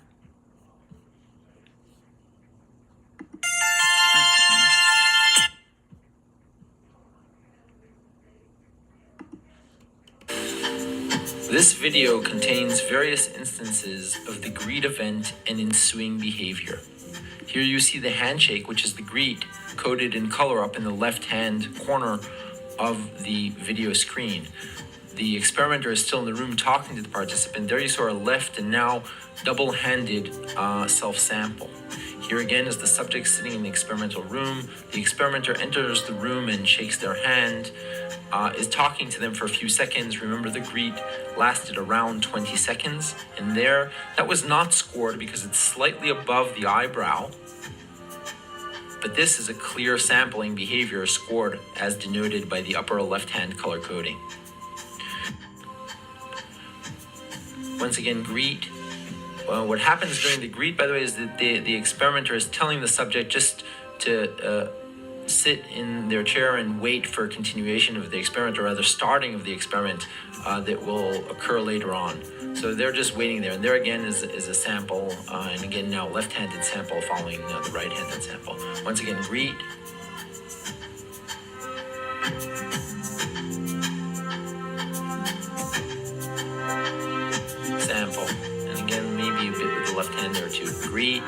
This video contains various instances of the greet event and ensuing behavior. Here you see the handshake, which is the greet, coded in color up in the left-hand corner of the video screen. The experimenter is still in the room talking to the participant. There you saw a left and now double-handed self-sample. Here again is the subject sitting in the experimental room. The experimenter enters the room and shakes their hand, is talking to them for a few seconds. Remember, the greet lasted around 20 seconds. And there, that was not scored because it's slightly above the eyebrow. But this is a clear sampling behavior scored as denoted by the upper left-hand color coding. Once again, greet. Well, what happens during the greet, by the way, is that the experimenter is telling the subject just to sit in their chair and wait for continuation of the experiment, or rather starting of the experiment that will occur later on. So they're just waiting there. And there again is a sample, and again now left-handed sample following the right-handed sample. Once again, greet. Sample. And again, maybe a bit with the left hand there too. Greet.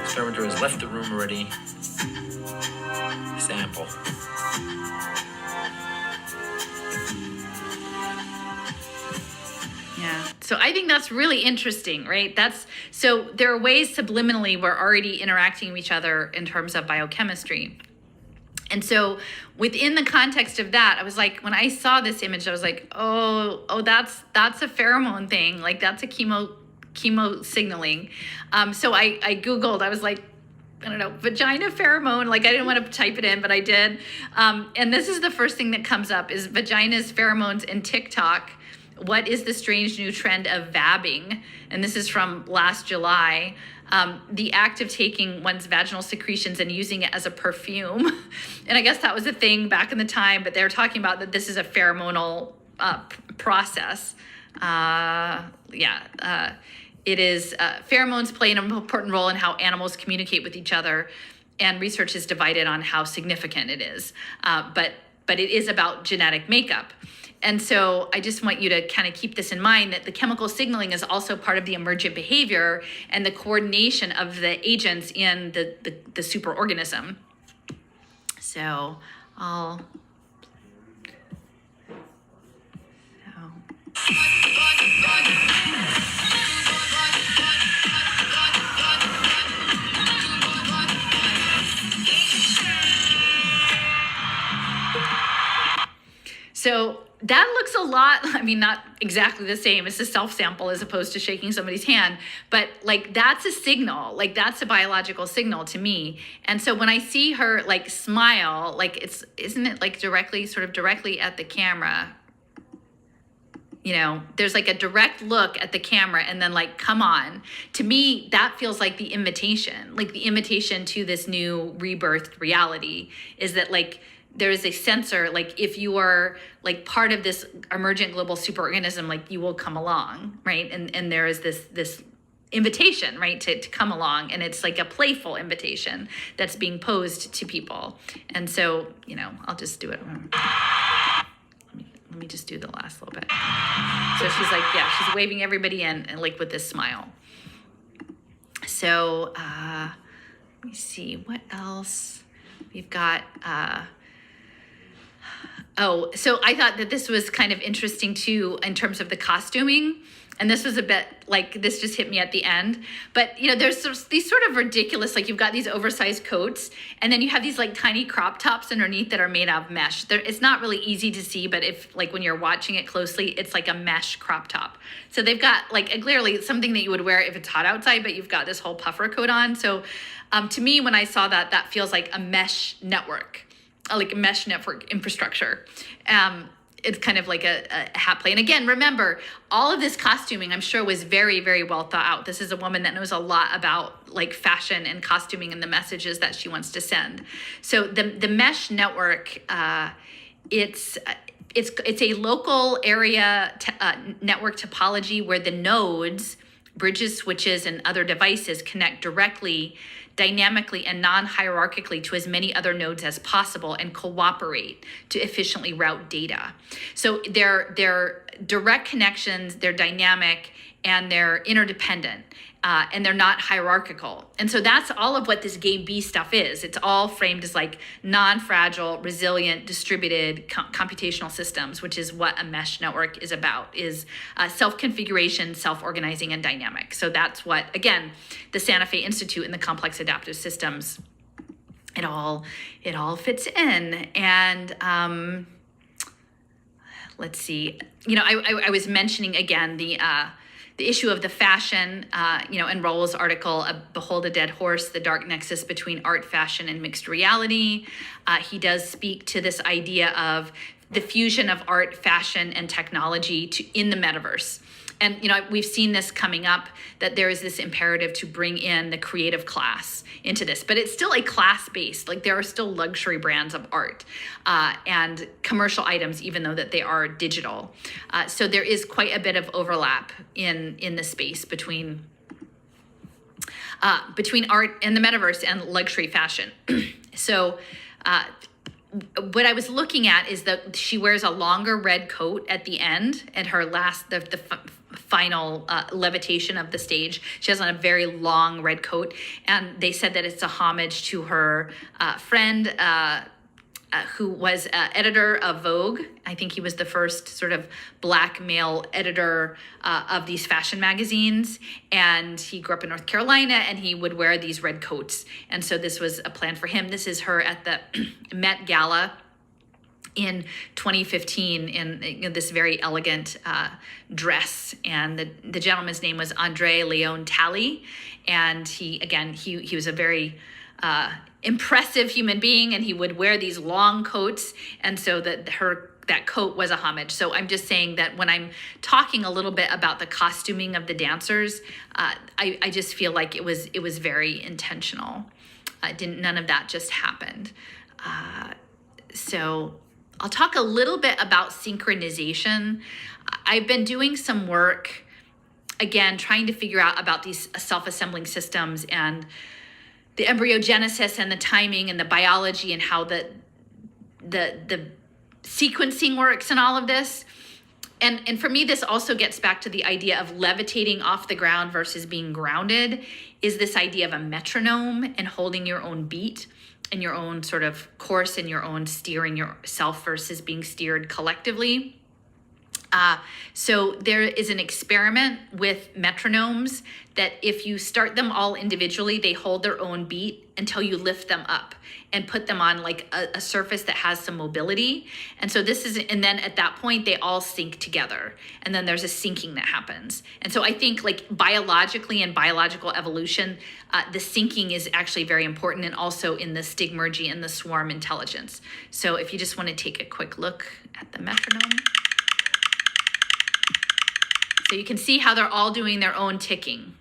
Experimenter has left the room already. Sample. Yeah. So I think that's really interesting, right? So there are ways subliminally we're already interacting with each other in terms of biochemistry. And so within the context of that, I was like, when I saw this image, I was like, oh, that's a pheromone thing. Like that's a chemo signaling. So I Googled, I was like, I don't know, vagina pheromone. Like I didn't want to type it in, but I did. And this is the first thing that comes up is vaginas, pheromones, and TikTok. What is the strange new trend of vabbing? And this is from last July. The act of taking one's vaginal secretions and using it as a perfume. And I guess that was a thing back in the time, but they're talking about that this is a pheromonal process. It is, pheromones play an important role in how animals communicate with each other, and research is divided on how significant it is. But it is about genetic makeup. And so I just want you to kind of keep this in mind, that the chemical signaling is also part of the emergent behavior and the coordination of the agents in the superorganism. So I'll... So that looks a lot, I mean, not exactly the same. It's a self-sample as opposed to shaking somebody's hand, but like that's a signal, like that's a biological signal to me. And so when I see her like smile, like isn't it like directly at the camera? You know, there's like a direct look at the camera and then like, come on. To me, that feels like the invitation to this new rebirthed reality is that like, there is a sensor, like if you are like part of this emergent global superorganism, like you will come along, right? And there is this invitation, right, to come along, and it's like a playful invitation that's being posed to people. And so, you know, I'll just do it. Let me just do the last little bit. So she's like, yeah, she's waving everybody in and like with this smile. So let me see what else we've got. Oh, so I thought that this was kind of interesting too in terms of the costuming. And this was a bit like, this just hit me at the end. But, you know, there's these sort of ridiculous, like you've got these oversized coats, and then you have these like tiny crop tops underneath that are made out of mesh. It's not really easy to see, but if like when you're watching it closely, it's like a mesh crop top. So they've got like clearly something that you would wear if it's hot outside, but you've got this whole puffer coat on. So to me, when I saw that, that feels like a mesh network, like a mesh network infrastructure. It's kind of like a hat play. And again, remember, all of this costuming, I'm sure, was very, very well thought out. This is a woman that knows a lot about like fashion and costuming and the messages that she wants to send. So the mesh network, it's a local area network topology where the nodes, bridges, switches, and other devices connect directly, dynamically, and non-hierarchically to as many other nodes as possible and cooperate to efficiently route data. So they're direct connections, they're dynamic, and they're interdependent. And they're not hierarchical. And so that's all of what this game B stuff is. It's all framed as like non-fragile, resilient, distributed computational systems, which is what a mesh network is about, is self-configuration, self-organizing, and dynamic. So that's what, again, the Santa Fe Institute and the complex adaptive systems, it all fits in. And let's see, you know, I was mentioning again the issue of the fashion, you know, in Raoul's article, Behold a Dead Horse, the Dark Nexus Between Art, Fashion, and Mixed Reality. He does speak to this idea of the fusion of art, fashion, and technology in the metaverse. And, you know, we've seen this coming up, that there is this imperative to bring in the creative class into this, but it's still a class-based, like there are still luxury brands of art and commercial items, even though that they are digital. So there is quite a bit of overlap in the space between art and the metaverse and luxury fashion. So what I was looking at is that she wears a longer red coat at the end, at her last, the final levitation of the stage. She has on a very long red coat, and they said that it's a homage to her friend who was editor of Vogue. I think he was the first sort of black male editor of these fashion magazines. And he grew up in North Carolina, and he would wear these red coats. And so this was a plan for him. This is her at the Met Gala in 2015 in this very elegant dress. And the gentleman's name was Andre Leon Talley. And he was a very impressive human being, and he would wear these long coats, and so that coat was a homage. So I'm just saying that when I'm talking a little bit about the costuming of the dancers, I just feel like it was very intentional. None of that just happened. So I'll talk a little bit about synchronization. I've been doing some work, again, trying to figure out about these self-assembling systems and the embryogenesis and the timing and the biology and how the sequencing works and all of this. And for me, this also gets back to the idea of levitating off the ground versus being grounded, is this idea of a metronome and holding your own beat and your own sort of course and your own steering yourself versus being steered collectively. So there is an experiment with metronomes that if you start them all individually, they hold their own beat until you lift them up and put them on like a surface that has some mobility. And so and then at that point, they all sync together. And then there's a syncing that happens. And so I think like biologically and biological evolution, the syncing is actually very important, and also in the stigmergy and the swarm intelligence. So if you just want to take a quick look at the metronome. So you can see how they're all doing their own ticking.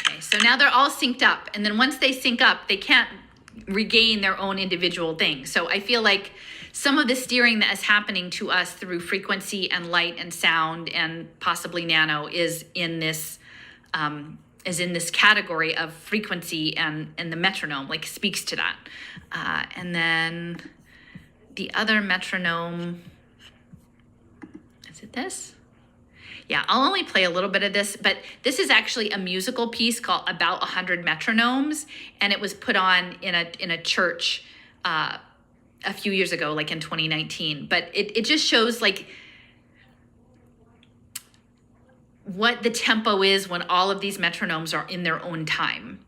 Okay, so now they're all synced up. And then once they sync up, they can't regain their own individual thing. So I feel like some of the steering that is happening to us through frequency and light and sound and possibly nano is in this is in this category of frequency, and the metronome like speaks to that. And then the other metronome, is it this? Yeah, I'll only play a little bit of this, but this is actually a musical piece called About 100 Metronomes, and it was put on in a church a few years ago, like in 2019. But it just shows like what the tempo is when all of these metronomes are in their own time.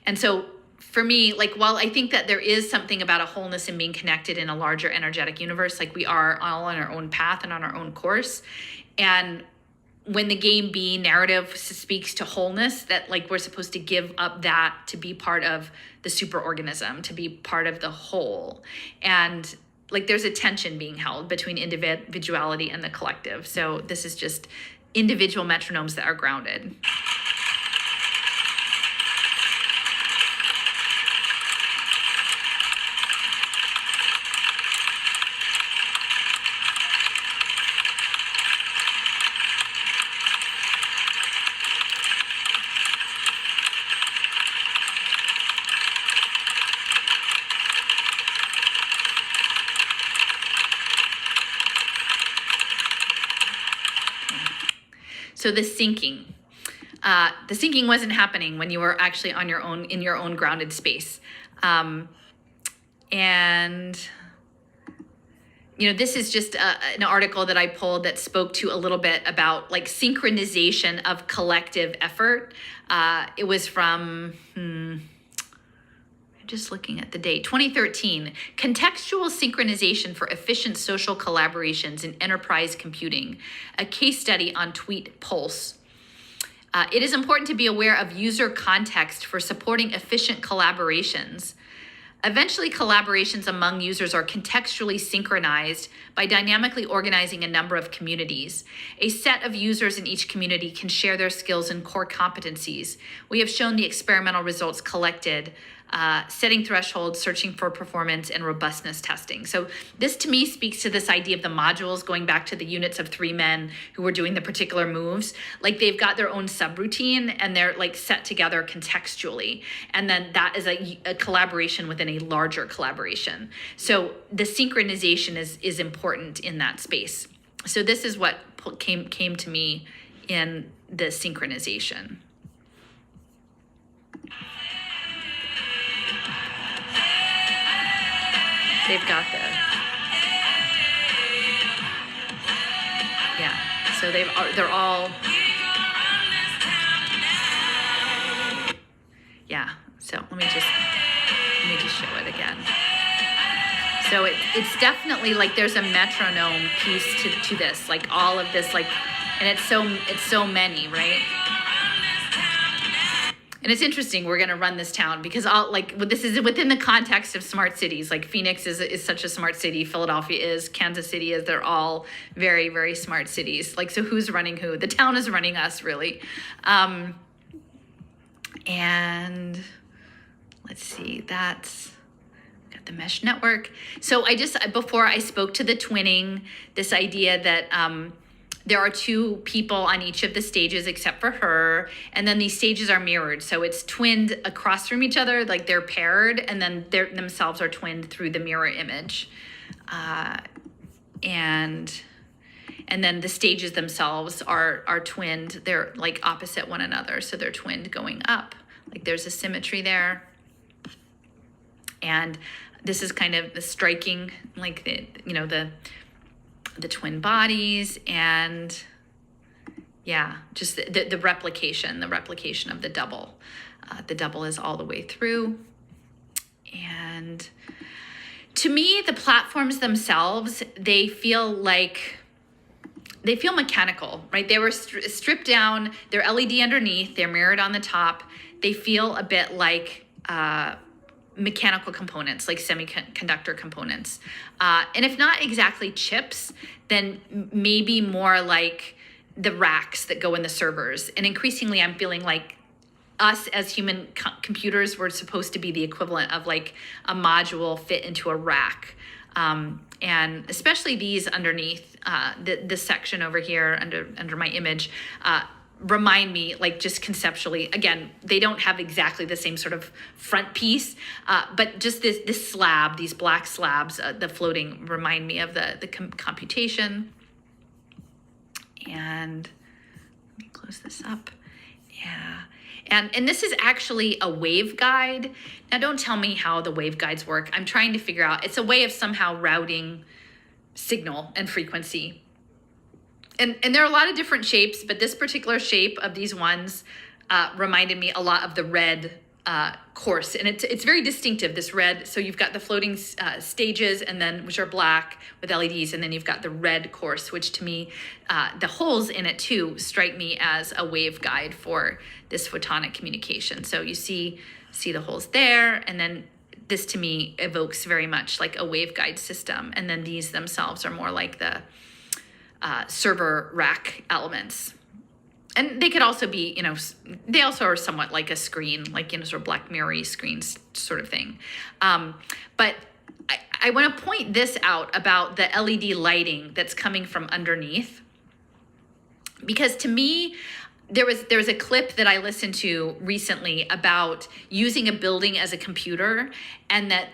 And so for me, like, while I think that there is something about a wholeness and being connected in a larger energetic universe, like we are all on our own path and on our own course. And when the game B narrative speaks to wholeness, that like we're supposed to give up that to be part of the superorganism, to be part of the whole. And like there's a tension being held between individuality and the collective. So this is just individual metronomes that are grounded. So the syncing wasn't happening when you were actually on your own, in your own grounded space. And, you know, this is just an article that I pulled that spoke to a little bit about like synchronization of collective effort. It was from, just looking at the date, 2013, Contextual Synchronization for Efficient Social Collaborations in Enterprise Computing, a case study on Tweet Pulse. It is important to be aware of user context for supporting efficient collaborations. Eventually, collaborations among users are contextually synchronized by dynamically organizing a number of communities. A set of users in each community can share their skills and core competencies. We have shown the experimental results collected, setting thresholds, searching for performance, and robustness testing. So this to me speaks to this idea of the modules, going back to the units of 3 men who were doing the particular moves. Like they've got their own subroutine and they're like set together contextually. And then that is a collaboration within a larger collaboration. So the synchronization is important in that space. So this is what came to me in the synchronization. They've got so they're all, so let me just show it again. So it's definitely like there's a metronome piece to this, like all of this, like, and it's so many, right? And it's interesting, we're gonna run this town because this is within the context of smart cities. Like Phoenix is such a smart city, Philadelphia is, Kansas City is, they're all very, very smart cities. Like, so who's running who? The town is running us, really. And let's see, that's got the mesh network. So before I spoke to the twinning, this idea that, there are 2 people on each of the stages except for her, and then these stages are mirrored. So it's twinned across from each other, like they're paired, and then they themselves are twinned through the mirror image. And then the stages themselves are twinned. They're like opposite one another, so they're twinned going up. Like there's a symmetry there. And this is kind of the striking, like the twin bodies, and just the replication of the double. The double is all the way through. And to me, the platforms themselves, they feel mechanical, right? They were stripped down, they're LED underneath, they're mirrored on the top. They feel a bit like mechanical components, like semiconductor components. And if not exactly chips, then maybe more like the racks that go in the servers. And increasingly, I'm feeling like us as human computers were supposed to be the equivalent of like a module fit into a rack. And especially these underneath, this section over here under my image, remind me, like just conceptually, again, they don't have exactly the same sort of front piece, but just this slab, these black slabs, the floating, remind me of the computation. And let me close this up. Yeah. And this is actually a waveguide. Now, don't tell me how the waveguides work. I'm trying to figure out. It's a way of somehow routing signal and frequency. And there are a lot of different shapes, but this particular shape of these ones reminded me a lot of the red course. And it's very distinctive, this red. So you've got the floating stages, and then which are black with LEDs, and then you've got the red course, which to me, the holes in it too strike me as a waveguide for this photonic communication. So you see the holes there, and then this to me evokes very much like a waveguide system. And then these themselves are more like the server rack elements. And they could also be, they also are somewhat like a screen, like, sort of Black Mirror-y screens sort of thing. But I want to point this out about the LED lighting that's coming from underneath. Because to me, there was a clip that I listened to recently about using a building as a computer, and that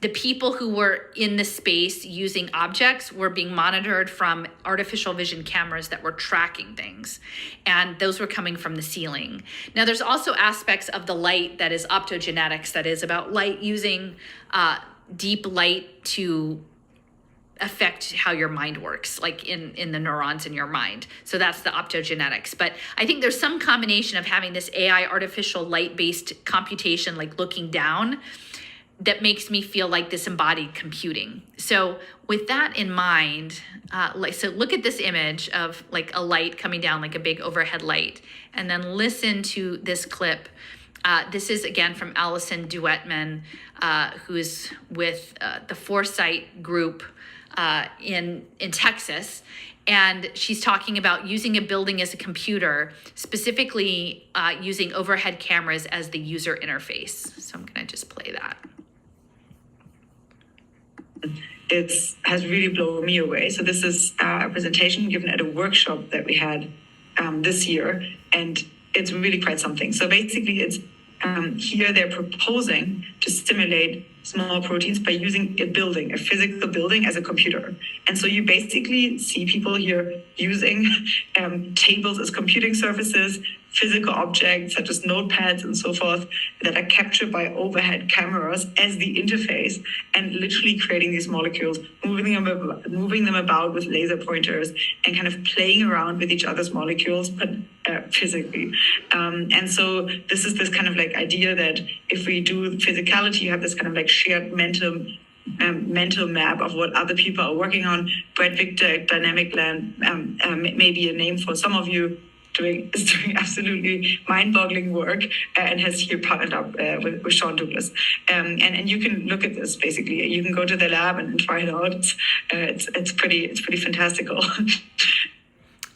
the people who were in the space using objects were being monitored from artificial vision cameras that were tracking things. And those were coming from the ceiling. Now, there's also aspects of the light that is optogenetics, that is about light using deep light to affect how your mind works, like in the neurons in your mind. So that's the optogenetics. But I think there's some combination of having this AI artificial light-based computation, like looking down, that makes me feel like this embodied computing. So with that in mind, so look at this image of like a light coming down, like a big overhead light, and then listen to this clip. This is again from Alison Duetman, who is with the Foresight group in Texas. And she's talking about using a building as a computer, specifically using overhead cameras as the user interface. So I'm gonna just play that. It has really blown me away. So this is a presentation given at a workshop that we had this year, and it's really quite something. So basically it's here they're proposing to simulate small proteins by using a physical building as a computer. And so you basically see people here using tables as computing surfaces, physical objects such as notepads and so forth that are captured by overhead cameras as the interface, and literally creating these molecules, moving them about with laser pointers, and kind of playing around with each other's molecules, but physically. And so this is this kind of like idea that if we do physicality, you have this kind of like shared mental map of what other people are working on. Brett Victor, Dynamic Land, may be a name for some of you, is doing absolutely mind-boggling work, and has here partnered up with Sean Douglas. And you can look at this, basically. You can go to the lab and try it out. It's pretty fantastical.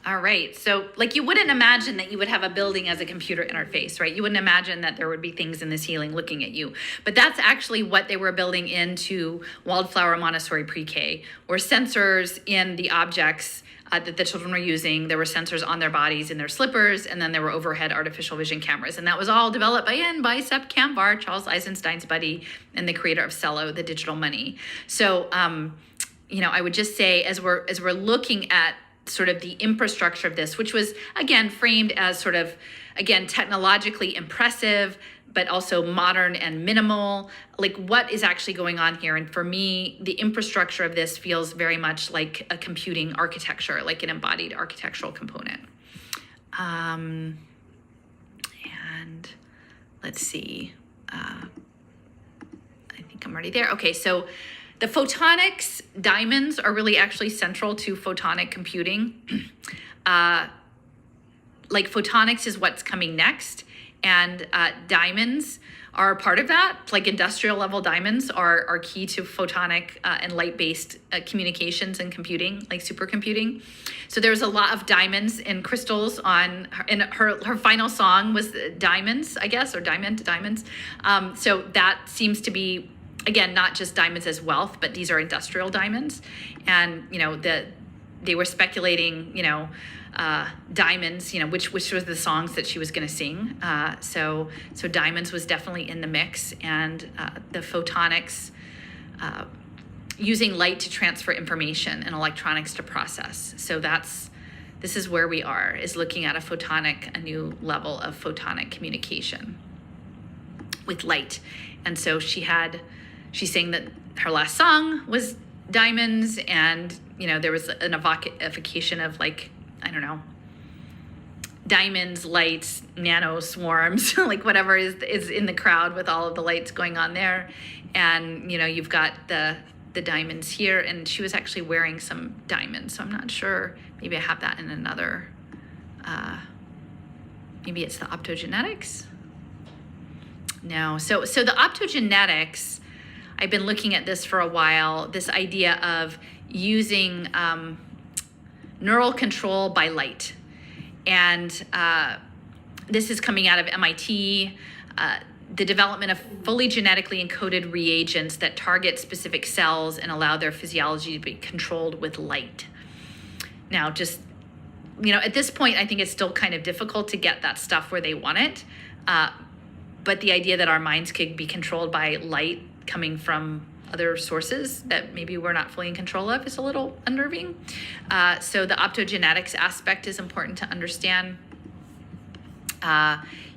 All right. So like you wouldn't imagine that you would have a building as a computer interface, right? You wouldn't imagine that there would be things in the ceiling looking at you. But that's actually what they were building into Wildflower Montessori Pre-K, were sensors in the objects that the children were using. There were sensors on their bodies in their slippers, and then there were overhead artificial vision cameras. And that was all developed by Sepp Kamvar, Charles Eisenstein's buddy, and the creator of Cello, the digital money. So, I would just say, as we're looking at sort of the infrastructure of this, which was, again, framed as sort of, again, technologically impressive, but also modern and minimal, like what is actually going on here? And for me, the infrastructure of this feels very much like a computing architecture, like an embodied architectural component. And let's see, I think I'm already there. Okay, so the photonics diamonds are really actually central to photonic computing. Like photonics is what's coming next, and diamonds are part of that. Like industrial level diamonds are key to photonic and light-based communications and computing, like supercomputing. So there's a lot of diamonds and crystals on her, and her final song was diamonds, I guess, or diamonds. So that seems to be, again, not just diamonds as wealth, but these are industrial diamonds. And, they were speculating, Diamonds, which was the songs that she was going to sing. So Diamonds was definitely in the mix, and the photonics, using light to transfer information and electronics to process. So this is where we are, is looking at a new level of photonic communication with light. And so she's saying that her last song was Diamonds, and there was an evocation of, like, I don't know, diamonds, lights, nano swarms, like whatever is in the crowd with all of the lights going on there. And you've got the diamonds here, and she was actually wearing some diamonds, so I'm not sure. Maybe I have that in another, maybe it's the optogenetics. No, so the optogenetics, I've been looking at this for a while, this idea of using neural control by light. And this is coming out of MIT, the development of fully genetically encoded reagents that target specific cells and allow their physiology to be controlled with light. Now, just, at this point, I think it's still kind of difficult to get that stuff where they want it. But the idea that our minds could be controlled by light coming from other sources that maybe we're not fully in control of is a little unnerving. So the optogenetics aspect is important to understand.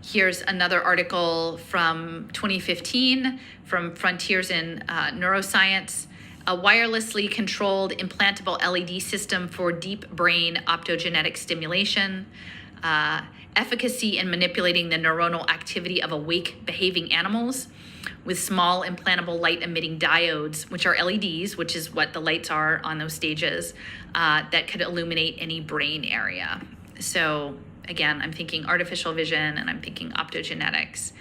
Here's another article from 2015 from Frontiers in Neuroscience. A wirelessly controlled implantable LED system for deep brain optogenetic stimulation. Efficacy in manipulating the neuronal activity of awake behaving animals with small implantable light emitting diodes, which are LEDs, which is what the lights are on those stages, that could illuminate any brain area. So again, I'm thinking artificial vision, and I'm thinking optogenetics.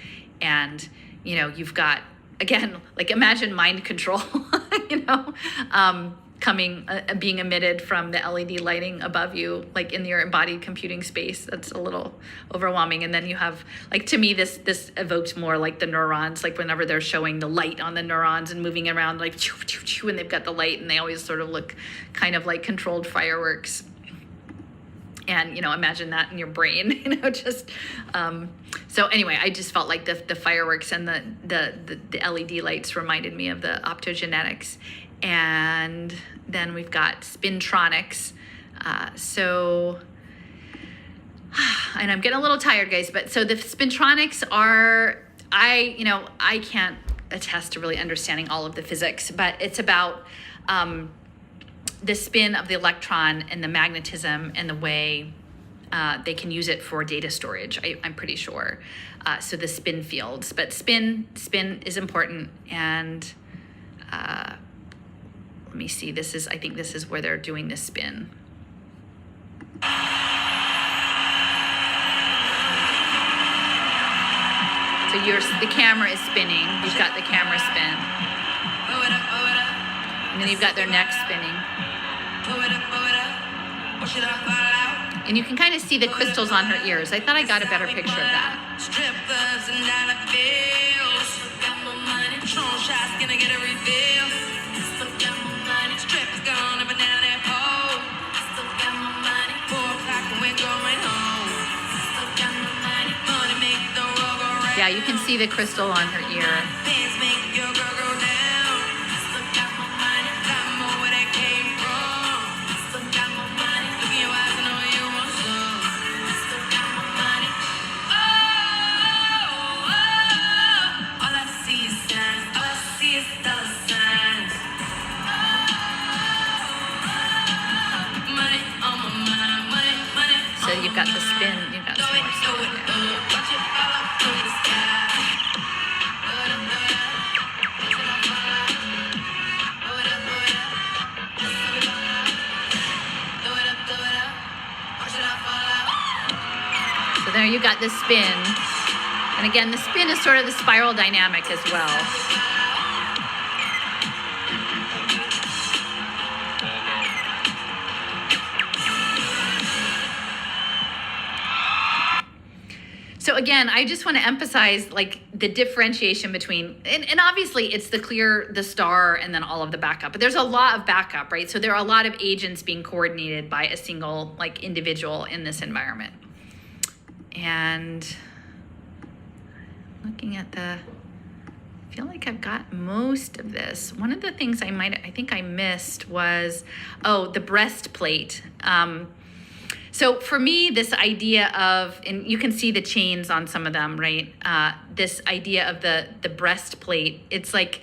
And, you've got, again, like, imagine mind control, being emitted from the LED lighting above you, like in your embodied computing space. That's a little overwhelming. And then you have, like, to me, this evokes more like the neurons, like whenever they're showing the light on the neurons and moving around, like, choo, choo, choo, and they've got the light, and they always sort of look kind of like controlled fireworks. And, imagine that in your brain, just, so anyway, I just felt like the fireworks and the LED lights reminded me of the optogenetics. And then we've got spintronics. And I'm getting a little tired, guys, but so the spintronics are, I can't attest to really understanding all of the physics, but it's about the spin of the electron and the magnetism and the way they can use it for data storage, I'm pretty sure. So the spin fields, but spin is important. And let me see, I think this is where they're doing this spin. So the camera is spinning. You've got the camera spin. And then you've got their neck spinning. And you can kind of see the crystals on her ears. I thought I got a better picture of that. Yeah, you can see the crystal on her ear. So you've got the spin, you've got some more stuff in there. So there you got the spin. And again, the spin is sort of the spiral dynamic as well. So So again, I just want to emphasize like the differentiation between, and obviously it's the star and then all of the backup, but there's a lot of backup, right? So there are a lot of agents being coordinated by a single like individual in this environment. And looking at I feel like I've got most of this. One of the things I think I missed was, the breastplate. So for me, this idea of, and you can see the chains on some of them, right? This idea of the breastplate, it's like,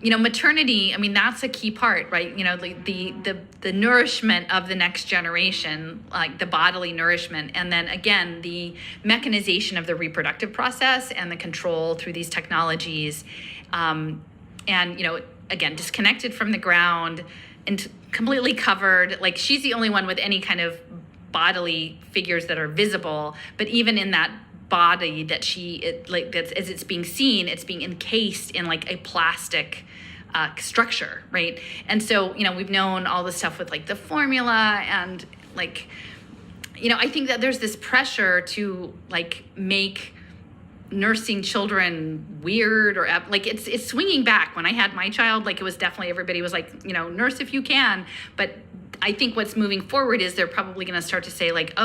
maternity, I mean, that's a key part, right? The nourishment of the next generation, like the bodily nourishment. And then again, the mechanization of the reproductive process and the control through these technologies. And, again, disconnected from the ground and completely covered. Like she's the only one with any kind of bodily figures that are visible, but even in that body that as it's being seen, it's being encased in like a plastic structure, right? And so, we've known all the stuff with like the formula and like, I think that there's this pressure to like make nursing children weird or like it's swinging back. When I had my child, like it was definitely, everybody was like, nurse if you can. But I think what's moving forward is they're probably going to start to say like,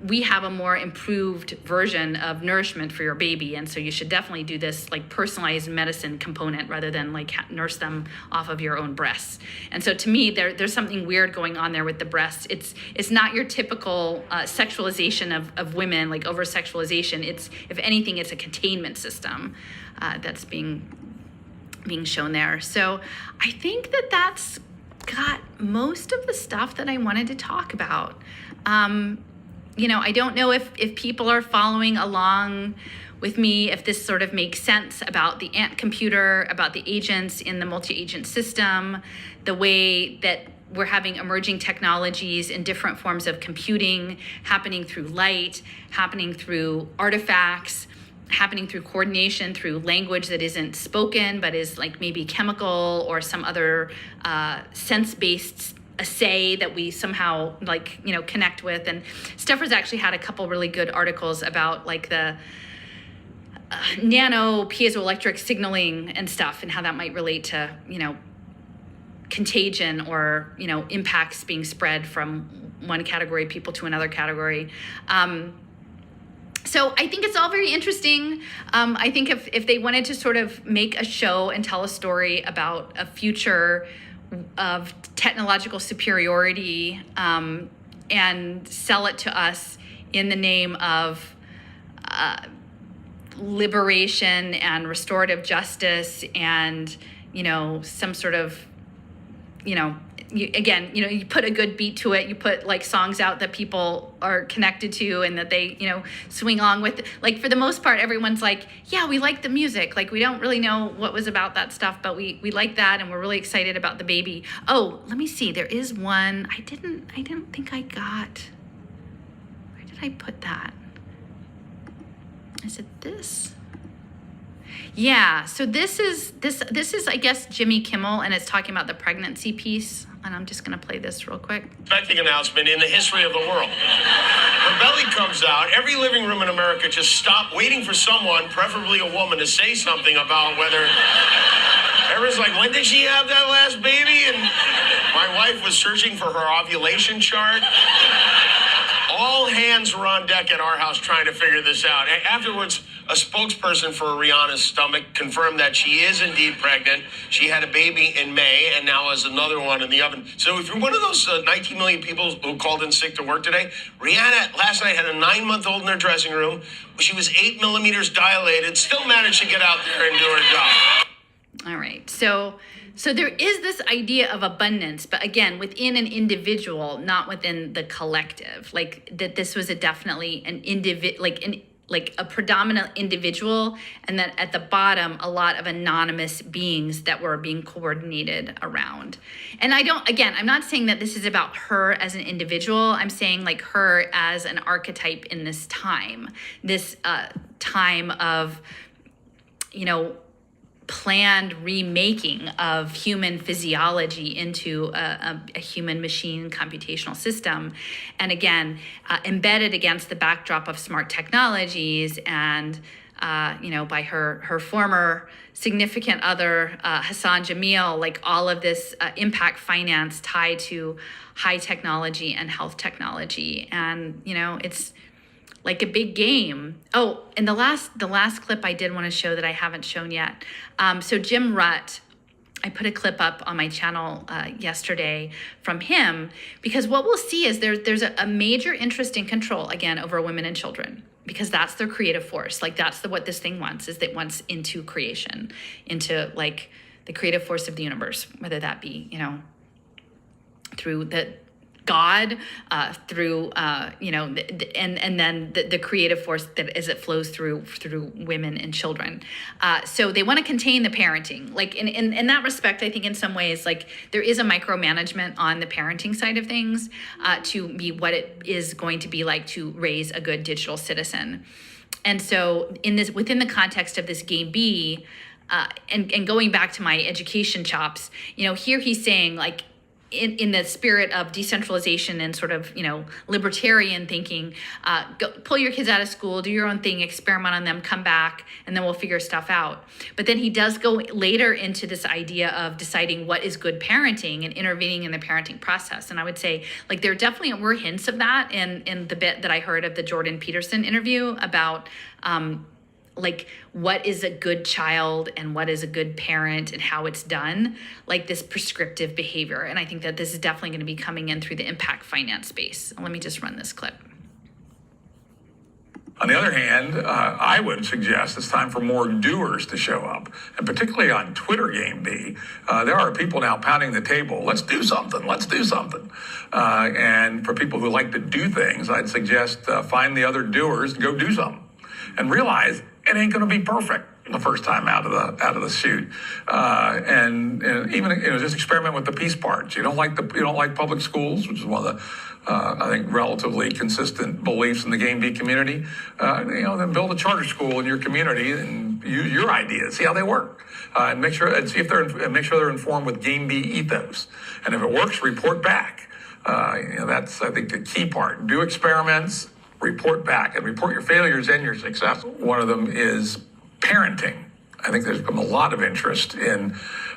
we have a more improved version of nourishment for your baby. And so you should definitely do this like personalized medicine component rather than like nurse them off of your own breasts. And so to me, there's something weird going on there with the breast. It's not your typical sexualization of women, like over sexualization. It's, if anything, it's a containment system that's being shown there. So I think that's got most of the stuff that I wanted to talk about. I don't know if people are following along with me, if this sort of makes sense about the ant computer, about the agents in the multi-agent system, the way that we're having emerging technologies in different forms of computing happening through light, happening through artifacts, happening through coordination, through language that isn't spoken, but is like maybe chemical or some other sense-based assay that we somehow like, connect with. And Stepher's actually had a couple really good articles about like the nano piezoelectric signaling and stuff and how that might relate to, contagion or, impacts being spread from one category of people to another category. So I think it's all very interesting. I think if they wanted to sort of make a show and tell a story about a future of technological superiority and sell it to us in the name of liberation and restorative justice and, some sort of, you put a good beat to it, you put like songs out that people are connected to and that they, swing along with. Like for the most part, everyone's like, yeah, we like the music. Like we don't really know what was about that stuff, but we like that and we're really excited about the baby. Oh, let me see. There is one. I didn't think I got. Where did I put that? Is it this? Yeah, so this is I guess Jimmy Kimmel, and it's talking about the pregnancy piece. And I'm just gonna play this real quick. Expecting announcement in the history of the world. Her belly comes out. Every living room in America just stopped waiting for someone, preferably a woman, to say something about whether. Everyone's like, when did she have that last baby? And my wife was searching for her ovulation chart. All hands were on deck at our house trying to figure this out. Afterwards, a spokesperson for Rihanna's stomach confirmed that she is indeed pregnant. She had a baby in May and now has another one in the oven. So if you're one of those 19 million people who called in sick to work today, Rihanna last night had a 9-month-old in her dressing room. She was 8 millimeters dilated, still managed to get out there and do her job. All right, so there is this idea of abundance, but again, within an individual, not within the collective. Like that, this was definitely an like a predominant individual, and that at the bottom, a lot of anonymous beings that were being coordinated around. And I'm not saying that this is about her as an individual. I'm saying like her as an archetype in this time of, planned remaking of human physiology into a human machine computational system. And again, embedded against the backdrop of smart technologies and, by her former significant other, Hassan Jamil, like all of this impact finance tied to high technology and health technology. And, it's like a big game. Oh, and the last clip I did want to show that I haven't shown yet. So Jim Rutt, I put a clip up on my channel yesterday from him, because what we'll see is there's a major interest in control, again, over women and children, because that's their creative force. Like that's what this thing wants, is it wants into creation, into like the creative force of the universe, whether that be, through the God, through and then the creative force that as it flows through women and children. So they want to contain the parenting. Like in that respect, I think in some ways, like there is a micromanagement on the parenting side of things to be what it is going to be like to raise a good digital citizen. And so within the context of this game B, and going back to my education chops, here he's saying like, in the spirit of decentralization and sort of, libertarian thinking, pull your kids out of school, do your own thing, experiment on them, come back, and then we'll figure stuff out. But then he does go later into this idea of deciding what is good parenting and intervening in the parenting process. And I would say, like, there definitely were hints of that in the bit that I heard of the Jordan Peterson interview about like what is a good child and what is a good parent and how it's done, like this prescriptive behavior. And I think that this is definitely going to be coming in through the impact finance space. Let me just run this clip. On the other hand, I would suggest it's time for more doers to show up, and particularly on Twitter Game B, there are people now pounding the table. Let's do something. Let's do something. And for people who like to do things, I'd suggest find the other doers and go do something, and realize it ain't going to be perfect the first time out of the chute, and even just experiment with the piece parts. You don't like public schools, which is one of the I think relatively consistent beliefs in the Game B community. Then build a charter school in your community and use your ideas, see how they work, and make sure they're informed with Game B ethos. And if it works, report back. That's I think the key part. Do experiments. Report back and report your failures and your success. One of them is parenting. I think there's been a lot of interest in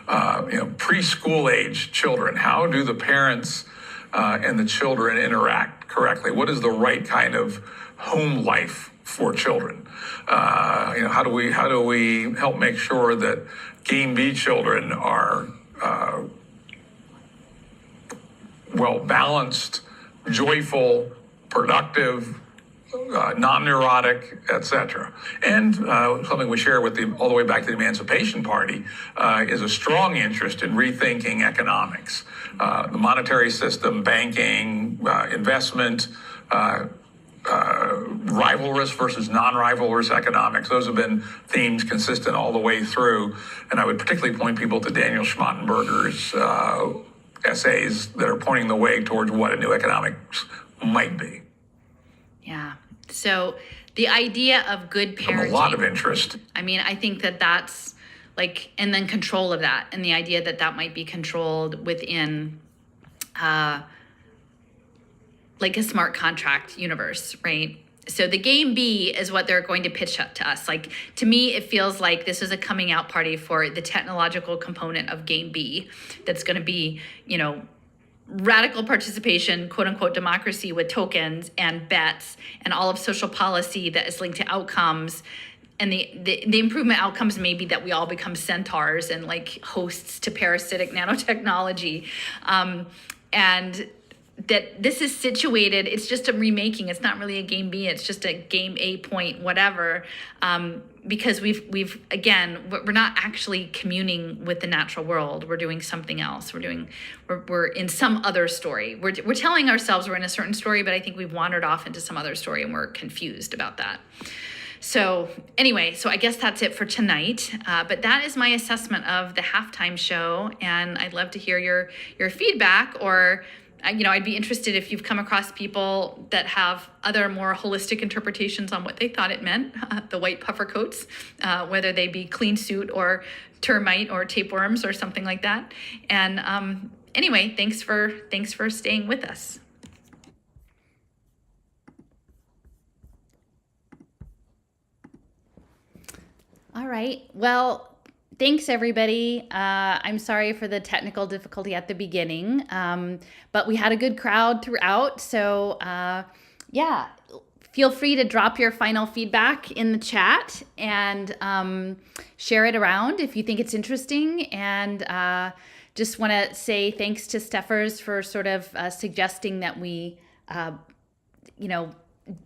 preschool age children. How do the parents and the children interact correctly? What is the right kind of home life for children? How do we help make sure that Game B children are well balanced, joyful, productive, non-neurotic, etc. And something we share with all the way back to the Emancipation Party is a strong interest in rethinking economics, the monetary system, banking, investment, rivalrous versus non-rivalrous economics. Those have been themes consistent all the way through. And I would particularly point people to Daniel Schmottenberger's essays that are pointing the way towards what a new economics might be. Yeah. So the idea of good parenting. A lot of interest. I mean, I think that's like, and then control of that, and the idea that might be controlled within like a smart contract universe, right? So the Game B is what they're going to pitch up to us. Like, to me, it feels like this is a coming out party for the technological component of Game B that's going to be, radical participation, quote unquote, democracy with tokens and bets and all of social policy that is linked to outcomes. And the improvement outcomes may be that we all become centaurs and like hosts to parasitic nanotechnology. And that this is situated, it's just a remaking. It's not really a Game B, it's just a Game A point, whatever. Because we've again, we're not actually communing with the natural world. We're doing something else. We're in some other story. We're telling ourselves we're in a certain story, but I think we've wandered off into some other story and we're confused about that. So anyway, so I guess that's it for tonight. But that is my assessment of the halftime show, and I'd love to hear your feedback or I'd be interested if you've come across people that have other more holistic interpretations on what they thought it meant, the white puffer coats, whether they be clean suit or termite or tapeworms or something like that. And anyway, thanks for staying with us. All right. Well, thanks, everybody. I'm sorry for the technical difficulty at the beginning, but we had a good crowd throughout. So, yeah, feel free to drop your final feedback in the chat and share it around if you think it's interesting. And just want to say thanks to Steffers for sort of suggesting that we,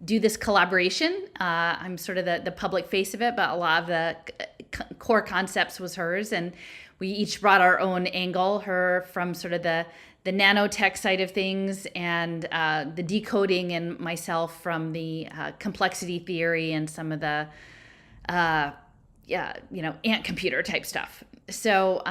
do this collaboration. I'm sort of the public face of it, but a lot of the core concepts was hers, and we each brought our own angle. Her from sort of the nanotech side of things, and the decoding, and myself from the complexity theory and some of the ant computer type stuff. So